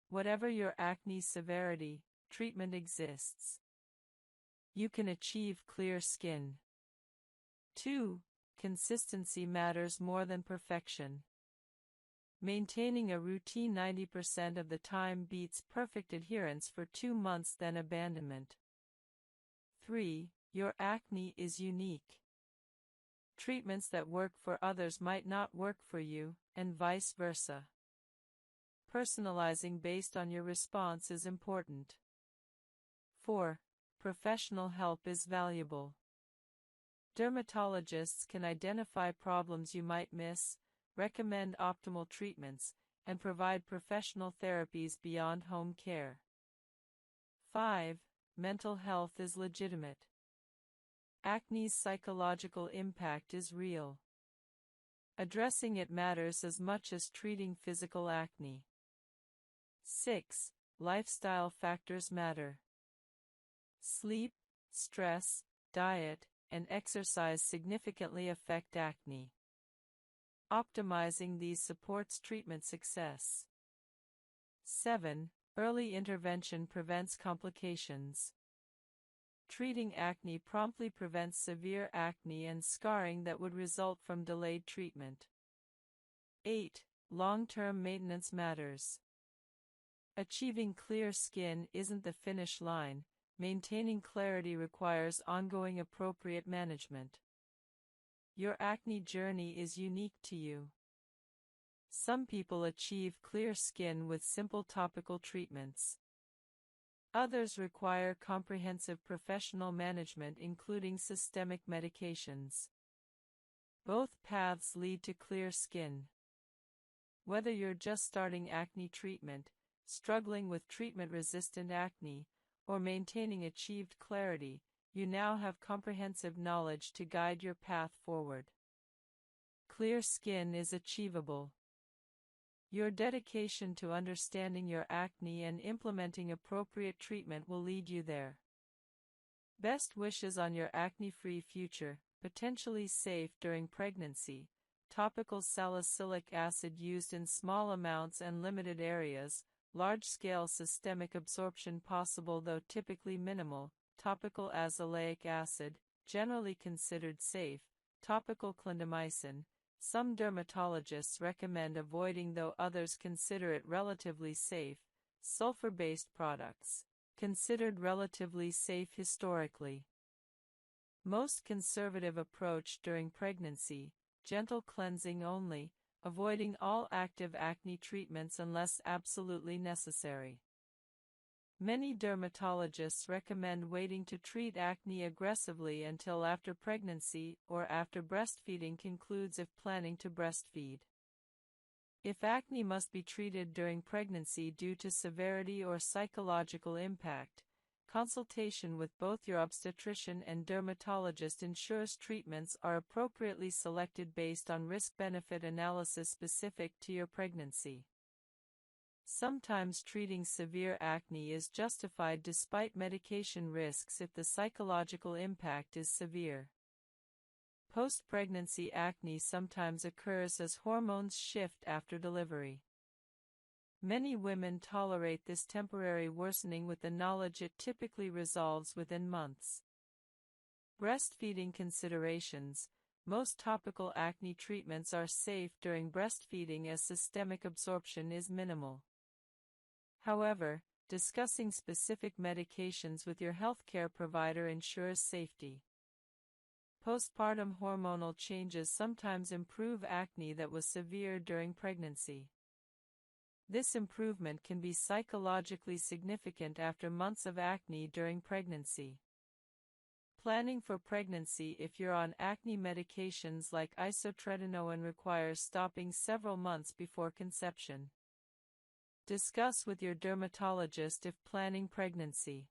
A: Whatever your acne severity, treatment exists. You can achieve clear skin. 2. Consistency matters more than perfection. Maintaining a routine 90% of the time beats perfect adherence for 2 months than abandonment. 3. Your acne is unique. Treatments that work for others might not work for you, and vice versa. Personalizing based on your response is important. 4. Professional help is valuable. Dermatologists can identify problems you might miss, recommend optimal treatments, and provide professional therapies beyond home care. 5. Mental health is legitimate. Acne's psychological impact is real. Addressing it matters as much as treating physical acne. 6. Lifestyle factors matter. Sleep, stress, diet, and exercise significantly affect acne. Optimizing these supports treatment success. 7. Early intervention prevents complications. Treating acne promptly prevents severe acne and scarring that would result from delayed treatment. 8. Long-term maintenance matters. Achieving clear skin isn't the finish line. Maintaining clarity requires ongoing appropriate management. Your acne journey is unique to you. Some people achieve clear skin with simple topical treatments. Others require comprehensive professional management, including systemic medications. Both paths lead to clear skin. Whether you're just starting acne treatment, struggling with treatment-resistant acne, or maintaining achieved clarity, you now have comprehensive knowledge to guide your path forward. Clear skin is achievable. Your dedication to understanding your acne and implementing appropriate treatment will lead you there. Best wishes on your acne-free future, potentially safe during pregnancy. Topical salicylic acid used in small amounts and limited areas. Large-scale systemic absorption possible though typically minimal. Topical azelaic acid, generally considered safe. Topical clindamycin. Some dermatologists recommend avoiding though others consider it relatively safe. Sulfur-based products, considered relatively safe historically. Most conservative approach during pregnancy, gentle cleansing only, avoiding all active acne treatments unless absolutely necessary. Many dermatologists recommend waiting to treat acne aggressively until after pregnancy or after breastfeeding concludes if planning to breastfeed. If acne must be treated during pregnancy due to severity or psychological impact, consultation with both your obstetrician and dermatologist ensures treatments are appropriately selected based on risk-benefit analysis specific to your pregnancy. Sometimes treating severe acne is justified despite medication risks if the psychological impact is severe. Post-pregnancy acne sometimes occurs as hormones shift after delivery. Many women tolerate this temporary worsening with the knowledge it typically resolves within months. Breastfeeding considerations. Most topical acne treatments are safe during breastfeeding as systemic absorption is minimal. However, discussing specific medications with your healthcare provider ensures safety. Postpartum hormonal changes sometimes improve acne that was severe during pregnancy. This improvement can be psychologically significant after months of acne during pregnancy. Planning for pregnancy. If you're on acne medications like isotretinoin requires stopping several months before conception. Discuss with your dermatologist if planning pregnancy.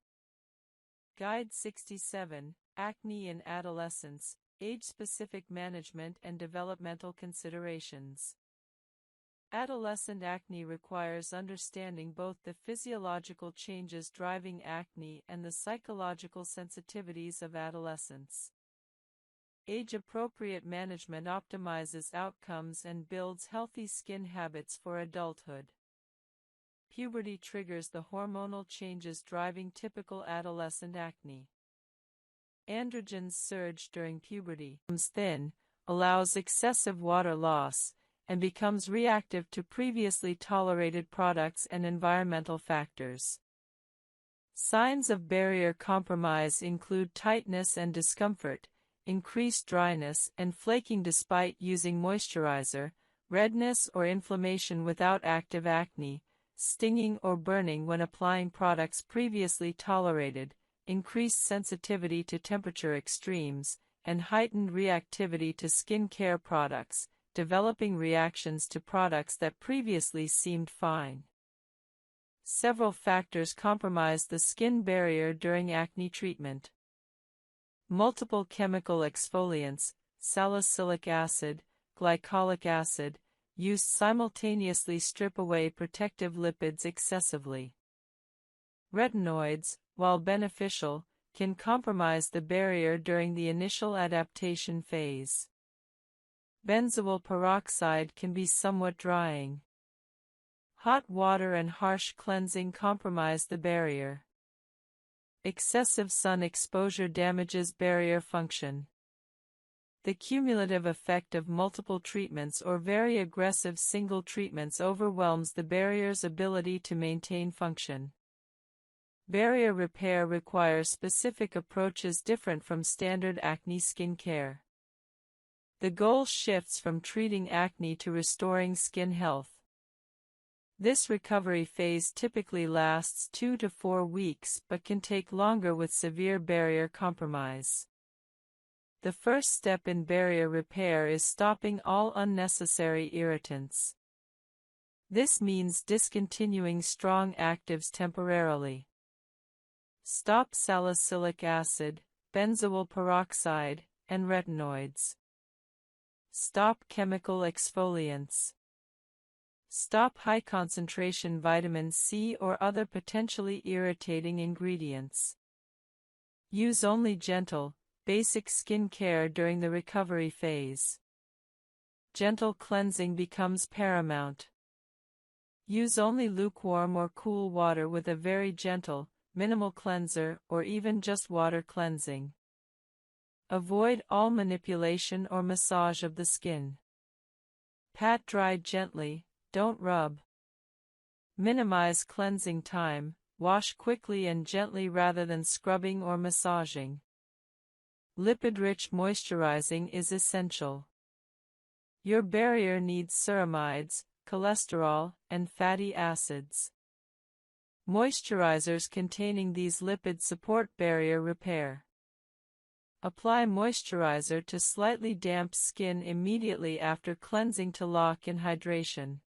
A: Guide 67, Acne in Adolescence, Age-Specific Management and Developmental Considerations. Adolescent acne requires understanding both the physiological changes driving acne and the psychological sensitivities of adolescence. Age-appropriate management optimizes outcomes and builds healthy skin habits for adulthood. Puberty triggers the hormonal changes driving typical adolescent acne. Androgens surge during puberty, becomes thin, allows excessive water loss, and becomes reactive to previously tolerated products and environmental factors. Signs of barrier compromise include tightness and discomfort, increased dryness and flaking despite using moisturizer, redness or inflammation without active acne, stinging or burning when applying products previously tolerated, increased sensitivity to temperature extremes, and heightened reactivity to skin care products, developing reactions to products that previously seemed fine. Several factors compromise the skin barrier during acne treatment. Multiple chemical exfoliants, salicylic acid, glycolic acid, used simultaneously strip away protective lipids excessively. Retinoids, while beneficial, can compromise the barrier during the initial adaptation phase. Benzoyl peroxide can be somewhat drying. Hot water and harsh cleansing compromise the barrier. Excessive sun exposure damages barrier function. The cumulative effect of multiple treatments or very aggressive single treatments overwhelms the barrier's ability to maintain function. Barrier repair requires specific approaches different from standard acne skin care. The goal shifts from treating acne to restoring skin health. This recovery phase typically lasts 2 to 4 weeks but can take longer with severe barrier compromise. The first step in barrier repair is stopping all unnecessary irritants. This means discontinuing strong actives temporarily. Stop salicylic acid, benzoyl peroxide, and retinoids. Stop chemical exfoliants. Stop high-concentration vitamin C or other potentially irritating ingredients. Use only gentle, basic skin care during the recovery phase. Gentle cleansing becomes paramount. Use only lukewarm or cool water with a very gentle, minimal cleanser or even just water cleansing. Avoid all manipulation or massage of the skin. Pat dry gently, don't rub. Minimize cleansing time, wash quickly and gently rather than scrubbing or massaging. Lipid-rich moisturizing is essential. Your barrier needs ceramides, cholesterol, and fatty acids. Moisturizers containing these lipids support barrier repair. Apply moisturizer to slightly damp skin immediately after cleansing to lock in hydration.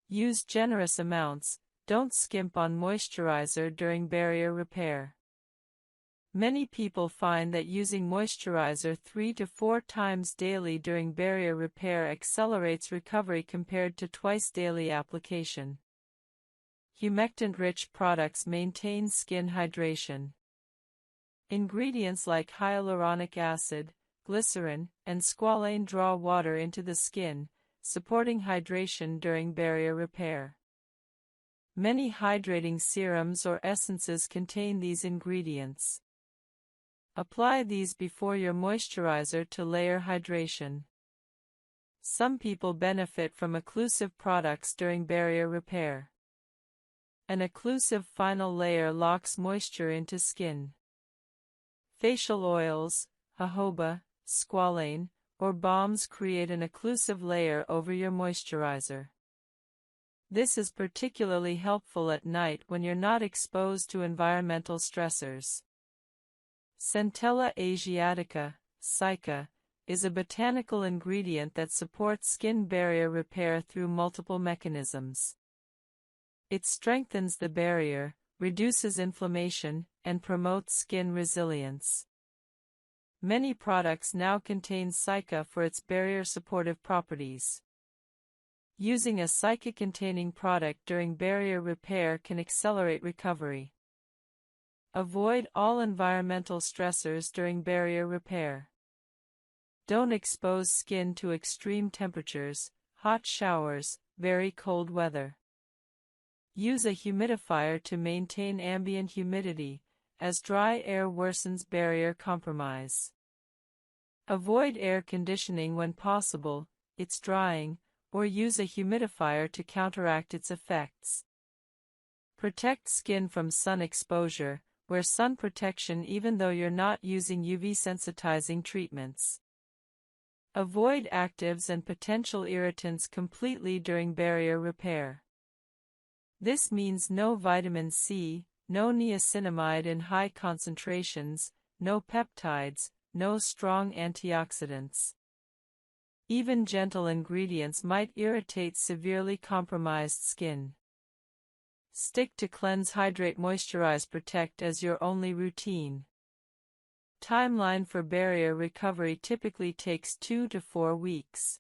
A: Use generous amounts, don't skimp on moisturizer during barrier repair. Many people find that using moisturizer 3 to 4 times daily during barrier repair accelerates recovery compared to twice daily application. Humectant-rich products maintain skin hydration. Ingredients like hyaluronic acid, glycerin, and squalane draw water into the skin, supporting hydration during barrier repair. Many hydrating serums or essences contain these ingredients. Apply these before your moisturizer to layer hydration. Some people benefit from occlusive products during barrier repair. An occlusive final layer locks moisture into skin. Facial oils, jojoba, squalane, or balms create an occlusive layer over your moisturizer. This is particularly helpful at night when you're not exposed to environmental stressors. Centella asiatica, 𝒂𝒂𝒄𝒊𝒂𝒍, is a botanical ingredient that supports skin barrier repair through multiple mechanisms. It strengthens the barrier, reduces inflammation, and promotes skin resilience. Many products now contain 𝒂𝒂𝒄𝒊𝒂𝒍 for its barrier-supportive properties. Using a 𝒂𝒂𝒄-containing product during barrier repair can accelerate recovery. Avoid all environmental stressors during barrier repair. Don't expose skin to extreme temperatures, hot showers, very cold weather. Use a humidifier to maintain ambient humidity, as dry air worsens barrier compromise. Avoid air conditioning when possible, it's drying, or use a humidifier to counteract its effects. Protect skin from sun exposure. Wear sun protection even though you're not using UV sensitizing treatments. Avoid actives and potential irritants completely during barrier repair. This means no vitamin C, no niacinamide in high concentrations, no peptides, no strong antioxidants. Even gentle ingredients might irritate severely compromised skin. Stick to cleanse, hydrate, moisturize, protect as your only routine. Timeline for barrier recovery typically takes 2 to 4 weeks.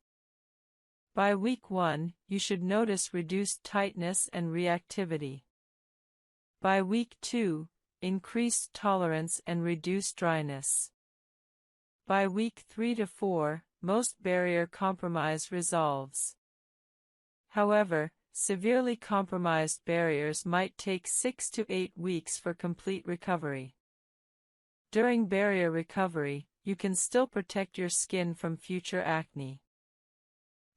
A: By week 1, you should notice reduced tightness and reactivity. By week 2, increased tolerance and reduced dryness. By week 3 to 4, most barrier compromise resolves. However, severely compromised barriers might take 6 to 8 weeks for complete recovery. During barrier recovery, you can still protect your skin from future acne.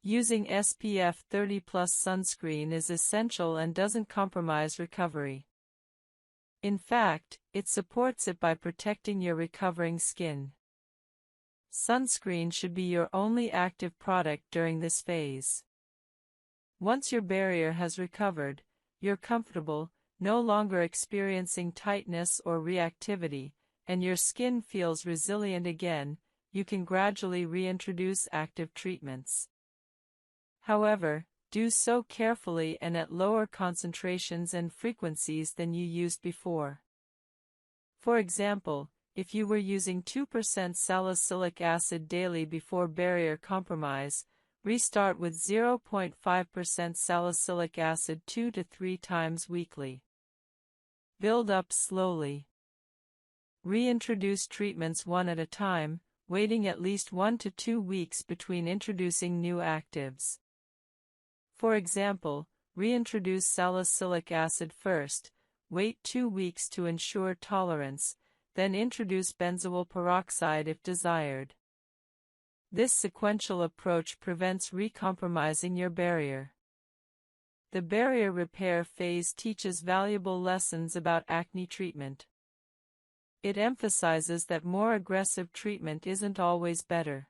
A: Using SPF 30+ sunscreen is essential and doesn't compromise recovery. In fact, it supports it by protecting your recovering skin. Sunscreen should be your only active product during this phase. Once your barrier has recovered, you're comfortable, no longer experiencing tightness or reactivity, and your skin feels resilient again, you can gradually reintroduce active treatments. However, do so carefully and at lower concentrations and frequencies than you used before. For example, if you were using 2% salicylic acid daily before barrier compromise, restart with 0.5% salicylic acid 2 to 3 times weekly. Build up slowly. Reintroduce treatments one at a time, waiting at least 1 to 2 weeks between introducing new actives. For example, reintroduce salicylic acid first, wait 2 weeks to ensure tolerance, then introduce benzoyl peroxide if desired. This sequential approach prevents recompromising your barrier. The barrier repair phase teaches valuable lessons about acne treatment. It emphasizes that more aggressive treatment isn't always better.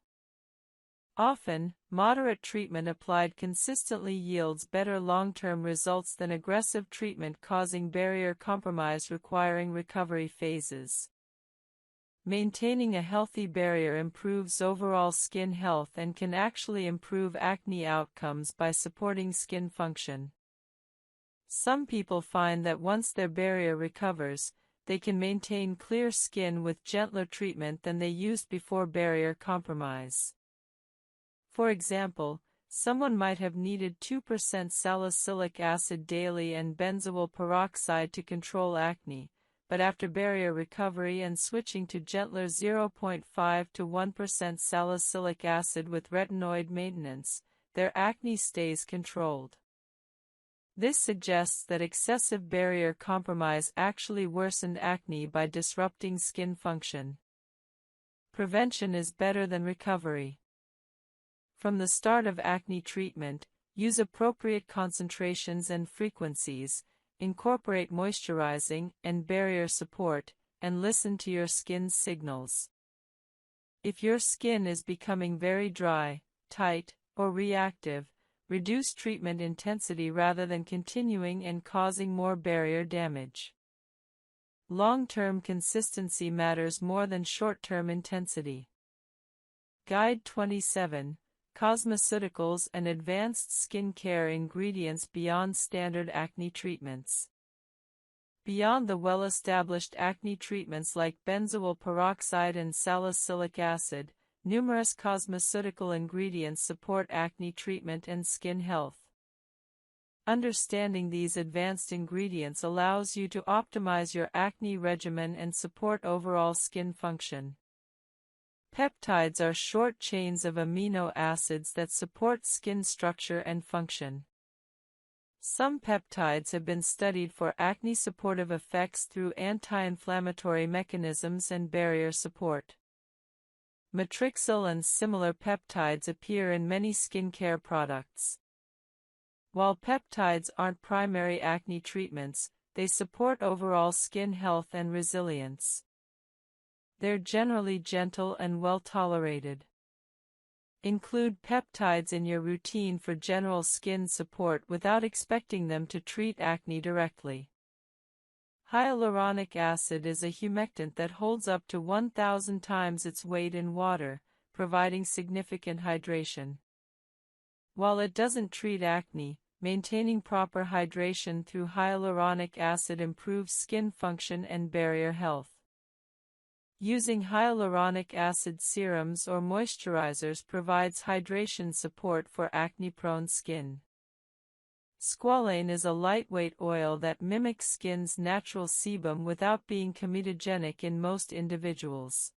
A: Often, moderate treatment applied consistently yields better long-term results than aggressive treatment causing barrier compromise requiring recovery phases. Maintaining a healthy barrier improves overall skin health and can actually improve acne outcomes by supporting skin function. Some people find that once their barrier recovers, they can maintain clear skin with gentler treatment than they used before barrier compromise. For example, someone might have needed 2% salicylic acid daily and benzoyl peroxide to control acne, but after barrier recovery and switching to gentler 0.5 to 1% salicylic acid with retinoid maintenance, their acne stays controlled. This suggests that excessive barrier compromise actually worsened acne by disrupting skin function. Prevention is better than recovery. From the start of acne treatment, use appropriate concentrations and frequencies, incorporate moisturizing and barrier support, and listen to your skin's signals. If your skin is becoming very dry, tight, or reactive, reduce treatment intensity rather than continuing and causing more barrier damage. Long-term consistency matters more than short-term intensity. Guide 27. Cosmeceuticals and advanced skincare ingredients beyond standard acne treatments. Beyond the well-established acne treatments like benzoyl peroxide and salicylic acid, numerous cosmeceutical ingredients support acne treatment and skin health. Understanding these advanced ingredients allows you to optimize your acne regimen and support overall skin function. Peptides are short chains of amino acids that support skin structure and function. Some peptides have been studied for acne-supportive effects through anti-inflammatory mechanisms and barrier support. Matrixyl and similar peptides appear in many skincare products. While peptides aren't primary acne treatments, they support overall skin health and resilience. They're generally gentle and well tolerated. Include peptides in your routine for general skin support without expecting them to treat acne directly. Hyaluronic acid is a humectant that holds up to 1,000 times its weight in water, providing significant hydration. While it doesn't treat acne, maintaining proper hydration through hyaluronic acid improves skin function and barrier health. Using hyaluronic acid serums or moisturizers provides hydration support for acne-prone skin. Squalane is a lightweight oil that mimics skin's natural sebum without being comedogenic in most individuals.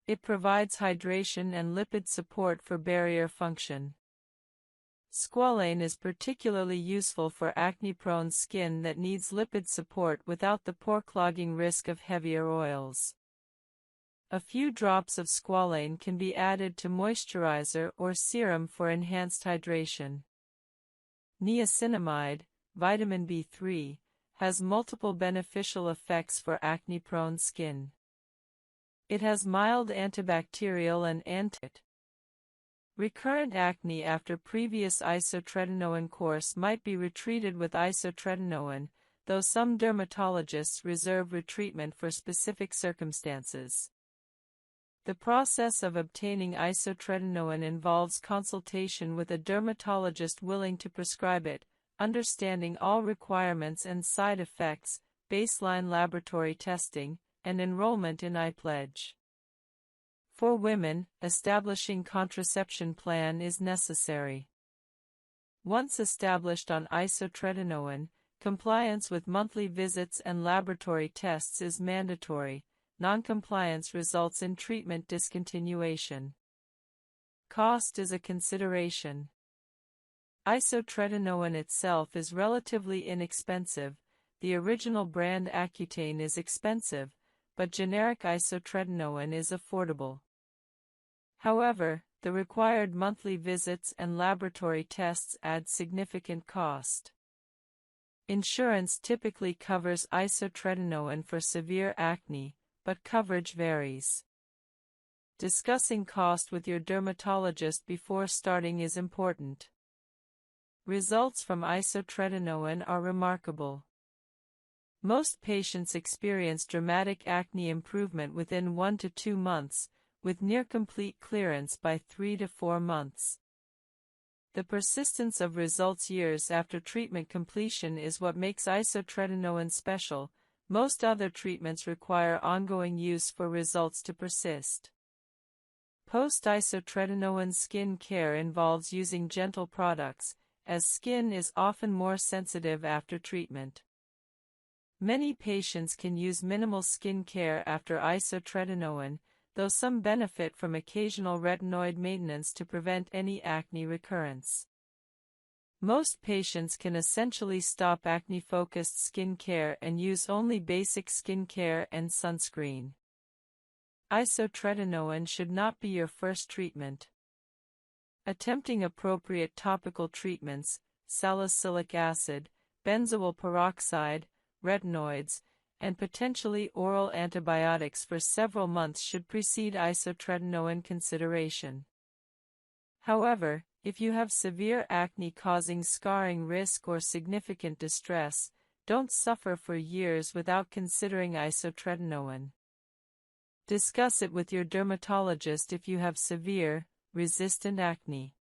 A: It provides hydration and lipid support for barrier function. Squalane is particularly useful for acne-prone skin that needs lipid support without the pore-clogging risk of heavier oils. A few drops of squalane can be added to moisturizer or serum for enhanced hydration. Niacinamide, vitamin B3, has multiple beneficial effects for acne-prone skin. It has mild antibacterial and Recurrent acne after previous isotretinoin course might be retreated with isotretinoin, though some dermatologists reserve retreatment for specific circumstances. The process of obtaining isotretinoin involves consultation with a dermatologist willing to prescribe it, understanding all requirements and side effects, baseline laboratory testing, and enrollment in 𝑦𝒂𝒄𝒊𝒂𝒍. For women, establishing contraception plan is necessary. Once established on isotretinoin, compliance with monthly visits and laboratory tests is mandatory. Non-compliance results in treatment discontinuation. Cost is a consideration. Isotretinoin itself is relatively inexpensive. The original brand Accutane is expensive, but generic isotretinoin is affordable. However, the required monthly visits and laboratory tests add significant cost. Insurance typically covers isotretinoin for severe acne, but coverage varies. Discussing cost with your dermatologist before starting is important. Results from isotretinoin are remarkable. Most patients experience dramatic acne improvement within 1 to 2 months, with near-complete clearance by 3 to 4 months. The persistence of results years after treatment completion is what makes isotretinoin special. Most other treatments require ongoing use for results to persist. Post-isotretinoin skin care involves using gentle products, as skin is often more sensitive after treatment. Many patients can use minimal skin care after isotretinoin, though some benefit from occasional retinoid maintenance to prevent any acne recurrence. Most patients can essentially stop acne-focused skin care and use only basic skin care and sunscreen. Isotretinoin should not be your first treatment. Attempting appropriate topical treatments, salicylic acid, benzoyl peroxide, retinoids, and potentially oral antibiotics for several months should precede isotretinoin consideration. However, if you have severe acne causing scarring risk or significant distress, don't suffer for years without considering isotretinoin. Discuss it with your dermatologist if you have severe, resistant acne.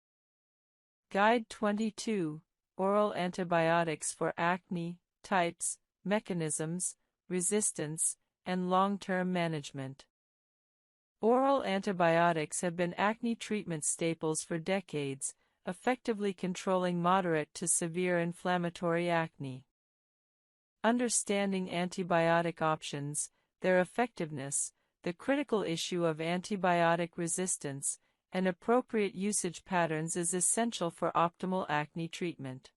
A: Guide 22, Oral Antibiotics for Acne, Types, Mechanisms, Resistance, and Long-Term Management. Oral antibiotics have been acne treatment staples for decades, effectively controlling moderate to severe inflammatory acne. Understanding antibiotic options, their effectiveness, the critical issue of antibiotic resistance, and appropriate usage patterns is essential for optimal acne treatment.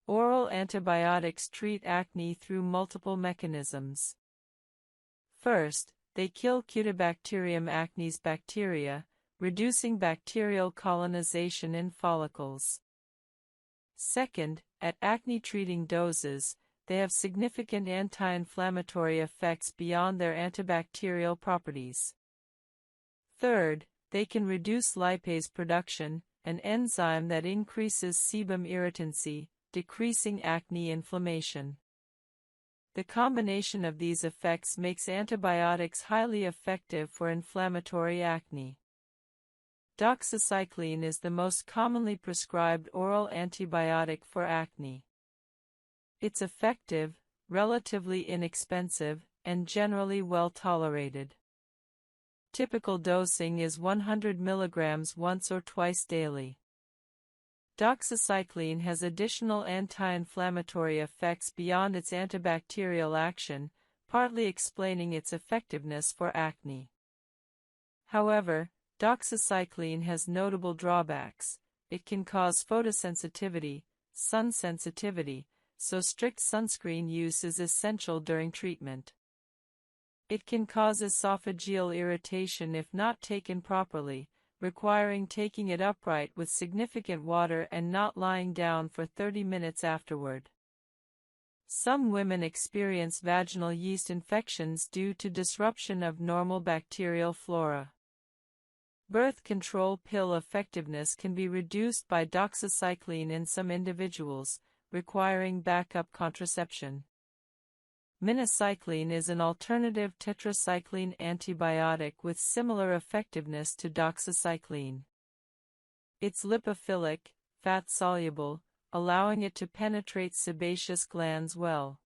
A: Oral antibiotics treat acne through multiple mechanisms. First, they kill Cutibacterium acnes bacteria, reducing bacterial colonization in follicles. Second, at acne-treating doses, they have significant anti-inflammatory effects beyond their antibacterial properties. Third, they can reduce lipase production, an enzyme that increases sebum irritancy, decreasing acne inflammation. The combination of these effects makes antibiotics highly effective for inflammatory acne. Doxycycline is the most commonly prescribed oral antibiotic for acne. It's effective, relatively inexpensive, and generally well tolerated. Typical dosing is 100 mg once or twice daily. Doxycycline has additional anti-inflammatory effects beyond its antibacterial action, partly explaining its effectiveness for acne. However, doxycycline has notable drawbacks. It can cause photosensitivity, sun sensitivity, so strict sunscreen use is essential during treatment. It can cause esophageal irritation if not taken properly, requiring taking it upright with significant water and not lying down for 30 minutes afterward. Some women experience vaginal yeast infections due to disruption of normal bacterial flora. Birth control pill effectiveness can be reduced by doxycycline in some individuals, requiring backup contraception. Minocycline is an alternative tetracycline antibiotic with similar effectiveness to doxycycline. It's lipophilic, fat-soluble, allowing it to penetrate sebaceous glands well.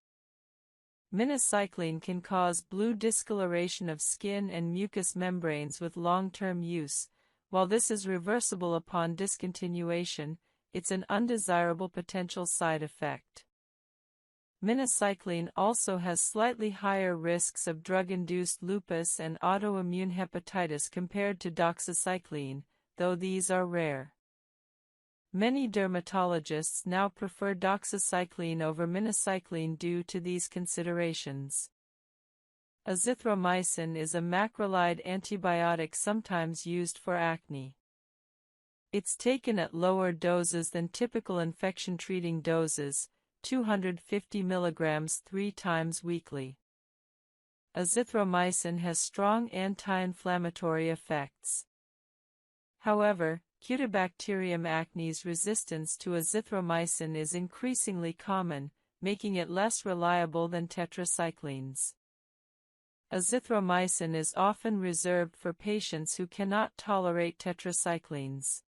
A: Minocycline can cause blue discoloration of skin and mucous membranes with long-term use. While this is reversible upon discontinuation, it's an undesirable potential side effect. Minocycline also has slightly higher risks of drug-induced lupus and autoimmune hepatitis compared to doxycycline, though these are rare. Many dermatologists now prefer doxycycline over minocycline due to these considerations. Azithromycin is a macrolide antibiotic sometimes used for acne. It's taken at lower doses than typical infection-treating doses, 250 mg 3 times weekly. Azithromycin has strong anti-inflammatory effects. However, Cutibacterium acnes resistance to azithromycin is increasingly common, making it less reliable than tetracyclines. Azithromycin is often reserved for patients who cannot tolerate tetracyclines.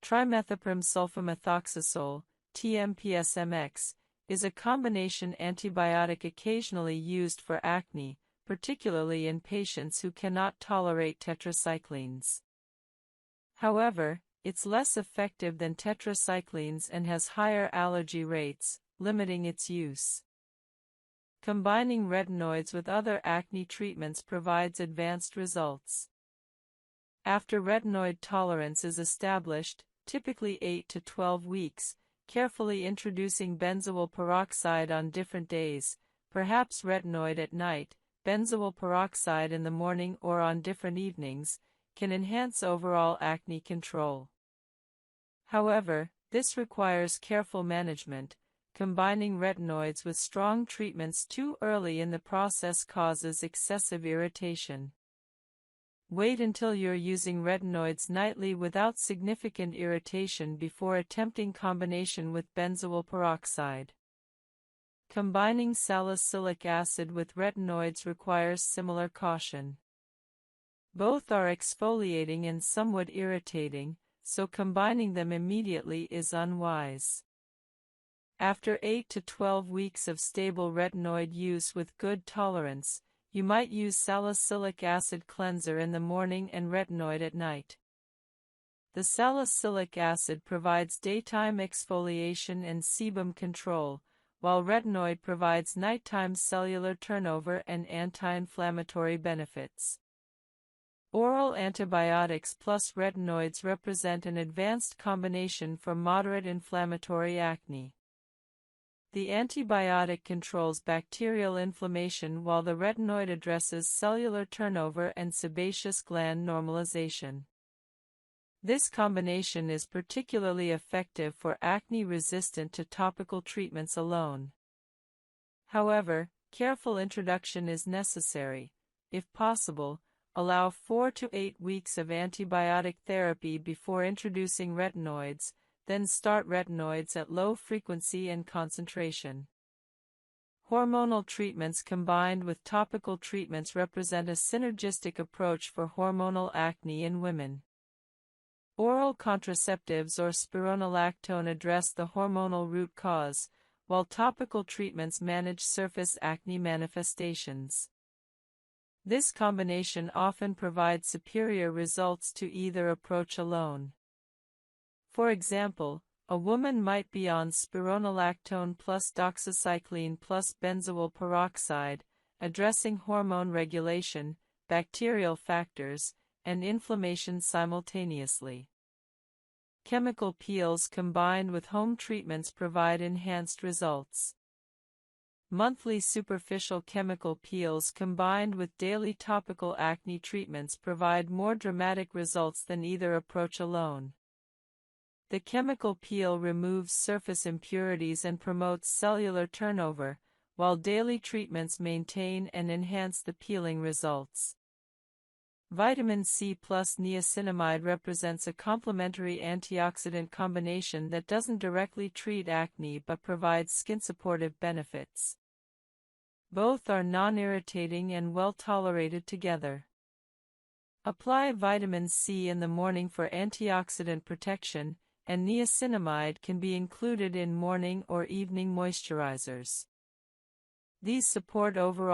A: Trimethoprim sulfamethoxazole, TMPSMX, is a combination antibiotic occasionally used for acne, particularly in patients who cannot tolerate tetracyclines. However, it's less effective than tetracyclines and has higher allergy rates, limiting its use. Combining retinoids with other acne treatments provides advanced results. After retinoid tolerance is established, typically 8 to 12 weeks, carefully introducing benzoyl peroxide on different days, perhaps retinoid at night, benzoyl peroxide in the morning or on different evenings, can enhance overall acne control. However, this requires careful management. Combining retinoids with strong treatments too early in the process causes excessive irritation. Wait until you're using retinoids nightly without significant irritation before attempting combination with benzoyl peroxide. Combining salicylic acid with retinoids requires similar caution. Both are exfoliating and somewhat irritating, so combining them immediately is unwise. After 8 to 12 weeks of stable retinoid use with good tolerance, you might use salicylic acid cleanser in the morning and retinoid at night. The salicylic acid provides daytime exfoliation and sebum control, while retinoid provides nighttime cellular turnover and anti-inflammatory benefits. Oral antibiotics plus retinoids represent an advanced combination for moderate inflammatory acne. The antibiotic controls bacterial inflammation while the retinoid addresses cellular turnover and sebaceous gland normalization. This combination is particularly effective for acne resistant to topical treatments alone. However, careful introduction is necessary. If possible, allow 4 to 8 weeks of antibiotic therapy before introducing retinoids, then start retinoids at low frequency and concentration. Hormonal treatments combined with topical treatments represent a synergistic approach for hormonal acne in women. Oral contraceptives or spironolactone address the hormonal root cause, while topical treatments manage surface acne manifestations. This combination often provides superior results to either approach alone. For example, a woman might be on spironolactone plus doxycycline plus benzoyl peroxide, addressing hormone regulation, bacterial factors, and inflammation simultaneously. Chemical peels combined with home treatments provide enhanced results. Monthly superficial chemical peels combined with daily topical acne treatments provide more dramatic results than either approach alone. The chemical peel removes surface impurities and promotes cellular turnover, while daily treatments maintain and enhance the peeling results. Vitamin C plus niacinamide represents a complementary antioxidant combination that doesn't directly treat acne but provides skin-supportive benefits. Both are non-irritating and well-tolerated together. Apply vitamin C in the morning for antioxidant protection, and niacinamide can be included in morning or evening moisturizers. These support overall